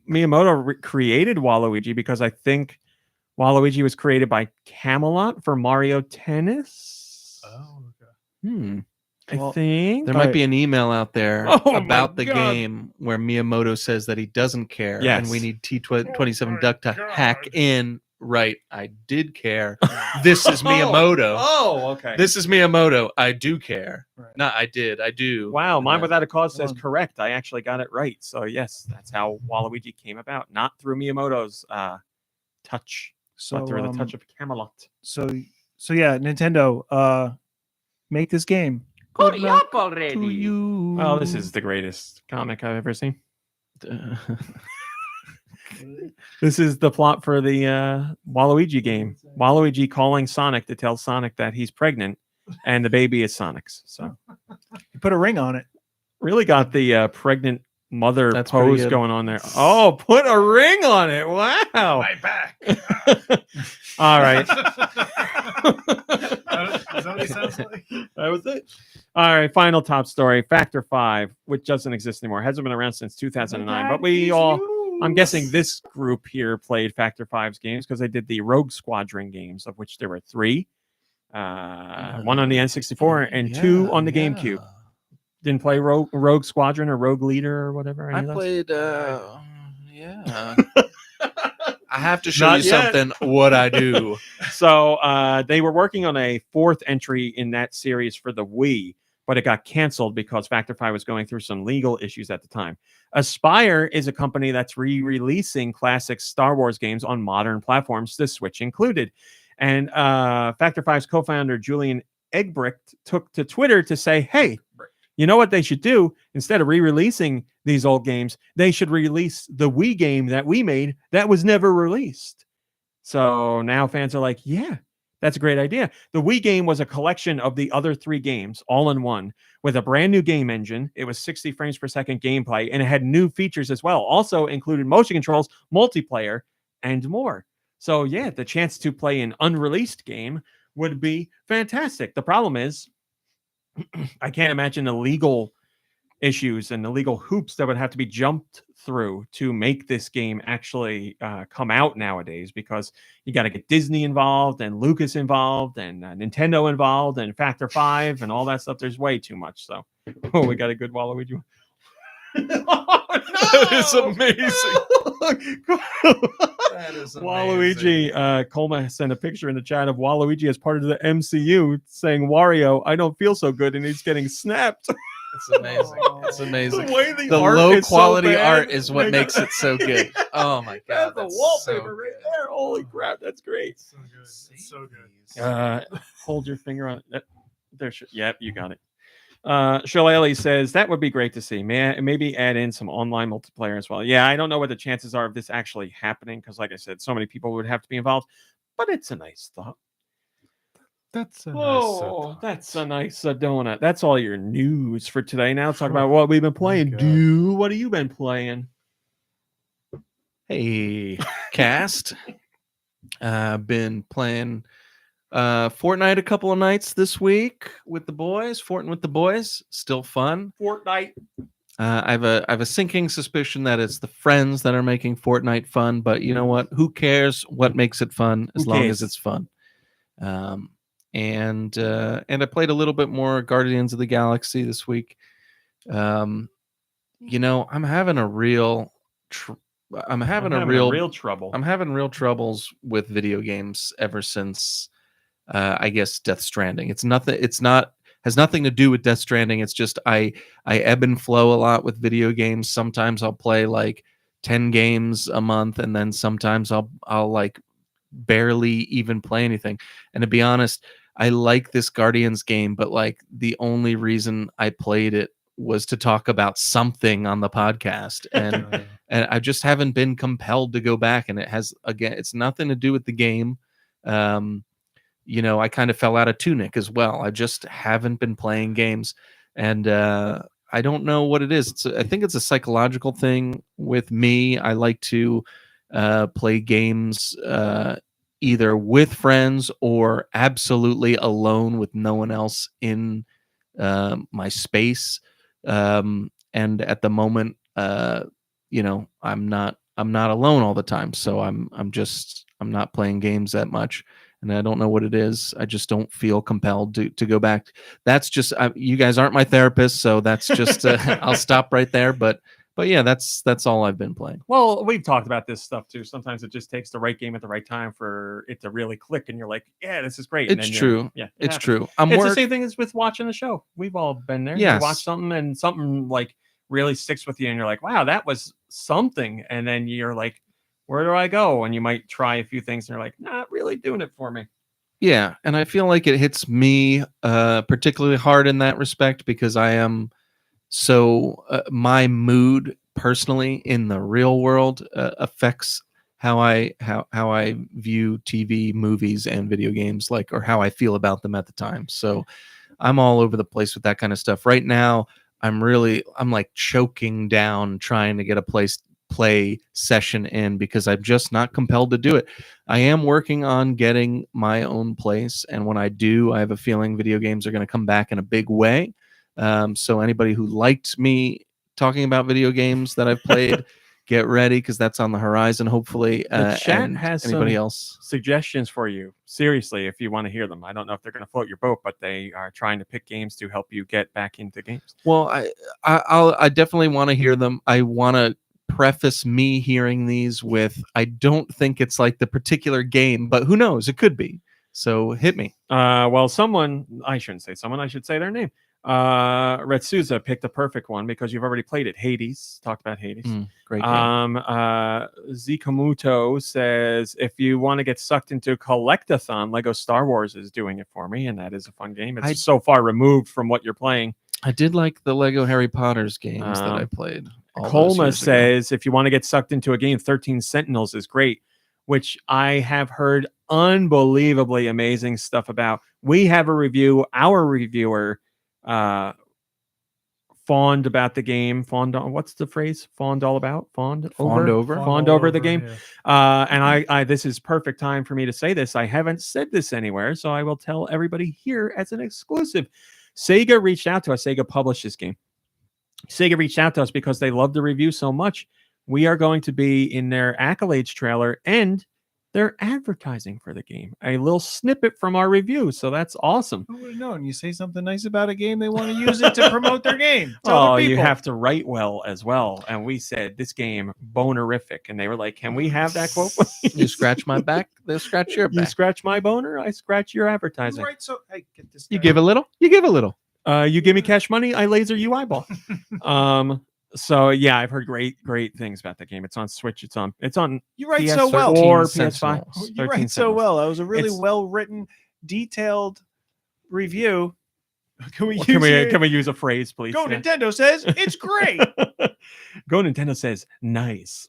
Miyamoto created Waluigi, because I think Waluigi was created by Camelot for Mario Tennis. Oh, okay. I think there might be an email out there about the game where Miyamoto says that he doesn't care, yes. and we need T27 Duck to hack in. Right, I did care. This is Miyamoto. Okay. This is Miyamoto. I do care. Right. No, I did. I do. Wow, Mine Without a Cause says correct. I actually got it right. So yes, that's how Waluigi came about, not through Miyamoto's touch, but through the touch of Camelot. So yeah, Nintendo, make this game. Hurry up already! To you. Well, this is the greatest comic I've ever seen. This is the plot for the Waluigi game. Waluigi calling Sonic to tell Sonic that he's pregnant and the baby is Sonic's. So you put a ring on it. Really got the pregnant mother pose going on there. Oh, put a ring on it. Wow. My back. All right. Is that what it sounds like? That was it. All right. Final top story. Factor 5, which doesn't exist anymore. Hasn't been around since 2009. But I'm guessing this group here played Factor 5's games because they did the Rogue Squadron games, of which there were 3. One on the N64 and 2 on the GameCube. Didn't play Rogue Squadron or Rogue Leader or whatever. I played, yeah. I have to show you something, what I do. So they were working on a 4th entry in that series for the Wii, but it got canceled because Factor 5 was going through some legal issues at the time. Aspire is a company that's re-releasing classic Star Wars games on modern platforms, the Switch included. And Factor 5's co-founder, Julian Egbricht, took to Twitter to say, hey, you know what they should do? Instead of re-releasing these old games, they should release the Wii game that we made that was never released. So now fans are like, yeah, that's a great idea. The Wii game was a collection of the other 3 games all in one with a brand new game engine. It was 60 frames per second gameplay, and it had new features as well. Also included motion controls, multiplayer, and more. So yeah, the chance to play an unreleased game would be fantastic. The problem is, I can't imagine the legal issues and the legal hoops that would have to be jumped through to make this game actually come out nowadays, because you got to get Disney involved and Lucas involved and Nintendo involved and Factor 5 and all that stuff. There's way too much. So, we got a good Waluigi. That is amazing. That is amazing. Waluigi, Colma sent a picture in the chat of Waluigi as part of the MCU saying, Wario, I don't feel so good, and he's getting snapped. It's amazing. It's amazing. The low quality art is what makes it so good. Oh my god. That's the wallpaper right there. Holy crap, that's great. So good. It's so good. Hold your finger on it. There. Yep, you got it. Shillelagh says that would be great to see. Maybe add in some online multiplayer as well. Yeah, I don't know what the chances are of this actually happening, because like I said, so many people would have to be involved, but it's a nice thought. That's a that's a nice donut. That's all your news for today. Now let's talk about what we've been playing. What have you been playing? Hey, cast. I've been playing Fortnite a couple of nights this week with the boys. Fortnite with the boys, still fun. Fortnite. I have a sinking suspicion that it's the friends that are making Fortnite fun, but you know what? Who cares what makes it fun as long as it's fun? And I played a little bit more Guardians of the Galaxy this week. I'm having real trouble. I'm having real troubles with video games ever since I guess Death Stranding. Has nothing to do with Death Stranding. It's just I ebb and flow a lot with video games. Sometimes I'll play like 10 games a month, and then sometimes I'll like barely even play anything. And to be honest, I like this Guardians game, but like the only reason I played it was to talk about something on the podcast, and I just haven't been compelled to go back. And it's nothing to do with the game. I kind of fell out of Tunic as well. I just haven't been playing games, and I don't know what it is. I think it's a psychological thing with me. I like to play games either with friends or absolutely alone with no one else in my space. And at the moment, I'm not alone all the time, so I'm not playing games that much. And I don't know what it is. I just don't feel compelled to go back. That's just you guys aren't my therapist, so that's just I'll stop right there. But yeah, that's all I've been playing. Well, we've talked about this stuff too. Sometimes it just takes the right game at the right time for it to really click, and you're like, "Yeah, this is great." It's true. Yeah, it's happens. true. It's the same thing as with watching the show. We've all been there. Yes. You watch something, and something like really sticks with you, and you're like, "Wow, that was something." And then you're like, where do I go? And you might try a few things, and you're like, not really doing it for me. Yeah, and I feel like it hits me particularly hard in that respect because I am so my mood personally in the real world affects how I view TV, movies, and video games, or how I feel about them at the time. So I'm all over the place with that kind of stuff. Right now, I'm like choking down trying to get a play session in because I'm just not compelled to do it. I am working on getting my own place, and when I do, I have a feeling video games are going to come back in a big way. So anybody who liked me talking about video games that I've played, get ready because that's on the horizon. Hopefully, the chat has anybody some else suggestions for you. Seriously, if you want to hear them, I don't know if they're going to float your boat, but they are trying to pick games to help you get back into games. Well, I definitely want to hear them. I want to preface me hearing these with I don't think it's like the particular game, but who knows? It could be. So hit me. Well, I shouldn't say someone, I should say their name. Retsuza picked the perfect one because you've already played it. Hades. Talked about Hades. Great game. Zikamuto says, if you want to get sucked into Collectathon, Lego Star Wars is doing it for me, and that is a fun game. It's so far removed from what you're playing. I did like the Lego Harry Potter's games that I played. Colma says, if you want to get sucked into a game, 13 Sentinels is great, which I have heard unbelievably amazing stuff about. We have a review. Our reviewer fawned about the game. What's the phrase? Fawned all about? Fawned over the game. Yeah. And this is perfect time for me to say this. I haven't said this anywhere, so I will tell everybody here as an exclusive. Sega reached out to us. Sega published this game. Sega reached out to us because they love the review so much. We are going to be in their accolades trailer, and they're advertising for the game. A little snippet from our review, so that's awesome. Who would have known? You say something nice about a game, they want to use it to promote their game. Oh, you have to write well as well. And we said, this game, bonerific. And they were like, can we have that quote? You scratch my back, they'll scratch your back. You scratch my boner, I scratch your advertising. Right, so hey, get this. You give a little, you give a little. You give me cash money, I laser you eyeball. So yeah, I've heard great things about that game. It's on Switch. It's on. You write PS4 so well. Or PS5. You write so well. That was a really well written, detailed review. Can we use a phrase, please? GoNintendo says it's great. GoNintendo says nice.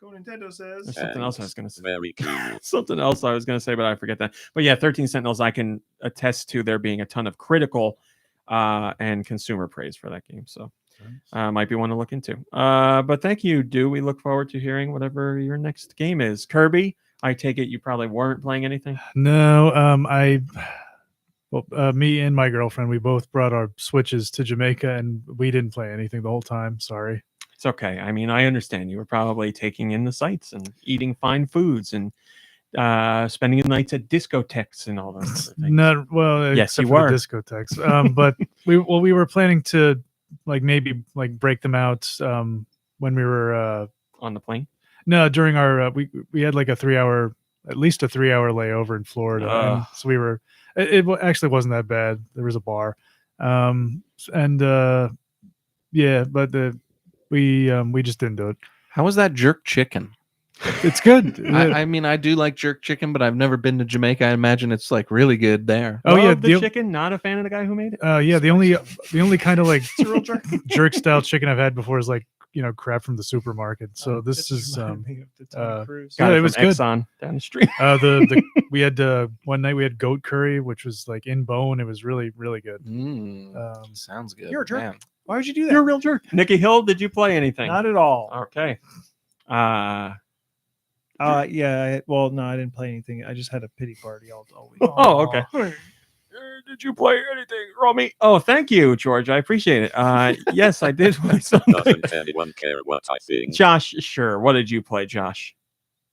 GoNintendo says there's something else I was going to say. Very cool. Something else I was going to say, but I forget that. But yeah, 13 Sentinels. I can attest to there being a ton of critical and consumer praise for that game. So might be one to look into. But thank you, Deux. We look forward to hearing whatever your next game is. Kirby, I take it you probably weren't playing anything? No, me and my girlfriend, we both brought our Switches to Jamaica, and we didn't play anything the whole time. Sorry. It's okay. I mean, I understand. You were probably taking in the sights and eating fine foods and spending the nights at discotheques and all those other things. Not well, yes, you for were the discotheques. But we were planning to maybe break them out when we were on the plane. No, during our we had like at least a 3-hour layover in Florida, and so we were. It actually wasn't that bad. There was a bar, yeah, but we just didn't do it. How was that jerk chicken? It's good. I mean, I do like jerk chicken, but I've never been to Jamaica. I imagine it's like really good there. Oh yeah, the chicken. Not a fan of the guy who made it. Yeah, the only kind of like jerk style chicken I've had before is like crap from the supermarket. So this is it was good. Exxon down the street. We had one night we had goat curry, which was like in bone. It was really really good. Sounds good. You're a jerk. Man. Why would you do that? You're a real jerk. Nikki Hill, did you play anything? Not at all. Okay. Yeah. Well, no, I didn't play anything. I just had a pity party all week. Oh, okay. Did you play anything, Romy? Oh, thank you, George. I appreciate it. Yes, I did play something. Doesn't anyone care what I think? Josh, sure. What did you play, Josh?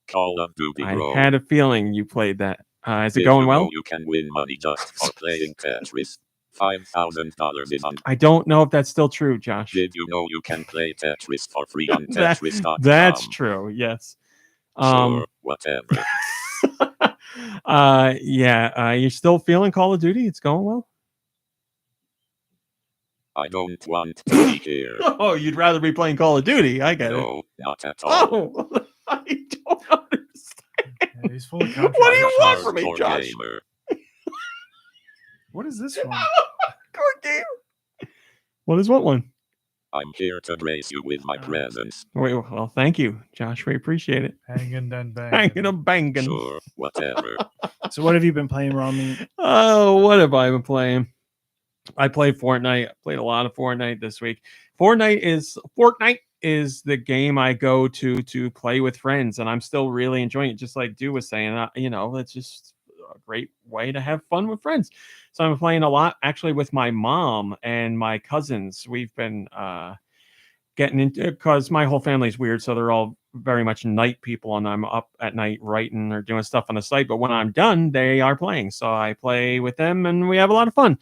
Call of Duty I Roll. had a feeling you played that. Is it Did going you well? know you can win money just for playing Tetris. $5,000 is on. I don't know if that's still true, Josh. Did you know you can play Tetris for free on Tetris.com? That's true. Yes. Sure, whatever. You're still feeling Call of Duty? It's going well? I don't want to be here. Oh, you'd rather be playing Call of Duty. I get it. No, not at all. Oh, I don't understand. Yeah, he's full of What do you want from me, Josh? Gamer. What is this one? What is what one? I'm here to grace you with my presence. Wait, well, thank you, Josh. We appreciate it. Hanging and banging. Hanging and banging. Sure, whatever. So what have you been playing, Rami? Oh, what have I been playing? I played Fortnite. I played a lot of Fortnite this week. Fortnite is the game I go to play with friends, and I'm still really enjoying it. Just like Deux was saying, it's just a great way to have fun with friends. So I'm playing a lot actually with my mom and my cousins. We've been getting into, because my whole family's weird, so they're all very much night people, and I'm up at night writing or doing stuff on the site. But when I'm done, they are playing, so I play with them, and we have a lot of fun.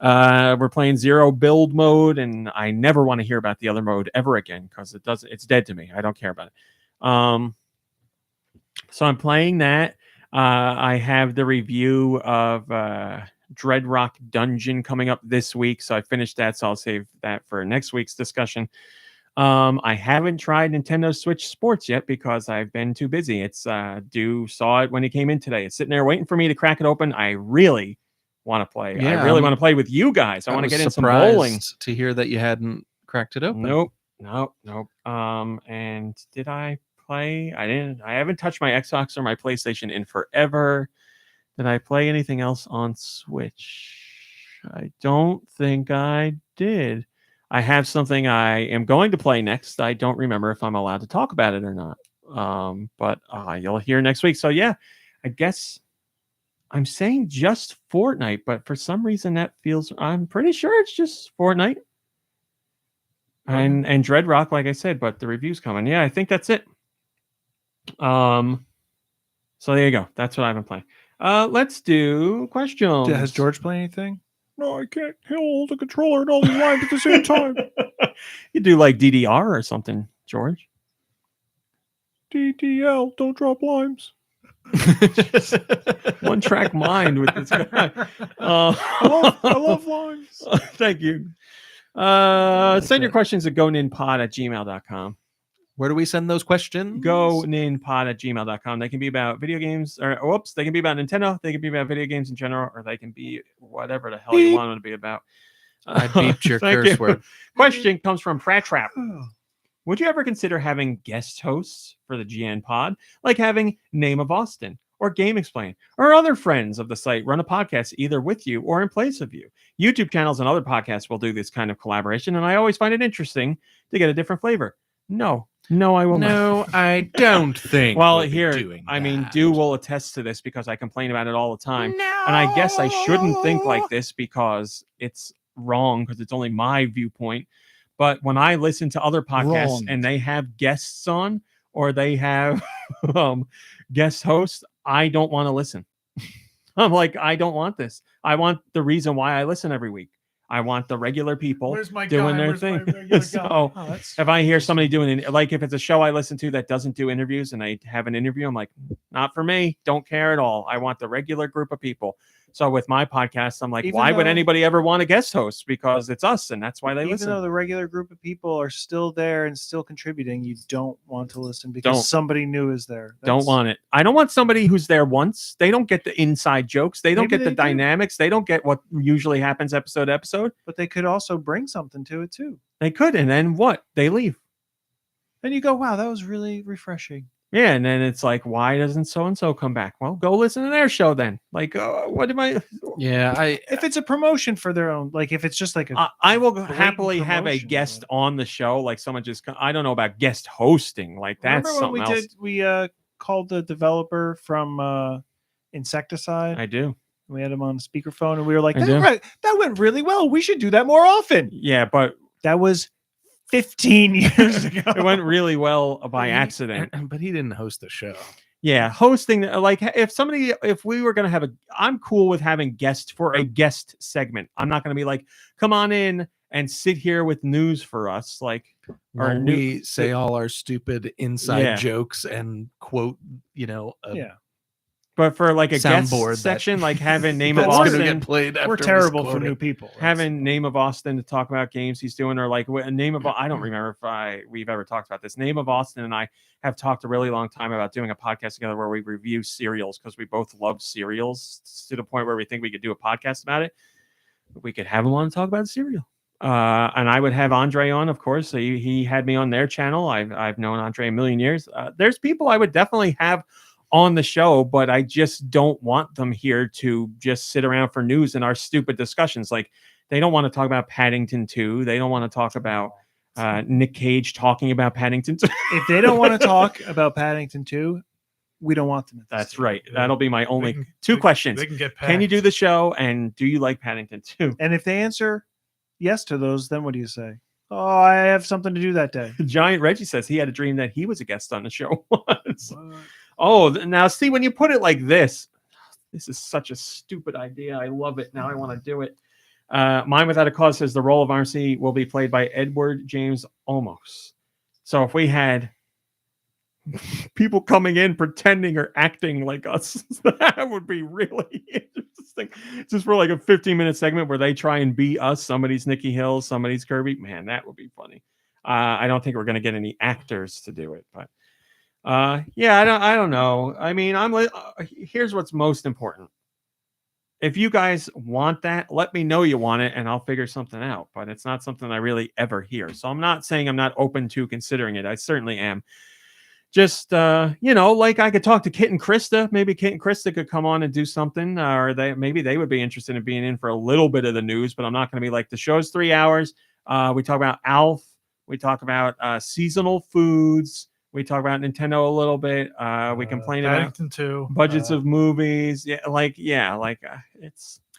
We're playing zero build mode, and I never want to hear about the other mode ever again because it's dead to me. I don't care about it. So I'm playing that. I have the review of Dreadrock Dungeon coming up this week, so I finished that, so I'll save that for next week's discussion. I haven't tried Nintendo Switch Sports yet because I've been too busy. It's Deux saw it when he came in today. It's sitting there waiting for me to crack it open. I really want to play. Yeah, I really want to play with you guys. I want to get in some bowling. To hear that you hadn't cracked it open. Nope. And did I play? I didn't. I haven't touched my Xbox or my PlayStation in forever. Did I play anything else on Switch? I don't think I did. I have something I am going to play next. I don't remember if I'm allowed to talk about it or not. But you'll hear next week. So yeah, I guess I'm saying just Fortnite, but for some reason that feels, I'm pretty sure it's just Fortnite. And Dreadrock, like I said, but the review's coming. Yeah, I think that's it. So there you go. That's what I've been playing. Let's do questions. Has George played anything? No, I can't hold the controller and all the lines at the same time. You do like DDR or something, George. DDL, don't drop limes. One track mind with this guy. I love limes. Thank you. Send your questions at goninpod@gmail.com. Where do we send those questions? goninpod@gmail.com. They can be about video games, or they can be about Nintendo. They can be about video games in general, or they can be whatever the hell you want them to be about. I beeped your curse word. Question comes from Pratt Trap. Would you ever consider having guest hosts for the GN pod, like having Name of Austin or Game Explain or other friends of the site run a podcast either with you or in place of you? YouTube channels and other podcasts will do this kind of collaboration, and I always find it interesting to get a different flavor. No. No, I will not. No, I don't think. Well, we'll be here, doing I mean, that. Dew will attest to this because I complain about it all the time. No! And I guess I shouldn't think like this because it's wrong, because it's only my viewpoint. But when I listen to other podcasts and they have guests on or they have guest hosts, I don't want to listen. I'm like, I don't want this. I want the reason why I listen every week. I want the regular people doing their thing. So if I hear somebody doing, like if it's a show I listen to that doesn't do interviews and I have an interview, I'm like, not for me. Don't care at all. I want the regular group of people. So with my podcast, I'm like, why would anybody ever want a guest host? Because it's us, and that's why they listen. Even though the regular group of people are still there and still contributing, you don't want to listen because somebody new is there. Don't want it. I don't want somebody who's there once. They don't get the inside jokes. They don't get the dynamics. They don't get what usually happens episode to episode. But they could also bring something to it too. They could, and then what? They leave. Then you go, wow, that was really refreshing. Yeah, and then it's like, why doesn't so and so come back? Well, go listen to their show then. Like, what am I? Yeah, if it's a promotion for their own, like if it's just like I will happily have a guest on the show, like someone just. I don't know about guest hosting, like that's something else. We called the developer from Insecticide. I do. We had him on speakerphone, and we were like, that went really well. We should do that more often. Yeah, but that was 15 years ago. It went really well by accident. But he didn't host the show. Yeah, hosting, like if we were going to have I'm cool with having guests for a guest segment. I'm not going to be like, come on in and sit here with news for us. Like, or we say all our stupid inside jokes and quote, But for like a guest section, like having name of Austin, we're terrible for new people. Having name of Austin to talk about games he's doing, or like a name of I don't remember if we've ever talked about this. Name of Austin and I have talked a really long time about doing a podcast together where we review cereals because we both love cereals to the point where we think we could do a podcast about it. We could have him on and talk about cereal. And I would have Andre on, of course. So he had me on their channel. I've known Andre a million years. There's people I would definitely have on the show, but I just don't want them here to just sit around for news and our stupid discussions. Like, they don't want to talk about Paddington 2. They don't want to talk about Nick Cage talking about Paddington 2. If they don't want to talk about Paddington 2, we don't want them. That's right. That'll be my only two questions. They can get Can you do the show? And do you like Paddington 2? And if they answer yes to those, then what do you say? Oh, I have something to do that day. Giant Reggie says he had a dream that he was a guest on the show once. Oh, now see, when you put it like this is such a stupid idea. I love it. Now I want to do it. Mine Without a Cause says the role of RC will be played by Edward James Olmos. So if we had people coming in pretending or acting like us, that would be really interesting. Just for like a 15-minute segment where they try and be us. Somebody's Nikki Hill, somebody's Kirby. Man, that would be funny. I don't think we're going to get any actors to do it, but yeah, I don't know. I mean, here's what's most important. If you guys want that, let me know you want it and I'll figure something out, but it's not something I really ever hear. So I'm not saying I'm not open to considering it. I certainly am. Just, like I could talk to Kit and Krista. Maybe Kit and Krista could come on and do something, or maybe they would be interested in being in for a little bit of the news, but I'm not going to be like, the show's 3 hours. We talk about Alf. We talk about seasonal foods. We talk about Nintendo a little bit. We complain about budgets of movies. It's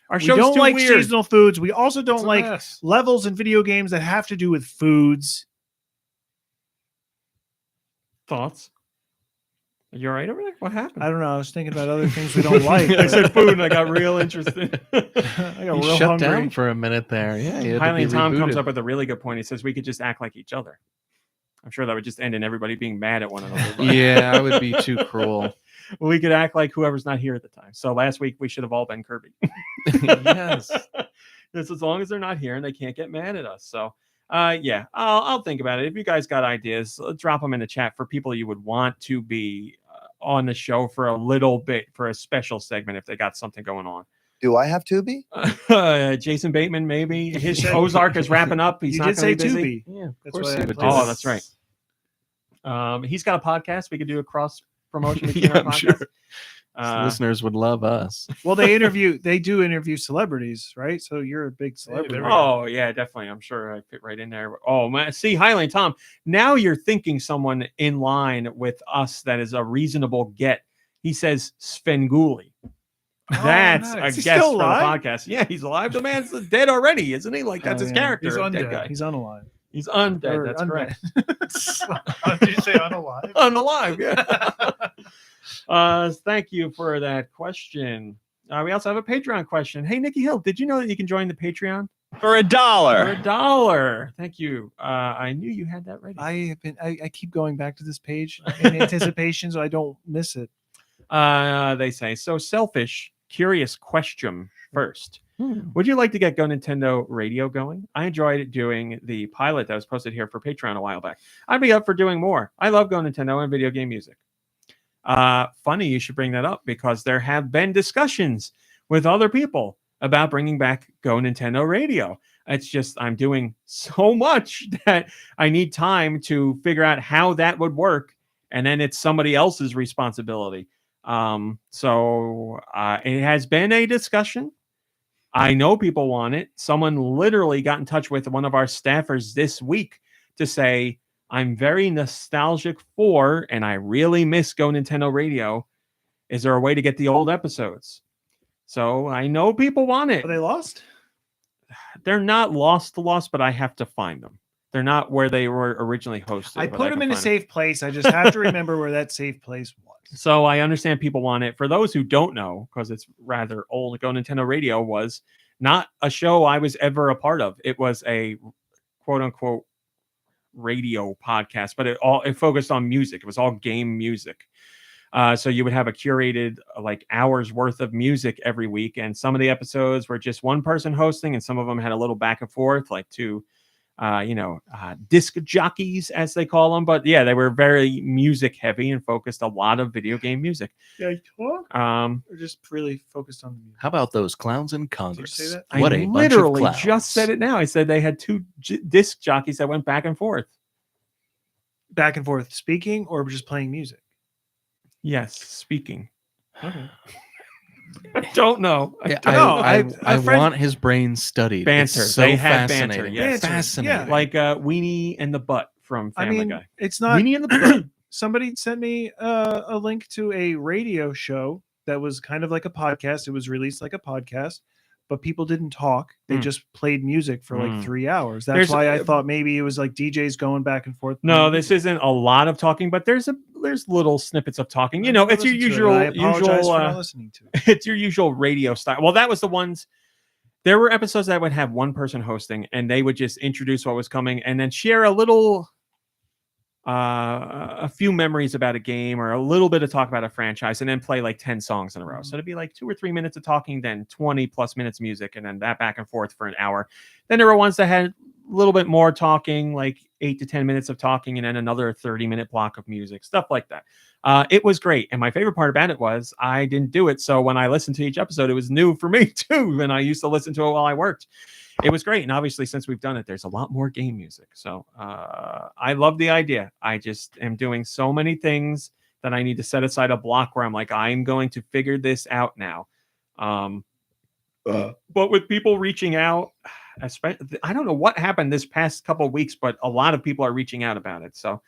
our show's We don't too like weird. seasonal foods. We also don't like levels in video games that have to do with foods. Thoughts? Are you all right over there? What happened? I don't know. I was thinking about other things we don't like. I said food and I got real interested. I got You real shut hungry. down for a minute there. Yeah, you had to Finally, be Tom comes rebooted. up with a really good point. He says we could just act like each other. I'm sure that would just end in everybody being mad at one another. Yeah, I would be too cruel. We could act like whoever's not here at the time. So last week we should have all been Kirby. Yes. Just as long as they're not here and they can't get mad at us. So yeah, I'll think about it. If you guys got ideas, drop them in the chat for people you would want to be on the show for a little bit, for a special segment if they got something going on. Do I have Tubi? Jason Bateman, maybe. His Ozark is wrapping up. He's You not did say gonna be busy. Tubi. Yeah, of That's course why he I would played do Oh, it. that's right. He's got a podcast. We could do a cross promotion between Yeah, our I'm podcasts. sure. Listeners would love us. Well, they do interview celebrities, right? So you're a big celebrity. Oh yeah, definitely. I'm sure I fit right in there. Oh man, see, Highline Tom. Now you're thinking someone in line with us that is a reasonable get. He says Svengoolie. That's a guest for the podcast. Yeah, he's alive. The man's dead already, isn't he? Like that's his character. He's dead guy. He's unalive. He's undead. Or That's undead. correct. Did you say unalive? Unalive. Yeah. Thank you for that question. We also have a Patreon question. Hey, Nikki Hill, did you know that you can join the Patreon for $1? For $1. Thank you. I knew you had that ready. I keep going back to this page in anticipation, so I don't miss it. They say so. Selfish, curious question first. Would you like to get GoNintendo Radio going? I enjoyed doing the pilot that was posted here for Patreon a while back. I'd be up for doing more. I love GoNintendo and video game music. Funny you should bring that up because there have been discussions with other people about bringing back GoNintendo Radio. It's just I'm doing so much that I need time to figure out how that would work, and then it's somebody else's responsibility. So it has been a discussion. I know people want it. Someone literally got in touch with one of our staffers this week to say, I'm very nostalgic for, and I really miss GoNintendo Radio. Is there a way to get the old episodes? So I know people want it. Are they lost? They're not lost, but I have to find them. They're not where they were originally hosted. I put them in a safe place. I just have to remember where that safe place was. So I understand people want it. For those who don't know, because it's rather old, GoNintendo Radio was not a show I was ever a part of. It was a quote unquote radio podcast, but it focused on music. It was all game music. So you would have a curated like hours worth of music every week. And some of the episodes were just one person hosting, and some of them had a little back and forth, like two disc jockeys, as they call them. But yeah, they were very music heavy and focused a lot of video game music. Yeah, or just really focused on the music. How about those clowns in Congress? Did you say that? What I a bunch of literally clowns. just said it now. I said they had two disc jockeys that went back and forth. Back and forth speaking or just playing music? Yes, speaking. Okay. I don't know. I want his brain studied. Banter. It's so they had fascinating. banter. Yes. Fascinating. Yeah. Like Weenie and the Butt from Family Guy. It's not. Weenie and the Butt. Somebody sent me a link to a radio show that was kind of like a podcast. It was released like a podcast, but people didn't talk. They just played music for like 3 hours. That's why I thought maybe it was like DJs going back and forth. No, this isn't a lot of talking, but there's little snippets of talking. You know, it's your usual. I apologize for not listening to it. It's your usual radio style. Well, that was the ones. There were episodes that would have one person hosting, and they would just introduce what was coming, and then share a little, a few memories about a game or a little bit of talk about a franchise, and then play like 10 songs in a row. So it'd be like 2 or 3 minutes of talking, then 20 plus minutes music, and then that back and forth for an hour. Then there were ones that had a little bit more talking, like 8 to 10 minutes of talking, and then another 30-minute block of music, stuff like that. It was great. And my favorite part about it was I didn't do it. So when I listened to each episode, it was new for me too. And I used to listen to it while I worked. It was great. And obviously, since we've done it, there's a lot more game music. So I love the idea. I just am doing so many things that I need to set aside a block where I'm like, I'm going to figure this out now. But with people reaching out, especially, I don't know what happened this past couple of weeks, but a lot of people are reaching out about it. So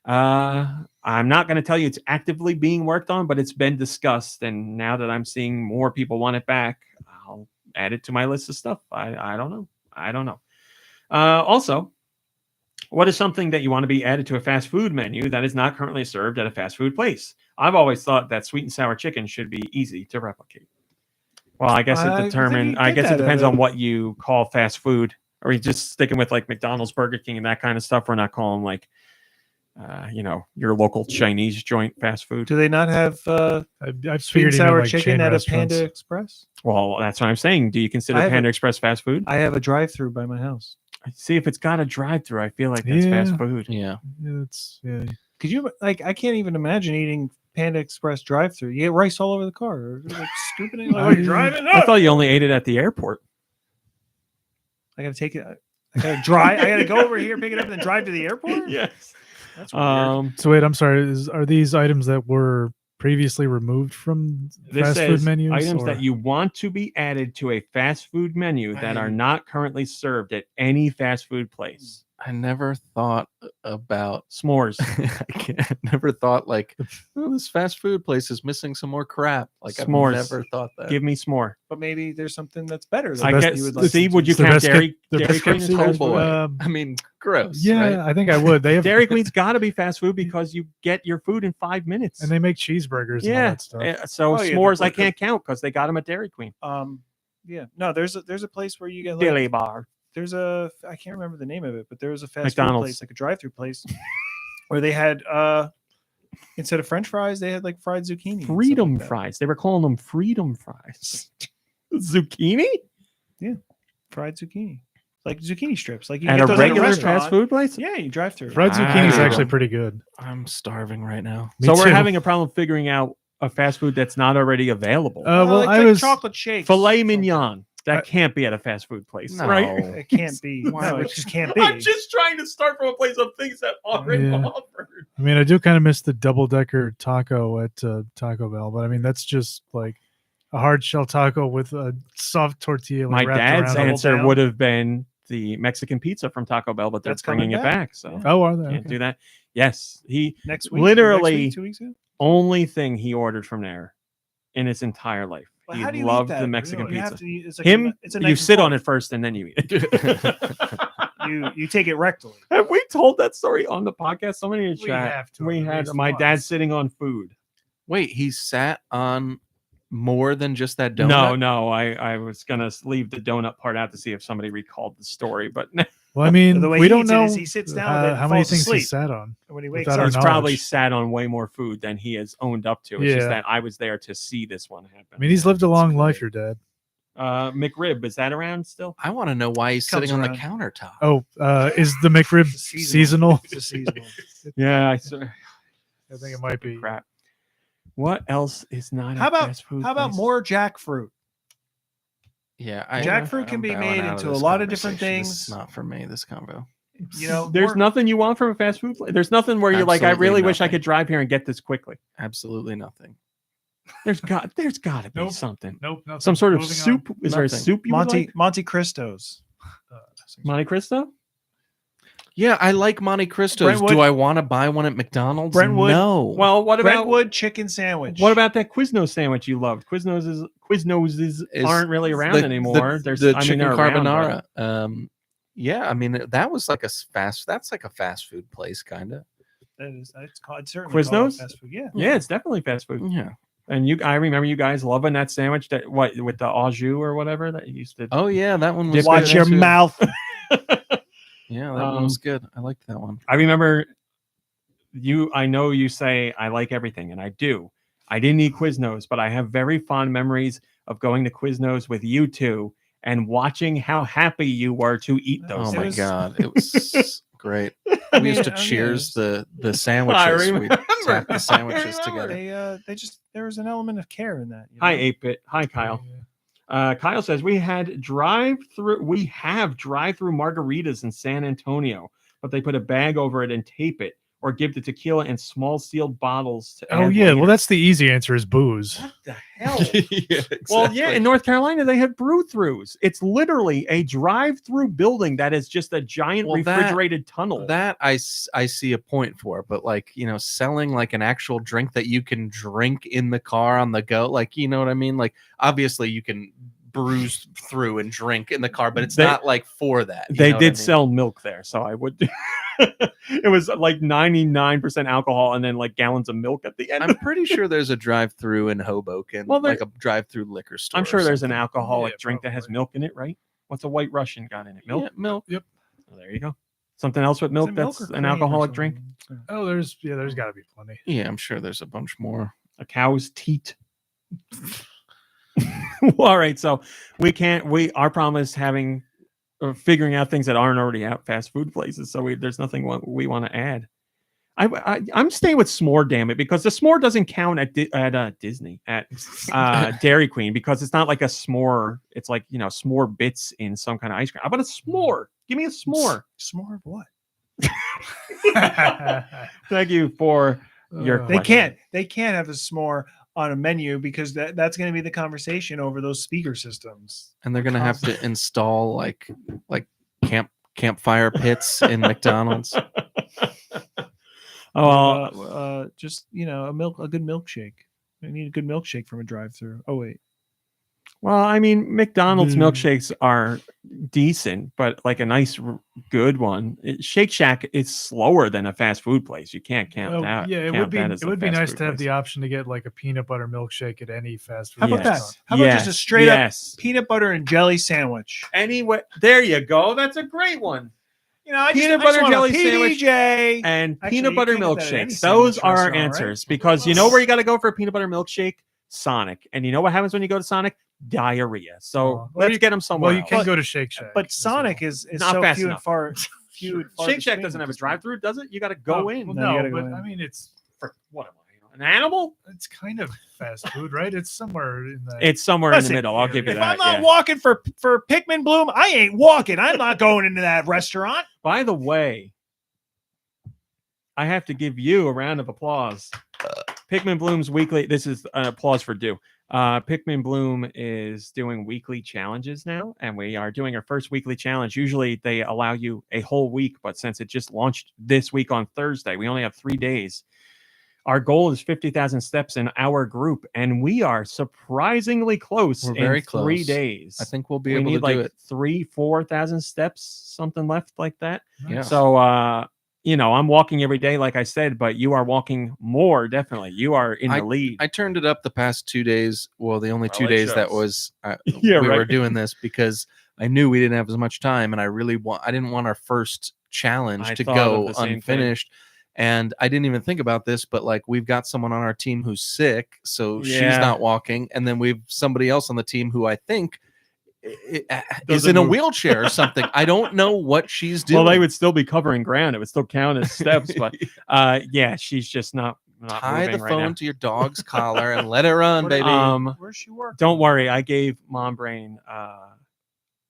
I'm not going to tell you it's actively being worked on, but it's been discussed. And now that I'm seeing more people want it back, I'll add it to my list of stuff. I don't know. Also, what is something that you want to be added to a fast food menu that is not currently served at a fast food place? I've always thought that sweet and sour chicken should be easy to replicate. Well, I guess it depends on what you call fast food. Are you just sticking with like McDonald's, Burger King, and that kind of stuff? We're not calling like, your local Chinese joint fast food. Do they not have I've sweet and sour like chicken at a Panda Express? Well, that's what I'm saying. Do you consider Panda Express fast food? I have a drive-through by my house. See, if it's got a drive-through, I feel like that's fast food. Yeah. Could you like? I can't even imagine eating Panda Express drive-through. You get rice all over the car. Or, like, scooping it. Like, driving up. I thought you only ate it at the airport. I gotta take it. I gotta drive. I gotta go over here, pick it up, and then drive to the airport. Yes. That's weird. So wait, I'm sorry. Are these items that were previously removed from This fast says food menus? items or- that you want to be added to a fast food menu that are not currently served at any fast food place. I never thought about s'mores. I never thought like, oh, this fast food place is missing some more crap. Like S'mores. I've never thought that. Give me s'more. But maybe there's something that's better. I guess. you would like See, to would you the count best Dairy the Dairy best Queen? kept as secret, fast food? I mean, gross. Yeah, right? I think I would. They have Dairy Queen's got to be fast food because you get your food in 5 minutes. and they make cheeseburgers and all Yeah. that stuff. So Oh, yeah, s'mores I the- can't count because they got them at Dairy Queen. Yeah. No, there's a place where you get like, Dilly bar. there's a I can't remember the name of it, but there was a fast McDonald's. food place, like a drive-through place, where they had instead of French fries, they had like fried zucchini. and stuff Freedom like that. fries. They were calling them freedom fries. Zucchini? Yeah, fried zucchini, like zucchini strips, like you At get a those regular at a restaurant. fast food place? Yeah, you drive through. Fried zucchini is Wow. actually pretty good. I'm starving right now. Me So we're too. having a problem figuring out a fast food that's not already available. Well, like, I like was chocolate shakes, Filet mignon. That can't be at a fast food place, No. right? It can't be. No, it just can't be. I'm just trying to start from a place of things that already Yeah. offered. I mean, I do kind of miss the double decker taco at Taco Bell, but I mean, that's just like a hard shell taco with a soft tortilla. My Like, wrapped dad's around it. answer down. would have been the Mexican pizza from Taco Bell, but they're That's coming bringing it back. So Oh, are they? can't Okay. do that. Yes, he Next week, literally 2 weeks ago. only thing he ordered from there in his entire life. Well, He how do you eat loved that? the Mexican You have pizza. to eat- it's like Him, it's a you knife sit and on fork. it first and then you eat it. You take it rectally. Have we told that story on the podcast? Somebody in the We chat. have to, We at had least my dad once. sitting on food. Wait, he sat on more than just that donut? No. I was gonna leave the donut part out to see if somebody recalled the story, but Well, I mean, The way we he don't eats it know is he sits down with it and how many falls things he asleep. sat on. When he wakes Without up, our he's probably knowledge. sat on way more food than he has owned up to. It's just Yeah. that I was there to see this one happen. I mean, he's lived a long life, your dad. McRib, is that around still? I want to know why he's Comes sitting on around. the countertop. Oh, is the McRib It's seasonal. seasonal? It's a seasonal. Yeah, I think it might be. crap. What else is not How a about fast food how about place? more jackfruit? Yeah, Jackfruit can I'm be bowing made out into of a this lot of different conversation. things. This is not for me, this convo. You know, There's more- nothing you want from a fast food place. There's nothing where you're like, I Absolutely really wish I nothing. could drive here and get this quickly. Absolutely nothing. There's got to be Nope. something. Nope. Nothing. Some sort of Moving on. soup. Is there a Nothing. soup you would like? Monte Cristos. Monte Cristo? Yeah, I like Monte Cristos. Brentwood- Do I want to buy one at McDonald's? Brentwood- No. Well, what about Brentwood chicken sandwich. what about that Quiznos sandwich you loved? Quiznos Is aren't really around anymore. There's the I mean, chicken they're around, but- carbonara. Yeah, I mean that was like that's like a fast food place, kind of. It's called it's certainly called Quiznos? fast food. Yeah. Yeah, it's definitely fast food. Yeah. And I remember you guys loving that sandwich that what with the au jus or whatever that you used to. Oh yeah, that one was. Watch good your too. mouth. Yeah, that one was good. I liked that one. I remember you. I know you say I like everything, and I do. I didn't eat Quiznos, but I have very fond memories of going to Quiznos with you two and watching how happy you were to eat those. Oh my things. god, it was great. We used to cheers the sandwiches. We tap the sandwiches together. There was an element of care in that. You Hi, know? 8-Bit. Hi, Kyle. Kyle says we have drive-through margaritas in San Antonio, but they put a bag over it and tape it, or give the tequila in small sealed bottles. To Oh add yeah, later. well that's the easy answer is booze. What the hell? Yeah, Well, yeah, in North Carolina they have brew-throughs. It's literally a drive-through building that is just a giant Well, refrigerated tunnel. That I see a point for, but like, you know, selling like an actual drink that you can drink in the car on the go, like, you know what I mean? Like, obviously you can bruise through and drink in the car, but it's not like for that. You They know what did I mean? sell milk there, so I would. It was like 99% alcohol and then like gallons of milk at the end. I'm pretty sure there's a drive-through in Hoboken, Well, there- like a drive-through liquor store. I'm sure or there's an something. alcoholic Yeah, drink that has milk in it, right? What's a White Russian got in it? Milk. Yeah, milk. Yep. Oh, there you go. Something else with Is milk it that's or an cream or alcoholic drink. something? Oh, there's got to be plenty. Yeah, I'm sure there's a bunch more. A cow's teat. All right, so our problem is having figuring out things that aren't already out fast food places. So there's nothing we want to add. I'm staying with s'more, damn it, because the s'more doesn't count at Disney at Dairy Queen because it's not like a s'more. It's like, you know, s'more bits in some kind of ice cream. How about a s'more? Give me a s'more. S'more of what? Thank you for They can't have a s'more on a menu because that's going to be the conversation over those speaker systems. And they're going to have to install like campfire pits in McDonald's. Just a good milkshake. I need a good milkshake from a drive-through. Oh wait. Well, I mean, McDonald's milkshakes are decent, but like a nice, good one. Shake Shack is slower than a fast food place. You can't count that. Yeah, it would be nice to have the option to get like a peanut butter milkshake at any fast food. How about that? How about just a straight up peanut butter and jelly sandwich? Anyway, there you go. That's a great one. Peanut butter jelly sandwich and peanut butter milkshakes. Those are our answers because you know where you got to go for a peanut butter milkshake? Sonic. And you know what happens when you go to Sonic? Diarrhea. So let's get them somewhere. Well, you can go to Shake Shack. But Sonic is not so fast few enough. and far. Shake Shack doesn't have a drive-through, does it? You got to go in. Well, no, but I mean, it's for what am I? An animal? It's kind of fast food, right? It's somewhere in the. It's somewhere in the middle. I'll give you that. If I'm not walking for Pikmin Bloom, I ain't walking. I'm not going into that restaurant. By the way, I have to give you a round of applause. Pikmin Bloom's weekly. This is an applause for Deux. Pikmin Bloom is doing weekly challenges now, and we are doing our first weekly challenge. Usually they allow you a whole week, but since it just launched this week on Thursday, we only have 3 days. Our goal is 50,000 steps in our group, and we are surprisingly close. We're very in close. 3 days. I think we'll be able to do it. 3,000-4,000 steps, something left like that. Yeah. So, I'm walking every day, like I said, but you are walking more, definitely. You are in the lead. I turned it up the past 2 days. Well, the only 2 days that was Yeah, we right. were doing this because I knew we didn't have as much time, and I didn't want our first challenge to go unfinished. And I didn't even think about this, but like we've got someone on our team who's sick, so she's not walking, and then we've somebody else on the team who I think is in a wheelchair or something. I don't know what she's doing. Well, they would still be covering ground. It would still count as steps, but she's just not Tie moving the right phone now. to your dog's collar and let it run, baby. Where's she working? Don't worry, I gave Mom Brain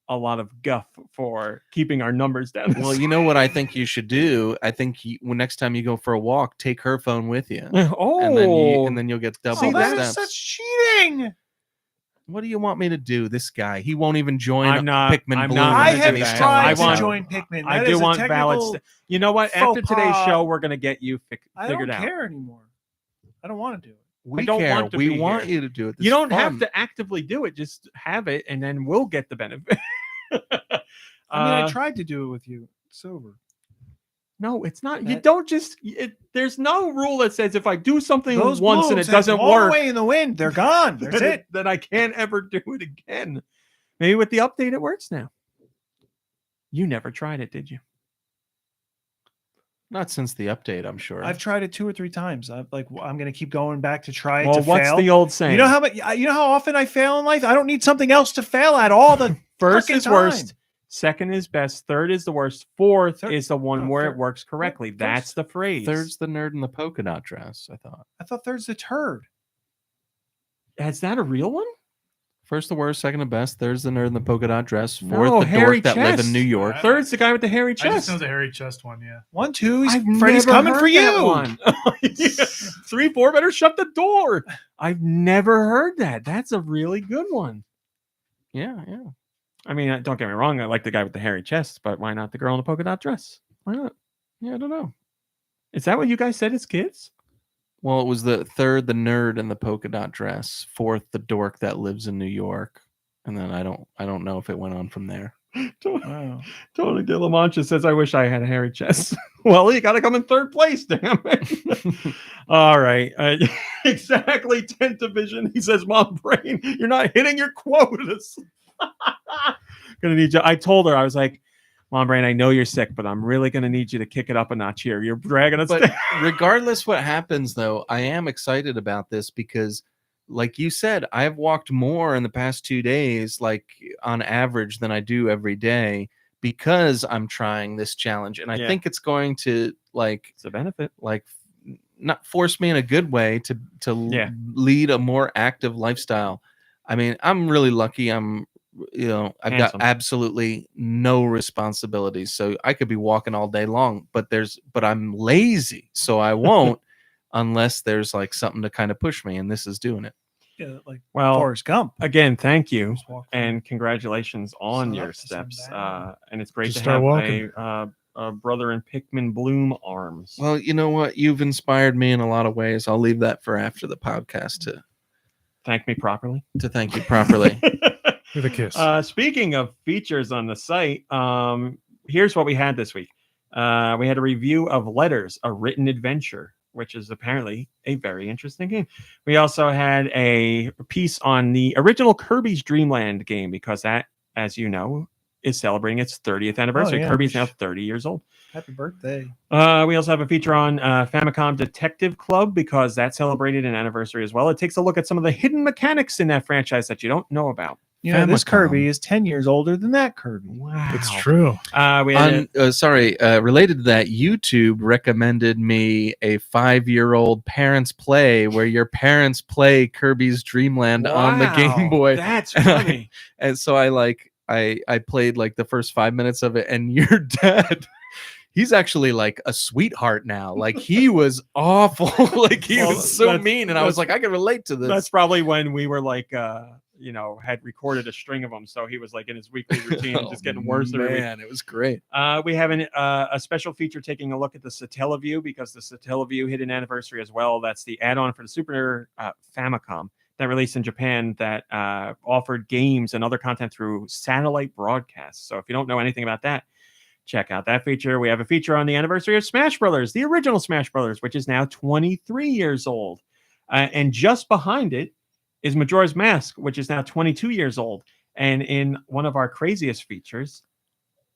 a lot of guff for keeping our numbers down. Well, you know what I think you should do? I think when next time you go for a walk, take her phone with you. And then you'll get double the that steps. is such cheating. What do you want me to do? This guy, he won't even join Pikmin Bloom. I have tried to join Pikmin. I do want valid. You know what? After today's show, we're going to get you figured out. I don't care anymore. I don't want to do it. We care. We want you to do it. You don't have to actively do it. Just have it, and then we'll get the benefit. I tried to do it with you sober. No, it's not. You don't just. There's no rule that says if I do something Those once and it doesn't all work, away in the wind, they're gone. That's it. Then I can't ever do it again. Maybe with the update, it works now. You never tried it, did you? Not since the update, I'm sure. I've tried it 2 or 3 times. I'm going to keep going back to try it. Well, to what's fail. the old saying? You know how often I fail in life? I don't need something else to fail at all the First is time. worst. Second is best. Third is the worst. Fourth is the one where it works correctly. That's the phrase. Third's the nerd in the polka dot dress, I thought. I thought third's the turd. Is that a real one? First the worst, second the best, third's the nerd in the polka dot dress, fourth No, the hairy dork that live in chest. New York. Third's the guy with the hairy I just chest. know the hairy chest one. Yeah. 1, 2. I've Freddy's never coming heard for you. that one. 3, 4. Better shut the door. I've never heard that. That's a really good one. Yeah. I mean, don't get me wrong. I like the guy with the hairy chest, but why not the girl in the polka dot dress? Why not? Yeah, I don't know. Is that what you guys said as kids? Well, it was the third, the nerd in the polka dot dress, fourth, the dork that lives in New York, and then I don't know if it went on from there. Wow. Tony De La Mancha says, "I wish I had a hairy chest." Well, you got to come in third place, damn it. All right, exactly. 10th division. He says, "Mom Brain, you're not hitting your quotas." Gonna need you. I told her, I was like, "Mom Brain, I know you're sick, but I'm really gonna need you to kick it up a notch here. You're dragging us But down." regardless what happens, though, I am excited about this because, like you said, I've walked more in the past 2 days, like on average, than I do every day because I'm trying this challenge, and I think it's going to it's a benefit, not force me in a good way to lead a more active lifestyle. I mean, I'm really lucky. I've got absolutely no responsibilities, so I could be walking all day long, but I'm lazy, so I won't. unless there's like something to kind of push me, and this is doing it. Yeah, like Well, Forrest Gump. Again, thank you Just walk and congratulations on your up to some steps. down. And it's great Just to start have walking. a brother in Pikmin Bloom arms. Well, you know what? You've inspired me in a lot of ways. I'll leave that for after the podcast to Thank me properly. thank you properly. With a kiss. Speaking of features on the site, here's what we had this week. We had a review of Letters, a written adventure, which is apparently a very interesting game. We also had a piece on the original Kirby's Dream Land game, because that, as you know, is celebrating its 30th anniversary. yeah, Kirby's now 30 years old. Happy birthday. We also have a feature on Famicom Detective Club, because that celebrated an anniversary as well. It takes a look at some of the hidden mechanics in that franchise that you don't know about. You know, this Famicom. Kirby is 10 years older than that Kirby. Wow. It's true. We had Related to that, YouTube recommended me a 5-year-old parents play where your parents play Kirby's Dream Land on the Game Boy. That's funny. And so I played like the first 5 minutes of it, and your dad, he's actually like a sweetheart now. Like he was awful. Like he was so mean. And I was like, I can relate to this. That's probably when we were like, had recorded a string of them. So he was like in his weekly routine, just getting worse every week. Man, it was great. We have a special feature taking a look at the Satellaview, because the Satellaview hit an anniversary as well. That's the add-on for the Super Famicom that released in Japan that offered games and other content through satellite broadcasts. So if you don't know anything about that, check out that feature. We have a feature on the anniversary of Smash Brothers, the original Smash Brothers, which is now 23 years old. And just behind it is Majora's Mask, which is now 22 years old. And in one of our craziest features,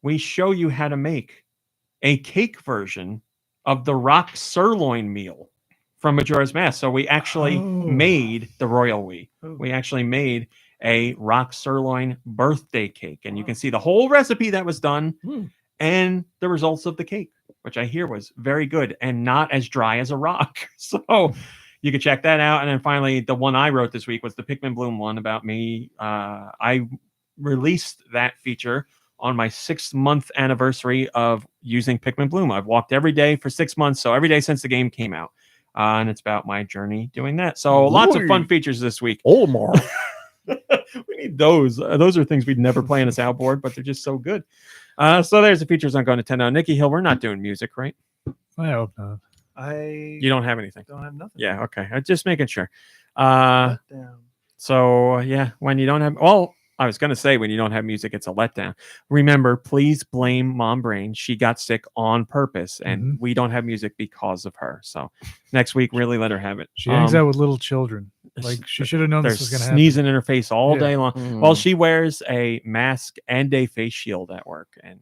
we show you how to make a cake version of the rock sirloin meal from Majora's Mask. So we actually made the Royal We. We actually made a rock sirloin birthday cake. And you can see the whole recipe that was done and the results of the cake, which I hear was very good and not as dry as a rock. So you can check that out. And then finally, the one I wrote this week was the Pikmin Bloom one about me. I released that feature on my 6-month anniversary of using Pikmin Bloom. I've walked every day for 6 months, so every day since the game came out. And it's about my journey doing that. So lots of fun features this week. Omar. We need those. Those are things we'd never play in a soundboard, but they're just so good. So there's the features on GoNintendo. Nikki Hill, we're not doing music, right? I hope not. You don't have anything. Don't have nothing. Yeah, okay. Just making sure. Down. So yeah, when you don't have, well, I was gonna say when you don't have music, it's a letdown. Remember, please blame Mom Brain. She got sick on purpose, and we don't have music because of her. So next week, really let her have it. She hangs out with little children. Like she should have known this was gonna happen. Sneezing in her face all day long. Well, she wears a mask and a face shield at work, and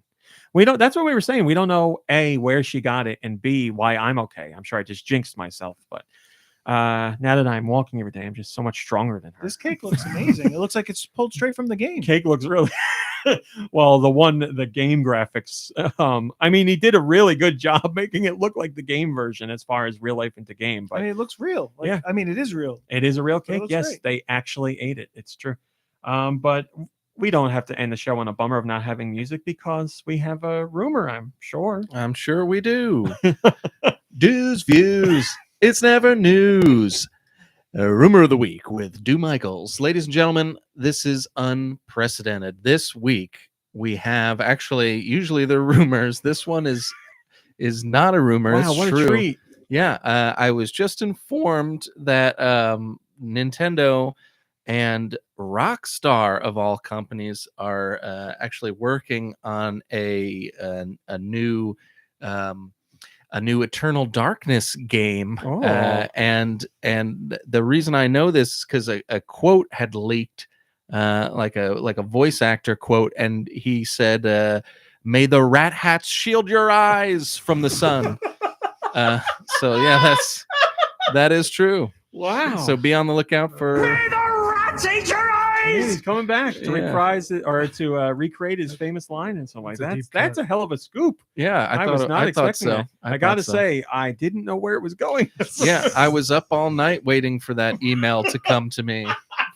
we don't. That's what we were saying. We don't know A, where she got it, and B, why I'm okay. I'm sure I just jinxed myself, but now that I'm walking every day, I'm just so much stronger than her. This cake looks amazing. It looks like it's pulled straight from the game. Cake looks really well. The game graphics. I mean, he did a really good job making it look like the game version as far as real life into game. But I mean, it looks real. Like, yeah, I mean, it is real. It is a real cake. Yes, great. they actually ate it. It's true. But we don't have to end the show on a bummer of not having music because we have a rumor. I'm sure we do. Deux views. It's never news. A rumor of the week with Dew Michaels. Ladies and gentlemen, this is unprecedented. This week we have usually they're rumors. This one is not a rumor. Wow, it's what true. a treat. Yeah, I was just informed that Nintendo and Rockstar of all companies are actually working on a new Eternal Darkness game. And the reason I know this is because a quote had leaked, like a voice actor quote, and he said, "May the rat hats shield your eyes from the sun." So yeah, that is true. Wow. So be on the lookout for. May the rats eat your eyes! He's coming back to reprise it or to recreate his famous line and something like that. That's a hell of a scoop. Yeah, I was not expecting so. that. I got to say, I didn't know where it was going. Yeah, I was up all night waiting for that email to come to me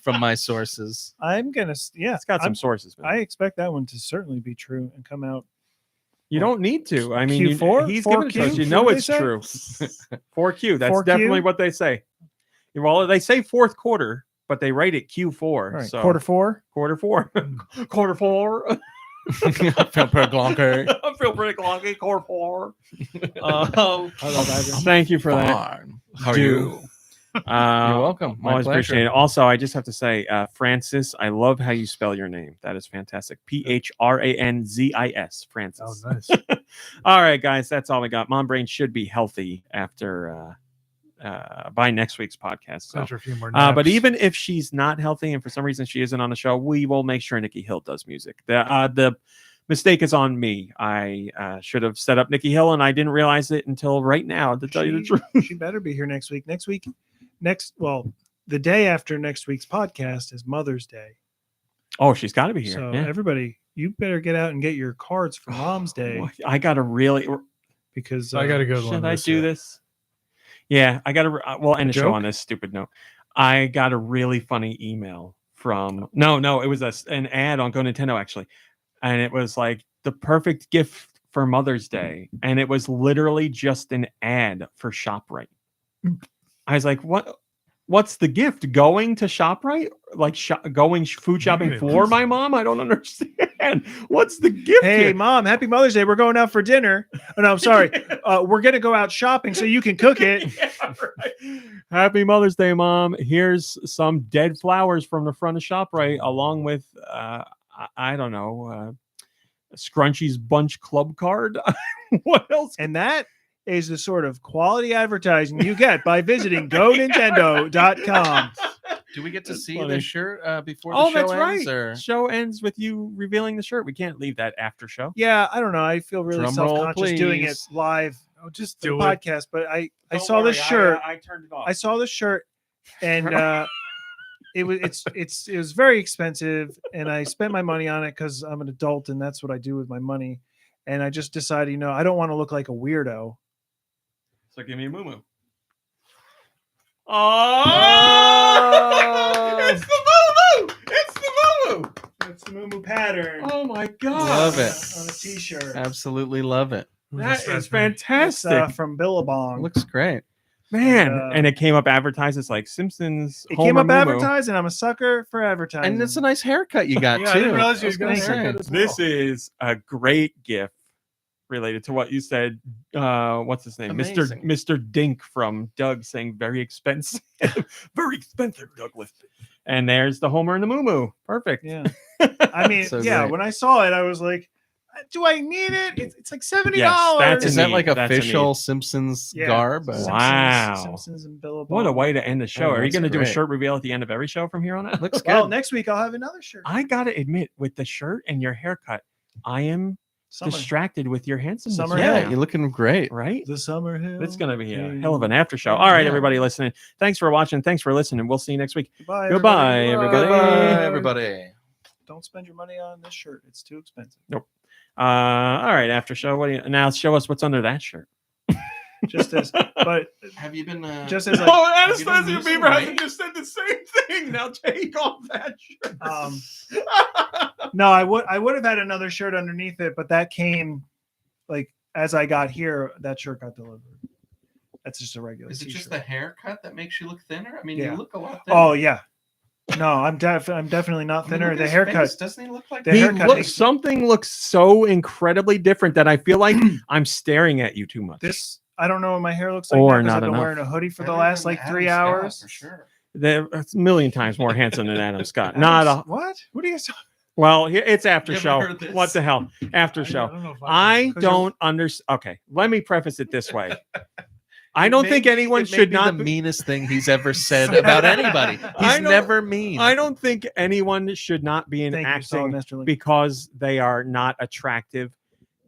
from my sources. I'm gonna, it's got some sources. Man. I expect that one to certainly be true and come out You don't need to. I mean, Q4? he's giving it to us. 4Q? You know What did it's they say? true. 4Q. That's 4Q? definitely what they say. Well, they say fourth quarter, but they write it Q4. Right. So Quarter 4. Quarter 4. Quarter 4. I feel pretty glonky. I feel pretty glonky. Quarter 4. Thank you for that. Fine. How are you? You're welcome. My Always pleasure. appreciate it. Also, I just have to say, Francis, I love how you spell your name. That is fantastic. Phranzis. Francis. Oh, nice. All right, guys, that's all we got. Mom Brain should be healthy after by next week's podcast. So. After a few more But naps. even if she's not healthy and for some reason she isn't on the show, we will make sure Nikki Hill does music. The mistake is on me. I should have set up Nikki Hill and I didn't realize it until right now, to tell you the truth. She better be here next week. The day after next week's podcast is Mother's Day. Oh, she's got to be here. So Yeah. everybody, you better get out and get your cards for Mom's Day. I got to really... Because I got to go. Should I do this? Yeah, I got to... We'll end the show on this stupid note. I got a really funny email from... No, it was an ad on GoNintendo, actually. And it was like the perfect gift for Mother's Day. And it was literally just an ad for ShopRite. I was like, what's the gift? Going to ShopRite? Like going food shopping for my mom? I don't understand. What's the gift? Hey, here? Mom, happy Mother's Day. We're going out for dinner. Oh, no, I'm sorry. We're going to go out shopping so you can cook it. Yeah, right. Happy Mother's Day, Mom. Here's some dead flowers from the front of ShopRite, along with, I don't know, Scrunchy's Bunch Club card. What else? And that is the sort of quality advertising you get by visiting GoNintendo.com. Do we get to see funny. the shirt before the show that's ends? right. Or? Show ends with you revealing the shirt. We can't leave that after show. Yeah, I don't know. I feel really Drum roll, self-conscious doing it please. live. Oh, just for the do it. podcast, but I Don't saw this worry, shirt. I turned it off. I saw the shirt, and it was very expensive, and I spent my money on it because I'm an adult and that's what I do with my money. And I just decided, I don't want to look like a weirdo. So give me a moo-moo. Oh! It's the moo-moo! It's the moo-moo! It's the moo pattern. Oh my god! Love it. On a t-shirt. Absolutely love it. That is It's, fantastic. from Billabong. Looks great. Man, And, and it came up advertised as like Simpsons. It Homer came up Moo-moo. advertised, and I'm a sucker for advertising. And it's a nice haircut you got Yeah, I too. didn't realize you I was got a gonna say. haircut as This is a great gift related to what you said. What's his name? Amazing. Mr. Dink from Doug saying very expensive. Very expensive, Douglas. And there's the Homer and the Moo-Moo. Perfect. Yeah. I mean, So yeah, great. when I saw it, I was like, do I need it? It's like $70. Yes, that's Is a that need. like That's a official need. Simpsons Yeah. garb? Simpsons- Wow. Simpsons and Billabong. What a way to end the show. Oh, Are you that's going to do a great. shirt reveal at the end of every show from here on out? Looks good. Well, next week I'll have another shirt. I got to admit, with the shirt and your haircut, I am Summer. distracted with your handsomeness. Summer right yeah, now, you're looking great. right? The Summer Hill. It's going to be a hell of an after show. All right, Yeah. everybody listening. Thanks for watching. Thanks for listening. We'll see you next week. Goodbye, Goodbye, everybody. Goodbye, everybody. Don't spend your money on this shirt. It's too expensive. All right, after show. What do you now? Show us what's under that shirt. Just as, but Have you been? just as like, have you been losing weight? just said the same thing. Now take off that shirt. no, I would have had another shirt underneath it, but that came like as I got here. That shirt got delivered. That's just a regular. Is it t-shirt. just the haircut that makes you look thinner? I mean, Yeah. you look a lot thinner. Oh yeah. No, I'm definitely not I mean, thinner. look at The his haircut. face. Doesn't he look like The He haircut looks, makes- something looks so incredibly different that I feel like I'm staring at you too much. This I don't know what my hair looks like. Or now 'cause not I've been enough. wearing a hoodie for the Better last than like Adam 3 Scott, hours. for sure. They're a million times more handsome than Adam Scott. Not a What? What are you? well. It's after You ever show. heard this? What the hell? After show. don't know if I Because don't understand. Okay, let me preface it this way. I don't think anyone It may should be not the meanest thing he's ever said about anybody. I He's don't- never mean. I don't think anyone should not be in Thank you, Solid acting Nesterling. because they are not attractive.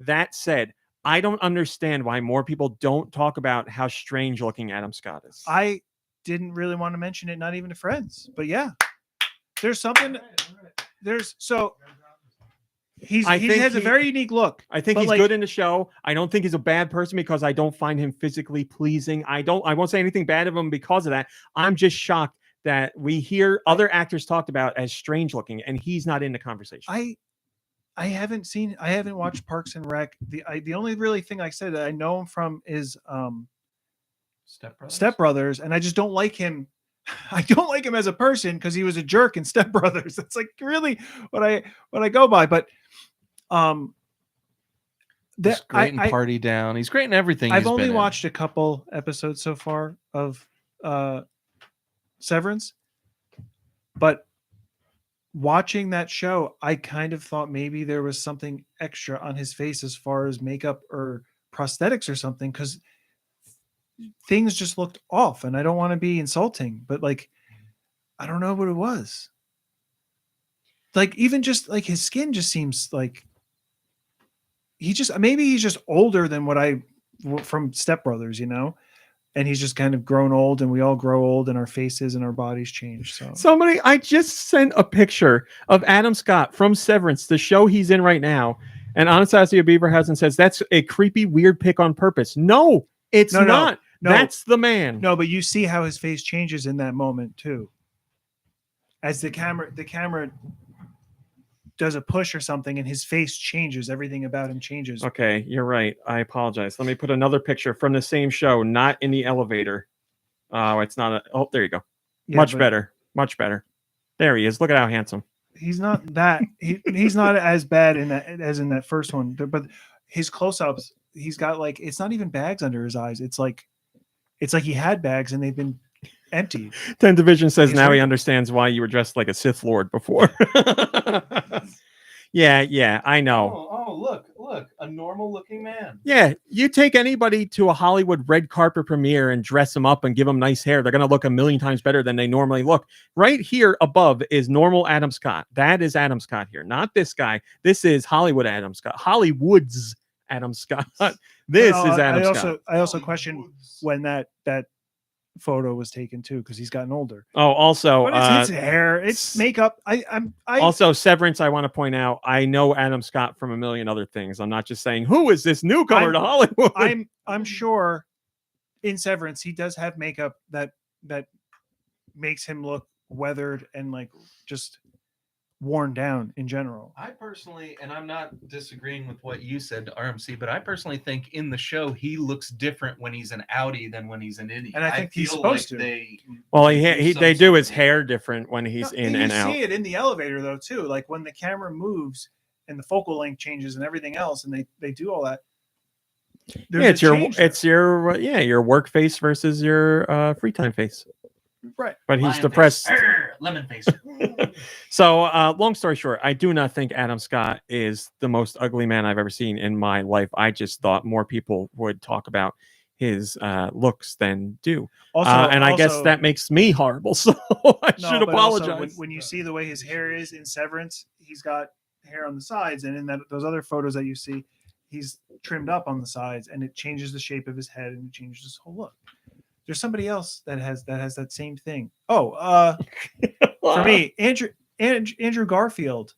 That said, I don't understand why more people don't talk about how strange looking Adam Scott is. I didn't really want to mention it, not even to friends, but yeah, there's something. There's so he I think has a he- very unique look. I think but he's like- good in the show. I don't think he's a bad person because I don't find him physically pleasing. I won't say anything bad of him because of that. I'm just shocked that we hear other actors talked about as strange looking and he's not in the conversation. I I haven't watched Parks and Rec. The only really thing I said that I know him from is Step Brothers, and I just don't like him. I don't like him as a person because he was a jerk in Step Brothers. That's like really what I go by. But he's great in Party Down. He's great in everything. I've only watched a couple episodes so far of Severance, but watching that show, I kind of thought maybe there was something extra on his face as far as makeup or prosthetics or something, because things just looked off. And I don't want to be insulting, but like, I don't know what it was. Like, even just like his skin just seems like maybe he's just older than from Step Brothers, you know? And he's just kind of grown old, and we all grow old, and our faces and our bodies change. So I just sent a picture of Adam Scott from Severance, the show he's in right now. And Anastasia Beaverhausen says that's a creepy, weird pick on purpose. No, it's not. No, that's the man. No, but you see how his face changes in that moment too. As the camera does a push or something, and his face changes, everything about him changes. Okay, you're right. I apologize. Let me put another picture from the same show, not in the elevator. Oh, it's not. There you go. Yeah, much better. Much better. There he is. Look at how handsome. He's not that. He's not as bad as in that first one. But his close-ups, he's got like, it's not even bags under his eyes. It's like he had bags and they've been emptied. 10 Division says now he understands why you were dressed like a Sith Lord before. Yeah, I know. Oh, look, a normal looking man. Yeah, you take anybody to a Hollywood red carpet premiere and dress them up and give them nice hair, they're going to look a million times better than they normally look. Right here above is normal Adam Scott. That is Adam Scott here, not this guy. This is Hollywood Adam Scott. Hollywood's Adam Scott. This is Adam Scott. I also question when that photo was taken too, because he's gotten older. Oh, also, it's hair, it's makeup. Also, Severance, I want to point out, I know Adam Scott from a million other things. I'm not just saying, who is this newcomer to Hollywood? I'm sure in Severance he does have makeup that makes him look weathered and like just worn down in general. I personally, and I'm not disagreeing with what you said to RMC, but I personally think in the show he looks different when he's an outie than when he's an innie. And I think he's supposed to. They do his hair different when he's in and out. You see it in the elevator though too, like when the camera moves and the focal length changes and everything else, and they do all that. It's your work face versus your free time face. Right. But he's depressed. Lemon face. So, long story short, I do not think Adam Scott is the most ugly man I've ever seen in my life. I just thought more people would talk about his looks than do. I guess that makes me horrible. So I should apologize. Also, when you see the way his hair is in Severance, he's got hair on the sides. And in those other photos that you see, he's trimmed up on the sides, and it changes the shape of his head and it changes his whole look. There's somebody else that has that same thing. Oh, for me, Andrew Garfield.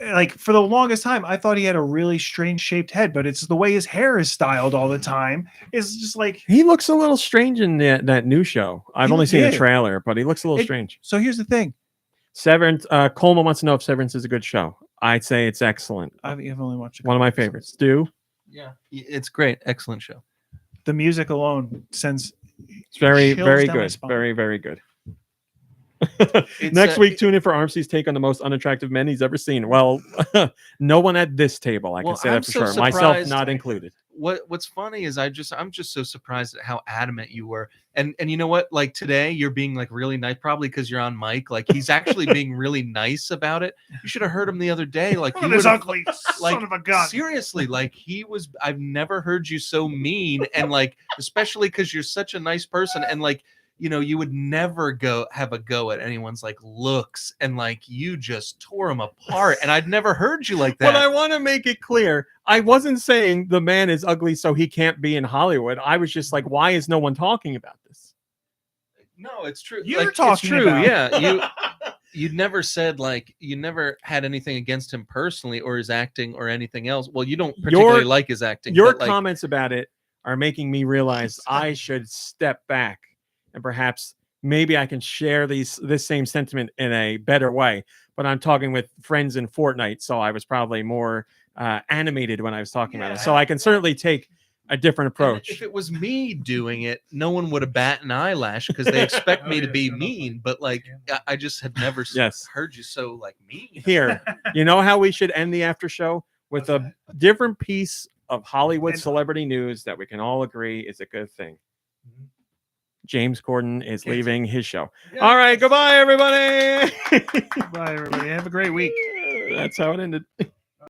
Like for the longest time, I thought he had a really strange shaped head, but it's the way his hair is styled all the time. It's just like he looks a little strange in that new show. I've only seen the trailer, but he looks a little strange. So here's the thing: Severance. Coleman wants to know if Severance is a good show. I'd say it's excellent. I've only watched one of my favorites. Stu? Yeah, it's great. Excellent show. The music alone sends it's very, very good. Very, very good. Next week, tune in for RMC's take on the most unattractive men he's ever seen. Well, no one at this table. I can say that for sure. Myself not included. What's funny is I'm just so surprised at how adamant you were. And you know what? Like today, you're being like really nice, probably because you're on mic. Like he's actually being really nice about it. You should have heard him the other day. Like he was ugly son of a gun. Seriously, like he was. I've never heard you so mean, and like especially because you're such a nice person, and like. You know, you would never have a go at anyone's like looks, and like you just tore them apart. And I'd never heard you like that. But I want to make it clear, I wasn't saying the man is ugly so he can't be in Hollywood. I was just like, why is no one talking about this? No, it's true. You're talking. It's true. About. Yeah, you'd never said like you never had anything against him personally or his acting or anything else. Well, you don't particularly like his acting. Your but, comments about it are making me realize I should step back and perhaps maybe I can share this same sentiment in a better way. But I'm talking with friends in Fortnite, so I was probably more animated when I was talking about it. So I can certainly take a different approach. And if it was me doing it, no one would have bat an eyelash because they expect me to be mean. But like, I just had never heard you so like mean. Here, you know how we should end the after show with a different piece of Hollywood celebrity news that we can all agree is a good thing. James Corden is leaving his show. Yes. All right, goodbye, everybody. Goodbye, everybody. Have a great week. That's how it ended.